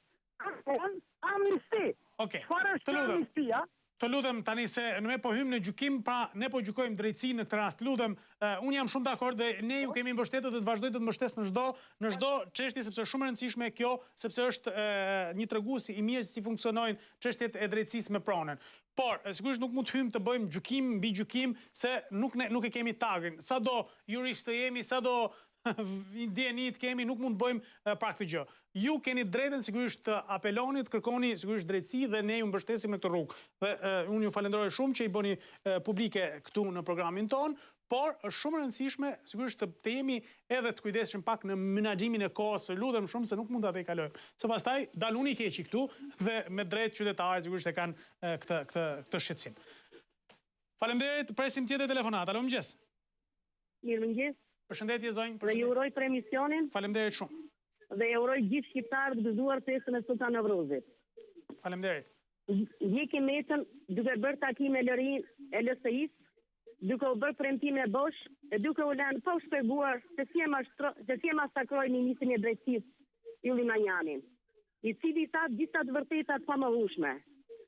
kërkon amnisti. Çfarë është amnistia? Të lutem tani se ne po hym në gjykim, pra ne po gjykojmë drejtësi në këtë rast. Lutem, unë jam shumë dakord dhe ne ju kemi mbështetur dhe të vazhdojmë të mbështes në çdo çështje sepse është shumë e rëndësishme kjo, sepse është një tregues i mirë si funksionojnë çështjet e drejtësisë me pronën. Por sigurisht nuk mund të hym të bëjmë gjykim mbi gjykim se nuk e kemi tagin. Sado jurist të jemi, sado djenit kemi, nuk mund të bëjmë pra këtë gjë. Ju keni drejtën sigurisht të apeloni, të kërkoni sigurisht drejtësi dhe ne ju mbështesim në këtë rrugë. Dhe unë ju falenderoj shumë që i bëni publike këtu në programin ton, por është shumë e rëndësishme sigurisht të jemi edhe të kujdesshëm pak në menaxhimin e kohës. Lutem shumë se nuk mund ta kalojmë. Se pastaj daluni keq këtu dhe me drejt qytetarët sigurisht e kanë këtë shqetësim. Faleminderit, presim tjetër telefonat. Alo, mëngjes. Mirëmëngjes. Përshëndetje zonjë. Dhe ju uroj për emisionin. Faleminderit shumë. Dhe ju uroj gjithë shqiptarët të gëzuar festën e Sultan Nevruzit. Faleminderit. Ndjekim metën duke bërë takim me lërin e LSI-s, duke u bërë premtime bosh, e duke u lënë pa u shpjeguar se si e masakroi ministrin e drejtësisë Ylli Manjanin, i cili tha disa të vërtetat pa mohueshme.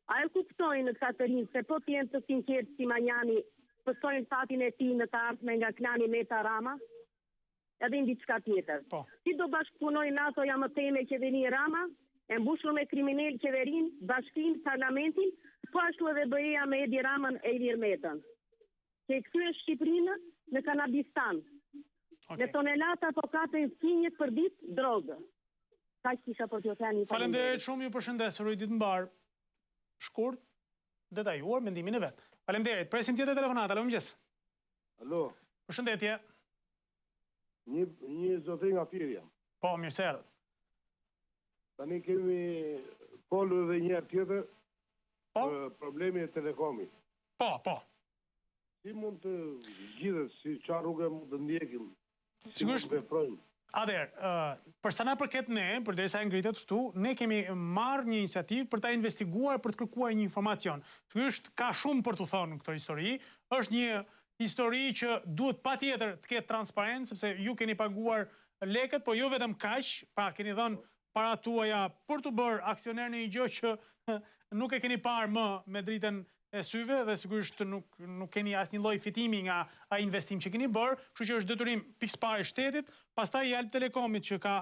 A e kuptojnë në Katërinë se po të jenë të sinqertë si Manjani pësojnë fatin e tij në të ardhmen nga klani Meta Rama, edhe në diçka tjetër. Si do bashkëpunoj NATO ja më teme qeveri Rama, e mbushur me kriminal qeverin, bashkinë, parlamentin, po ashtu edhe BE-ja me Edi Ramën e Ilir Metën, që e kthyen Shqipërinë në Kanabistan. Me tonelata po kapën finjet për ditë drogë. Kaq kisha për t'ju thënë. Faleminderit shumë, ju përshëndes, uroj ditë mbar. Shkurt, detajuar mendimin e vet. Faleminderit. Presim tjetër telefonat. Alo, mëngjes. Alo. Përshëndetje. Një zotëri nga Firja. Po, mirë se erdhët. Tani kemi folur edhe një herë tjetër për problemi e Telekomit. Po. Si mund të gjithët, si çfarë rrugë mund të ndjekim? Sigurisht. Për sa na përket ne, përderisa e ngritet kështu, ne kemi marrë një iniciativë për ta investiguar, për të kërkuar një informacion. Sigurisht ka shumë për të thonë në këtë histori. Është një histori që duhet patjetër të ketë transparencë, sepse ju keni paguar lekët, por jo vetëm kaq, pra keni dhënë para tuaja për të bërë aksioner në një gjë që nuk e keni parë më me dritën e syve dhe sigurisht nuk keni asnjë lloj fitimi nga ai investim që keni bërë, kështu që është detyrim pikëparë i shtetit, pastaj i Alp Telekomit që ka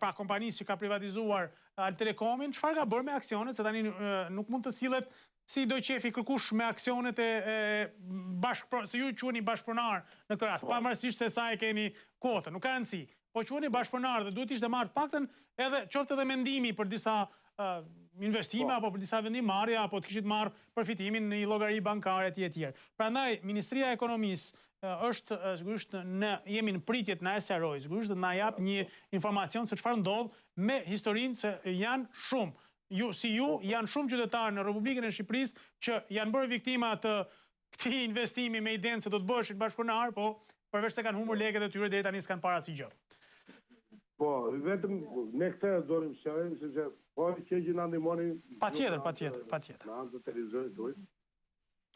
pra kompanisë që ka privatizuar Alp Telekomin, çfarë ka bërë me aksionet, se tani nuk mund të sillet si do qefi kërkush me aksionet se ju quheni bashkëpronar në këtë rast, pavarësisht se sa e keni kotën, nuk ka rëndësi. po quheni bashkëpunar dhe duhet ishte marrë paktën edhe qoftë edhe mendimi për disa investime apo për disa vendimarrje apo të kishit marrë përfitimin në një llogari bankare etj. Prandaj Ministria e Ekonomisë është sigurisht jemi në pritje të na sqarojë, sigurisht të na jap një informacion se çfarë ndodh me historinë se janë shumë. Janë shumë qytetarë në Republikën e Shqipërisë që janë bërë viktima të këtij investimi me idenë se do të bëheshin bashkëpunar, po përveç se kanë humbur lekët e tyre deri tani s'kan para asgjë. Po, vetëm ne këtë dorim sqarojmë sepse po që gjë na ndihmoni. Patjetër. Në anë të televizorit duhet.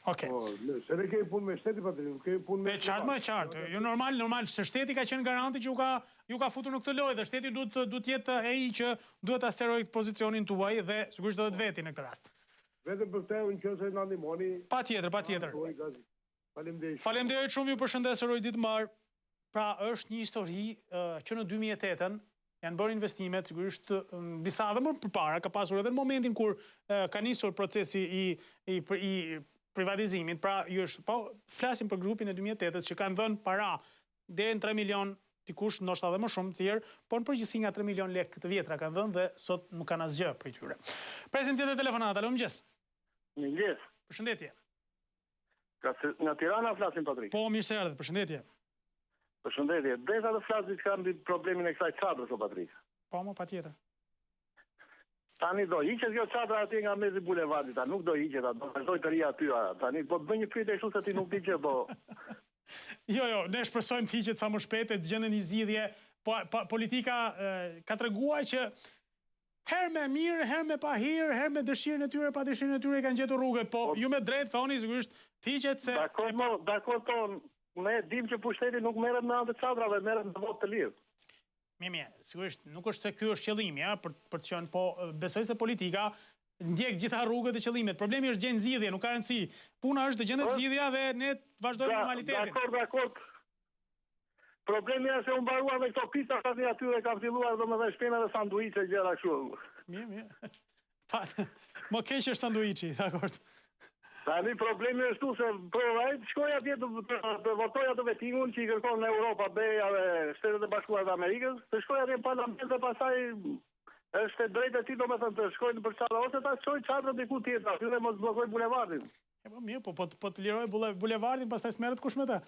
Okej. Se ne kemi punë me shteti patrim, kemi punë me... qartë. Jo normal, se shteti ka qenë garanti që ju ka futur në këtë lojë dhe shteti duhet jetë ai që duhet ta sqarojë pozicionin tuaj dhe sigurisht do të veti në këtë rast. Vetëm për këtë nëse na ndihmoni. Patjetër. Faleminderit shumë, ju përshëndes Roj Ditmar. Pra është një histori që në 2008-ën janë bërë investimet, sigurisht disa edhe më përpara, ka pasur edhe në momentin kur ka nisur procesi i privatizimit, pra flasim për grupin e 2008-ës që kanë dhënë para deri në 3 milion dikush, ndoshta edhe më shumë të tjerë, por në përgjithësi nga 3 milion lekë të vjetra kanë dhënë dhe sot nuk kanë asgjë prej tyre. Presim tjetër telefonat, alo, mëngjes. Mëngjes. Përshëndetje. Nga Tirana flasim, Patrik. Po, mirë se erdhët, përshëndetje. Përshëndetje. Desha të flas diçka mbi problemin e kësaj çadrës, o Patrik. Po, patjetër. Tani do hiqet kjo çadra atje nga mezi bulevardit, nuk do hiqet, do vazhdoj të ri aty. Tani po të bëj një pyetje kështu se ti nuk di gjë, po. Jo, ne shpresojmë të hiqet sa më shpejt e të gjenden një zgjidhje. Politika ka treguar që herë me mirë, herë me pa hirë, herë me dëshirën e tyre, pa dëshirën e tyre kanë gjetur rrugët, po ju me drejt thoni sigurisht të hiqet se... Dakor, ne dim që pushteti nuk merret me anë të çadrave, merret me votë të lirë. Mirë, sigurisht nuk është se ky është qëllimi, për të qenë, po besoj se politika ndjek gjitha rrugët e qëllimet. Problemi është gjendë zgjidhje, nuk ka rëndësi. Puna është të gjendet zgjidhja dhe ne vazhdojmë normalitetin. Dakor. Problemi është se u mbaruan me këto pista tani aty dhe kanë filluar domethënë shpena dhe sanduiçe gjëra kështu. Mirë. Më keq është sanduiçi, dakor. Tani problemi është tu se shkoj atje të votoj atë vetingun që i kërkon në Europa, Beja dhe Shtetet e Bashkuara të Amerikës, të shkoj atje në parlament dhe pastaj është drejtë e ti domethënë të shkojnë për çadra ose ta shkoj çadrën diku tjetër, aty dhe mos bllokoj bulevardin. Po mirë, po të liroj bulevardin, pastaj smerret kush me ta.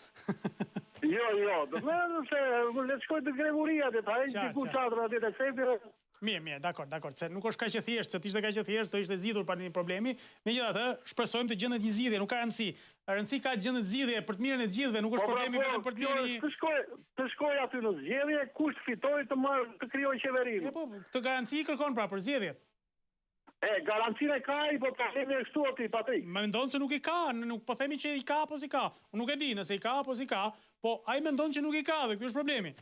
Jo, do të se le të shkoj të Grevuria atje, ta heq diku çadrën atje te Sepi. Mirë, dakor, se nuk është kaq e thjeshtë, se të ishte kaq e thjeshtë, do ishte zgjidhur pa një problemi. Megjithatë, shpresojmë të gjendet një zgjidhje, nuk ka rëndësi. Rëndësi ka të gjendet zgjidhje për të mirën e të gjithëve, nuk është problemi vetëm për të mirën. Të shkoj aty në zgjedhje, kush fitoi të krijojë qeverinë. Po, këtë garanci kërkon pra për zgjedhjet. Garancinë ka ai, po problemi është këtu aty, Patrik. Mendon se nuk i ka, nuk po themi që i ka apo si ka. Unë nuk e di nëse i ka apo si ka, po ai mendon që nuk i ka dhe ky është problemi.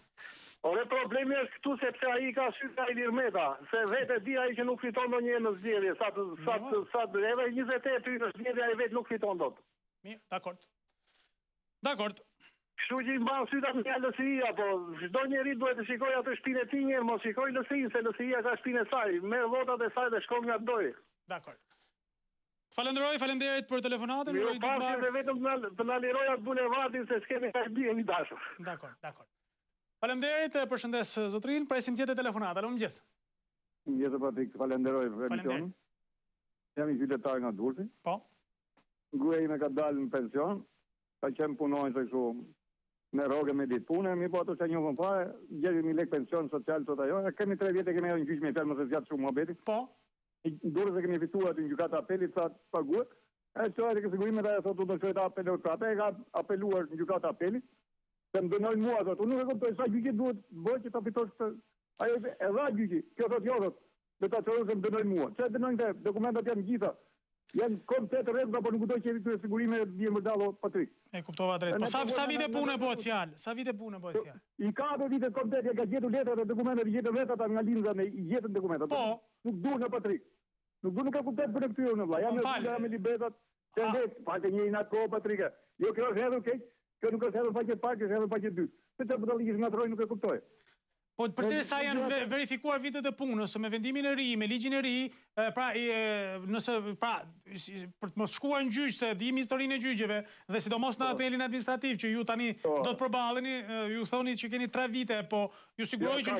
Ore, problemi është këtu sepse ai ka sytë ai Lirmeta, se vetë di ai që nuk fiton ndonjëherë në zgjedhje, sa edhe 28 në zgjedhje ai vetë nuk fiton dot. Mirë, dakord. Kështu që i mban sytë atë nga LSI-ja, po çdo njeri duhet të shikojë atë shtëpinë e tij një herë, mos shikoj LSI-n, se LSI-ja ka shtëpinë e saj, merr votat e saj dhe shkon nga doj. Dakord. Faleminderit për telefonatën. Mirë, pasi vetëm të na liroj atë bulevardin se s'kemi ka bien i dashur. Dakor. Faleminderit, përshëndes zotrin, presim tjetër telefonat. Alo, mëngjes. Mëngjes, Patrik, falenderoj për emisionin. Jam i qytetar nga Durrësi. Po. Gruaja ime ka dalë në pension, ka qenë punonjës kështu me rrogë me ditë pune, mi po ato që njohën fare, 6.000 lekë pension social sot ajo. Kemi 3 vjet kemi në gjyq me fermë se zgjat shumë muhabeti. Po. Durrësi kemi fituar aty në gjykata apelit sa paguhet. Çfarë ke sigurimet ajo thotë do të shkojë të apeloj prapë, ka apeluar në gjykata apelit. Se më dënojnë mua, thotë, unë nuk e kuptoj sa gjyqi duhet bëjë që ta fitosh të... Ajo e dha gjyqi, kjo thotë jo, thotë, dhe ta qërë se më dënojnë mua. Që dënojnë të dokumentat janë gjitha, janë komplet rrezga, por nuk kuptoj që këtë sigurime bie më dallo Patrik. E kuptova drejt. Po sa vite pune bëhet fjalë? I ka ato vite komplet, ka gjetur letrat e dokumentat, i gjetën vetat nga linza me i gjetën dokumentat. Po. Nuk duhen Patrik. Nuk e kuptoj për këtyre në vllaj. Janë me libretat, se vetë, falte një natë kohë Patrike. Jo, kjo është hedhur keq. Kjo nuk është hedhur faqe parë, kjo është hedhur faqe 2. Se që përdo ligjish nga troj nuk e kuptoj. Po përderisa janë verifikuar vitet e punës, me vendimin e ri, me ligjin e ri, pra për të mos shkuar në gjyq se dim historinë e gjyqeve dhe sidomos në apelin administrativ që ju tani do të përballeni, ju thoni që keni 3 vite, po ju siguroj që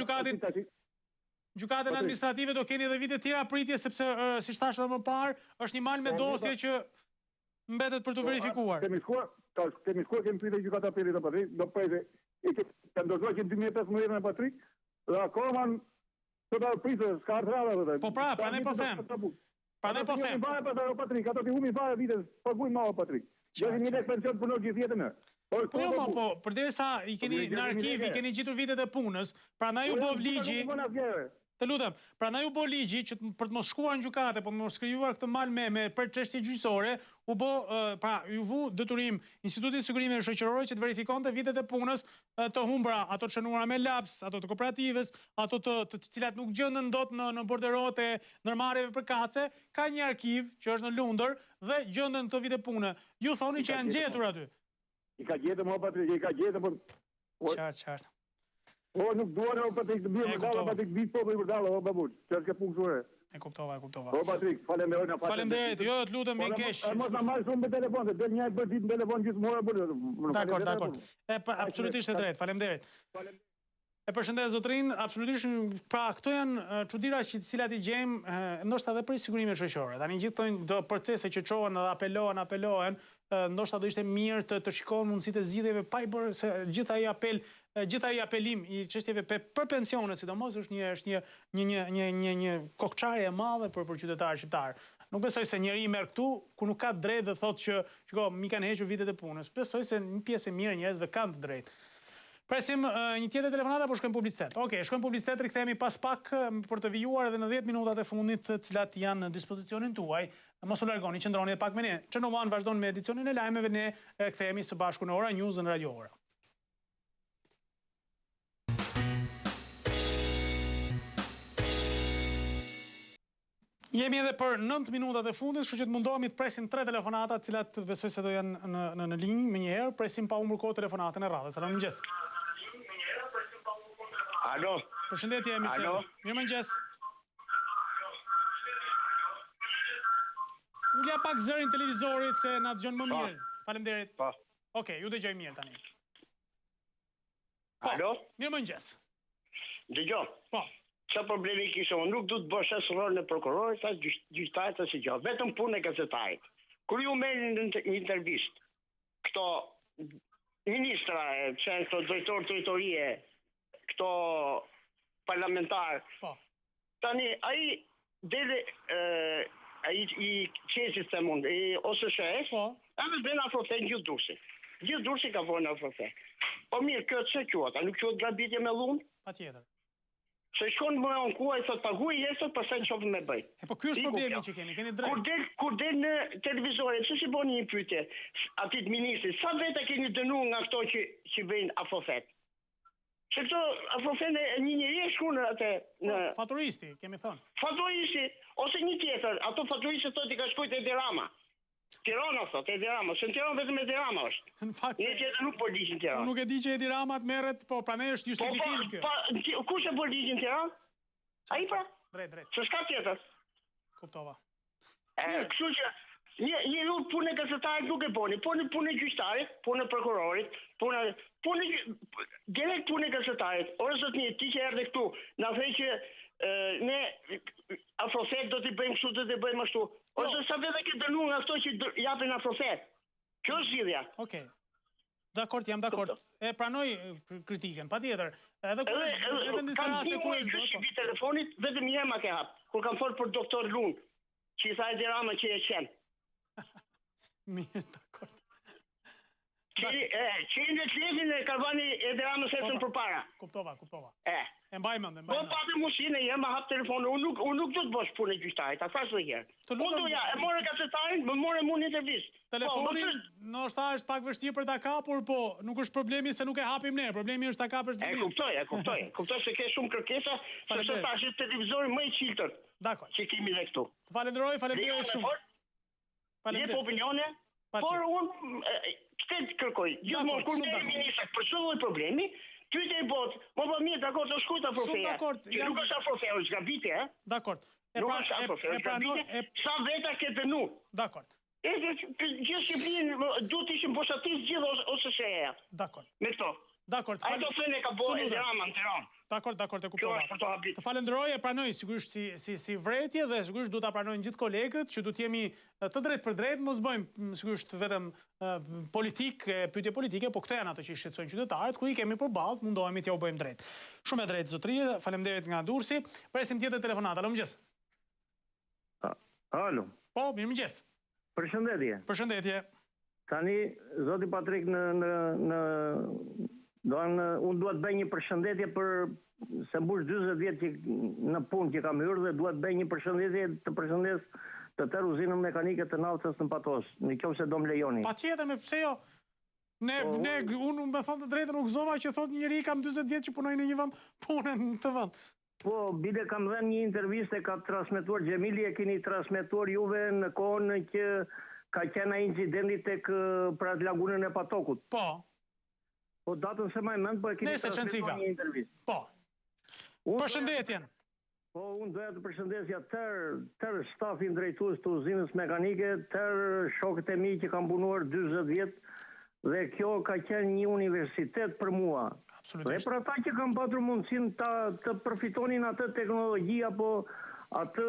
gjykatën administrative do keni edhe vite tjera pritje sepse si thash edhe më parë, është një mal me dosje që mbetet për të verifikuar. Kemi shkuar, kemi pyetur gjykata apelit apo do prejë të ndërtoj që në 2015 me Patrik, dhe akoma të da prisë, s'ka artrada. Po pra ne po them. Pra ne po them. Patrik, ato t'i humi fare vites, paguj ma o Patrik. Gjë një lek pension punor gjithë jetën e. Po jo, po, përderisa i keni në arkiv, i keni gjitur vitet e punës, pra na ju bov ligji. Të lutem, pra na ju bo ligji që për të mos shkuar në gjykate, po mos krijuar këtë mal me për çështje gjyqësore, u bë, pra ju vu detyrim Institutit Sigurimeve Shoqërore që të verifikonte vitet e punës të humbra, ato të shënuara me laps, ato të kooperativës, ato të cilat nuk gjenden dot në borderote, ndërmarrjeve përkatëse, ka një arkiv që është në Lundër dhe gjenden këto vite pune. Ju thoni që janë gjetur aty. I ka gjetur më Patrik, i ka gjetur po. Qartë. O, nuk duan o Patrik të bie vërdalla, Patrik bie po për vërdalla, o babull. Çfarë ke punë zore? E kuptova. O Patrik, falenderoj. Faleminderit, jo, të lutem me keq. Mos na marr shumë me telefon, del një herë për ditë në telefon gjithmonë apo. Dakor. Absolutisht e drejtë, faleminderit. E përshëndes zotrin, absolutisht, pra këto janë çuditëra që të cilat i gjejmë ndoshta edhe për sigurimet shoqërore. Tani gjithë thonë do procese që çohen dhe apelohen, ndoshta do ishte mirë të shikohen mundësitë e zgjidhjeve pa i bërë se gjithë ai apelim i çështjeve për pensionet, sidomos është një kokçarje e madhe për qytetarët shqiptar. Nuk besoj se njeri merr këtu ku nuk ka drejtë dhe thotë që shiko, mi kanë hequr vitet e punës. Besoj se një pjesë e mirë e njerëzve kanë të drejtë. Presim një tjetër telefonat apo shkojmë publicitet? Okej, shkojmë publicitet, rikthehemi pas pak për të vijuar edhe në 10 minutat e fundit të cilat janë në dispozicionin tuaj. Mos u largoni, qëndroni edhe pak me ne. Channel One vazhdon me edicionin e lajmeve, ne kthehemi së bashku në Ora News në Radio Ora. Jemi edhe për 9 minutat e fundit, kështu që të mundohemi të presim 3 telefonata, të cilat besoj se do janë në linjë më njëherë, presim pa humbur kohë telefonatën e radhës. Mirëmëngjes. Alo. Përshëndetje, mirëmëngjes. Ulja pak zërin televizorit se na dëgjon më mirë. Faleminderit. Po. Okej, ju dëgjoj mirë tani. Alo. Mirëmëngjes. Dëgjoj. Po. Çfarë problemi kisha? Unë nuk du të bësh as rolin e prokurorit, as gjyqtarit, as gjë. Vetëm punë e gazetarit. Kur ju merrni në intervistë këto ministra, këto drejtor territorie, këto parlamentar. Po. Tani ai dele ai i qesit të mund, ose shef, edhe bën afrofet gjithë dursi. Gjithë dursi ka vënë afrofet. Po mirë, kjo ç'e quhet? A nuk quhet grabitje me lund? Patjetër. Se shkon më në kuaj, thot paguaj jesot, pastaj çoftë me bëj. Po ky është problemi që keni drejt. Kur del në televizor, çu si bën një pyetje atit ministrit, sa vete keni dënuar nga këto që bëjnë afrofet? Se këto afrofet e një njeri shkon atë në faturisti, kemi thënë. Faturisti ose një tjetër, ato faturisti thotë i ka shkojt te Tirana. Tirana thotë, Edi Rama, se në Tiranë vetëm Edi Rama është. Në fakt, një tjetër nuk po ligjin Tiranë. Unë nuk e di që Edi Rama të merret, po pranë është justifikim kjo. Kush e po ligjin Tiranë? Ai pra? Drejt. Se s'ka tjetër. Kuptova. Kështu që një lutë punë e gazetarit nuk e boni, po në punë e gjyqtarit, punë e prokurorit, direkt punë e gazetarit. Ora zot një, ti që erdhe këtu, na thej që ne afrofet do t'i bëjmë kështu, do t'i bëjmë ashtu. Ose sa vete ke dënuar nga ato që japin afrofet. Kjo është zgjidhja. Okej. Dakord, jam dakord. E pranoj kritikën, patjetër. Edhe kur edhe në disa raste ku është bërë telefonit, vetëm një herë ma ke hap. Kur kam folur për doktor Lund, që i tha Edi Rama që e qen. Mirë, dakord. Që në kletin e karvani Edi Rama sesën përpara. Kuptova. E mbaj mend. Po patë mundsinë jam ma hap telefonin. Unë nuk do të bësh punë e gjyqtarit, ta thash edhe herë. Unë doja e morë gazetarin, më morë mua intervistë. Telefonin ndoshta është pak vështirë për ta kapur, po nuk është problemi se nuk e hapim ne. Problemi është ta kapësh ti. E kuptoj. Kuptoj se ke shumë kërkesa, sepse tash është televizori më i çiltër. Dakor. Që kemi ne këtu. Falenderoj shumë. Jep opinione. Por unë këtë kërkoj. Gjithmonë kur merr ministri për çdo lloj problemi, Tyte i botë, po mirë, dakord, të shkujta profeja. Që nuk është afrofeja, është gabite, e? Dakord. Nuk është afrofeja, është gabite, sa veta ke dënu. Dakord. Gjithë Shqipërinë duhet ishim boshatis gjithë ose sheja. Dakord. Me këto. Dakord. A do thënë ka bërë drama në Tiranë. Dakord, e kuptova. Të falenderoj, e pranoj sigurisht si vretje dhe sigurisht du ta pranojnë gjithë kolegët që du të jemi të drejt për drejt, mos bëjmë sigurisht vetëm pyetje politike, po këto janë ato që i shqetësojnë qytetarët, ku i kemi përballë, mundohemi t'ja u bëjmë drejt. Shumë e drejtë zotërie, faleminderit nga Durrësi. Presim tjetër telefonat. Alo, mëngjes. Alo. Po, mirëmëngjes. Përshëndetje. Përshëndetje. Tani zoti Patrik unë duhet bëj një përshëndetje për se mbush 40 vjet që në punë që kam hyrë dhe duhet bëj një përshëndetje të përshëndes të tërë uzinën mekanike të Naftës në Patos, nëse do më lejoni. Patjetër, me pse jo? Unë me thonë të drejtën u gëzova që thot njëri kam 40 vjet që punoj në një vend, punën në të vend. Po, bile kam dhënë një interviste ka transmetuar Gjemili, e keni transmetuar juve në kohën që ka qenë incidenti tek pranë lagunën e Patokut. Po. Po datën se më mend, po e keni transmetuar një intervistë. Po. Përshëndetjen. Po, unë doja të përshëndesja tërë stafin drejtues të uzinës mekanike, tërë shokët e mi që kam punuar 40 vjet, dhe kjo ka qenë një universitet për mua. Dhe për ata që kam patur mundësin të përfitonin atë teknologji apo atë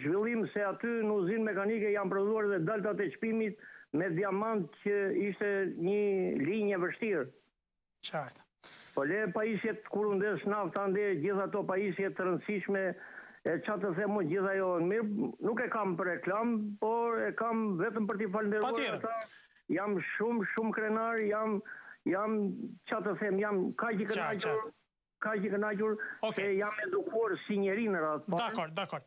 zhvillim, se aty në uzinë mekanike janë prodhuar dhe daltat e çpimit me diamant që ishte një linjë e vështirë. Qartë. Po le pajisjet kur undes nafta ande, gjithë ato pajisjet të rëndësishme, e çfarë të them unë gjithë ajo, mirë, nuk e kam për reklam, por e kam vetëm për t'i falënderuar ata. Jam shumë krenar, jam çfarë të them, jam kaq i kënaqur, se jam edukuar si njeri në radhë parë. Dakord.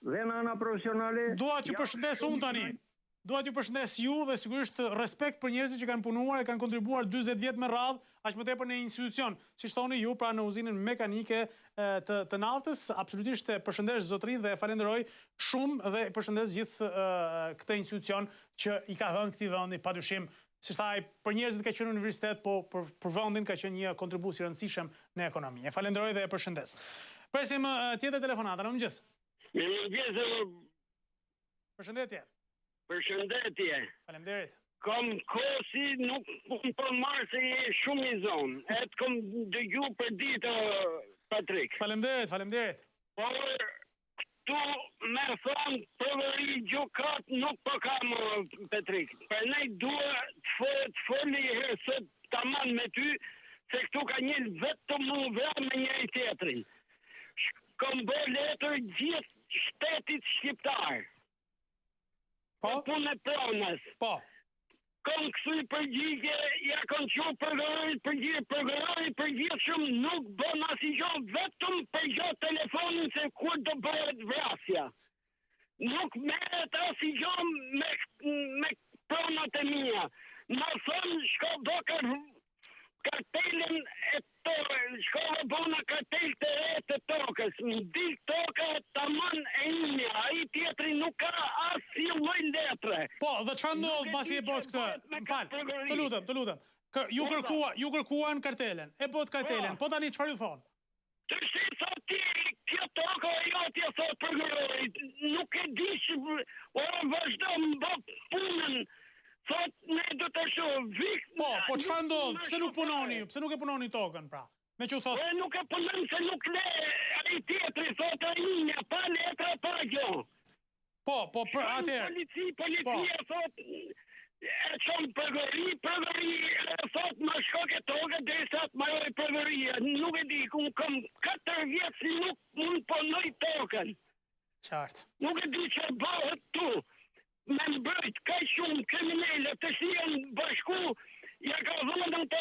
Dhe në ana profesionale. Dua t'ju përshëndes unë tani. Dua t'ju përshëndes ju dhe sigurisht respekt për njerëzit që kanë punuar e kanë kontribuar 40 vjet me radhë, aq më tepër në një institucion, siç thoni ju, pra në uzinën mekanike të Naftës. Absolutisht e përshëndes zotërinë dhe e falenderoj shumë dhe përshëndes gjithë këtë institucion që i ka dhënë këtij vendi padyshim, siç thaj, për njerëzit që kanë qenë në universitet, po për vendin ka qenë një kontribues i rëndësishëm në ekonomi. E falenderoj dhe e përshëndes. Presim tjetër telefonata. Mëngjes. Mirëmëngjes. Përshëndetje. Përshëndetje. Faleminderit. Kom kosi nuk po marr se je shumë i zonë. Et kom dëgju për ditë, Patrik. Faleminderit. Por tu me thonë proveri gjukat nuk po kam, Patrik. Për ne duhet të foli herë sot tamam me ty, se këtu ka një vetëm mu vërë me njëri tjetrin. Kom bërë letër gjithë shtetit shqiptar. Po? Punë e pronës. Po. Kom kësuj përgjigje, ja kom që përgjigje përgjithshëm nuk bën asnjë gjë, vetëm përgjigj telefonin se kur do bëhet vrasja. Nuk merret asnjë gjë me pronat e mia. Më thon shko do kartelin e tokës, shko do bëna kartel të re të tokës, më dil toka tamam e imja, ai tjetri nuk ka asnjë lloj letre. Po, dhe çfarë ndodh pasi e bot këtë? M'fal, të lutem. Ju kërkuan kartelen, e bot kartelen, po tani çfarë ju thon? Të shi thot ti, kjo toka e jotja thot përgëroj, nuk e di që vazhdo më bë punën. Thot, ne do të shohë Po çfarë ndodh? Pse nuk punoni? Pse nuk e punoni tokën, pra? Me që thot... Nuk e punon se nuk le ai tjetri, thot e inja, pa letra, pa gjë. Po, atëherë... Policia thot, e qonë përgëri, thot, më shko ke tokë, dhe sa të majoj përgëria. Nuk e di, unë kam 4 vjetë si nuk mund punoj tokën. Qartë. Nuk e di që bëhet tu. Me mbrojt, ka shumë kriminele të shien bashku, ja ka dhënë të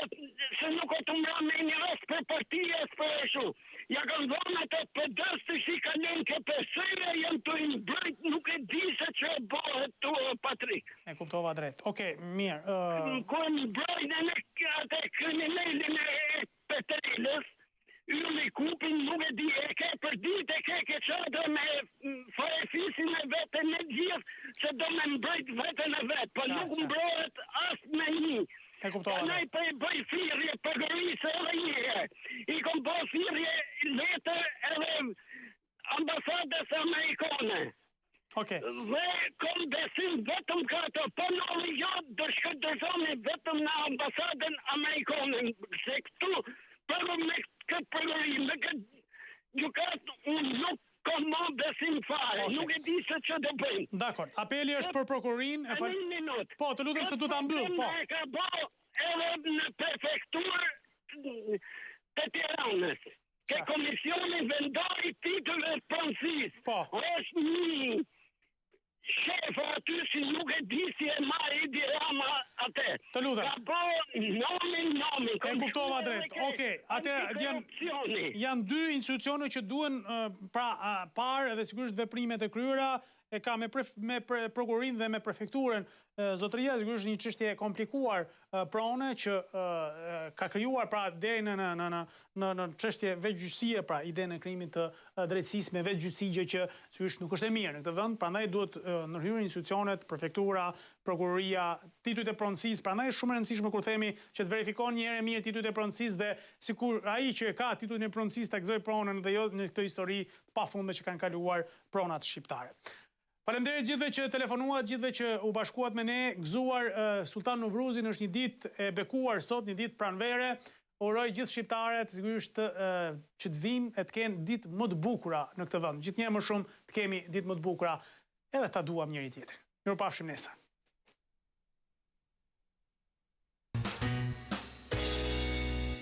se nuk o të mbra me një rast për partijes për eshu. Ja ka dhënë të pëdës të shi kalen ke pësëre, jem të mbrojt, nuk e di se që bëhet tu, Patrik. E kuptova drejt. Okej, mirë. Ku mbrojt e në atë kriminele në Petrelës, unë i kupin nuk e di, e ke për dit, e ke qadrë me fare fisin e vetë në gjithë, se do me mbrojt vetën e vetë, për nuk mbrojt asë me një. E kuptova. Ne për bëj firje përgërisë edhe një. Dhe kom besim vetëm ka ato, po në jotë do shkëndërzoni vetëm në ambasadën Amerikane, se këtu, për me këtë përgërim, me këtë gjukat, unë nuk kom më besim fare, nuk e di se që të bëjmë. Dakor, apeli është për prokurin... Një minut. Po, të lutem se du të ambyll, po. Këtë ka bo edhe në prefektur të Tiranës. Ke komisioni vendori titullë të pronësis. Është një shefë aty si nuk e di si e marri Edi Rama atë. Të lutem. Ka bo nomin. E kuptova drejt. Okej, atëherë janë dy institucione që duhen parë edhe sigurisht veprimet e kryera e ka me prokurin dhe me prefekturën. Zotëria, sigurisht një çështje e komplikuar prone që ka krijuar pra deri në çështje vetgjyqësie, pra idenë e krijimit të drejtësisë me vetgjyqësi që sigurisht nuk është e mirë në këtë vend, prandaj duhet ndërhyrë institucionet, prefektura, prokuroria, titujt e pronësisë, prandaj është shumë e rëndësishme kur themi që të verifikon një herë mirë titujt e pronësisë dhe sikur ai që ka titullin e pronësisë ta gëzoj pronën dhe jo në këtë histori të pafundme që kanë kaluar pronat shqiptare. Faleminderit gjithëve që telefonuat, gjithëve që u bashkuat me ne, gëzuar Sultan Novruzin është një ditë e bekuar sot, një ditë pranvere. Uroj gjithë shqiptarët sigurisht që të vinë e të kenë ditë më të bukura në këtë vend. Gjithnjë më shumë të kemi ditë më të bukura, edhe ta duam njëri tjetrin. Mirupafshim nesër.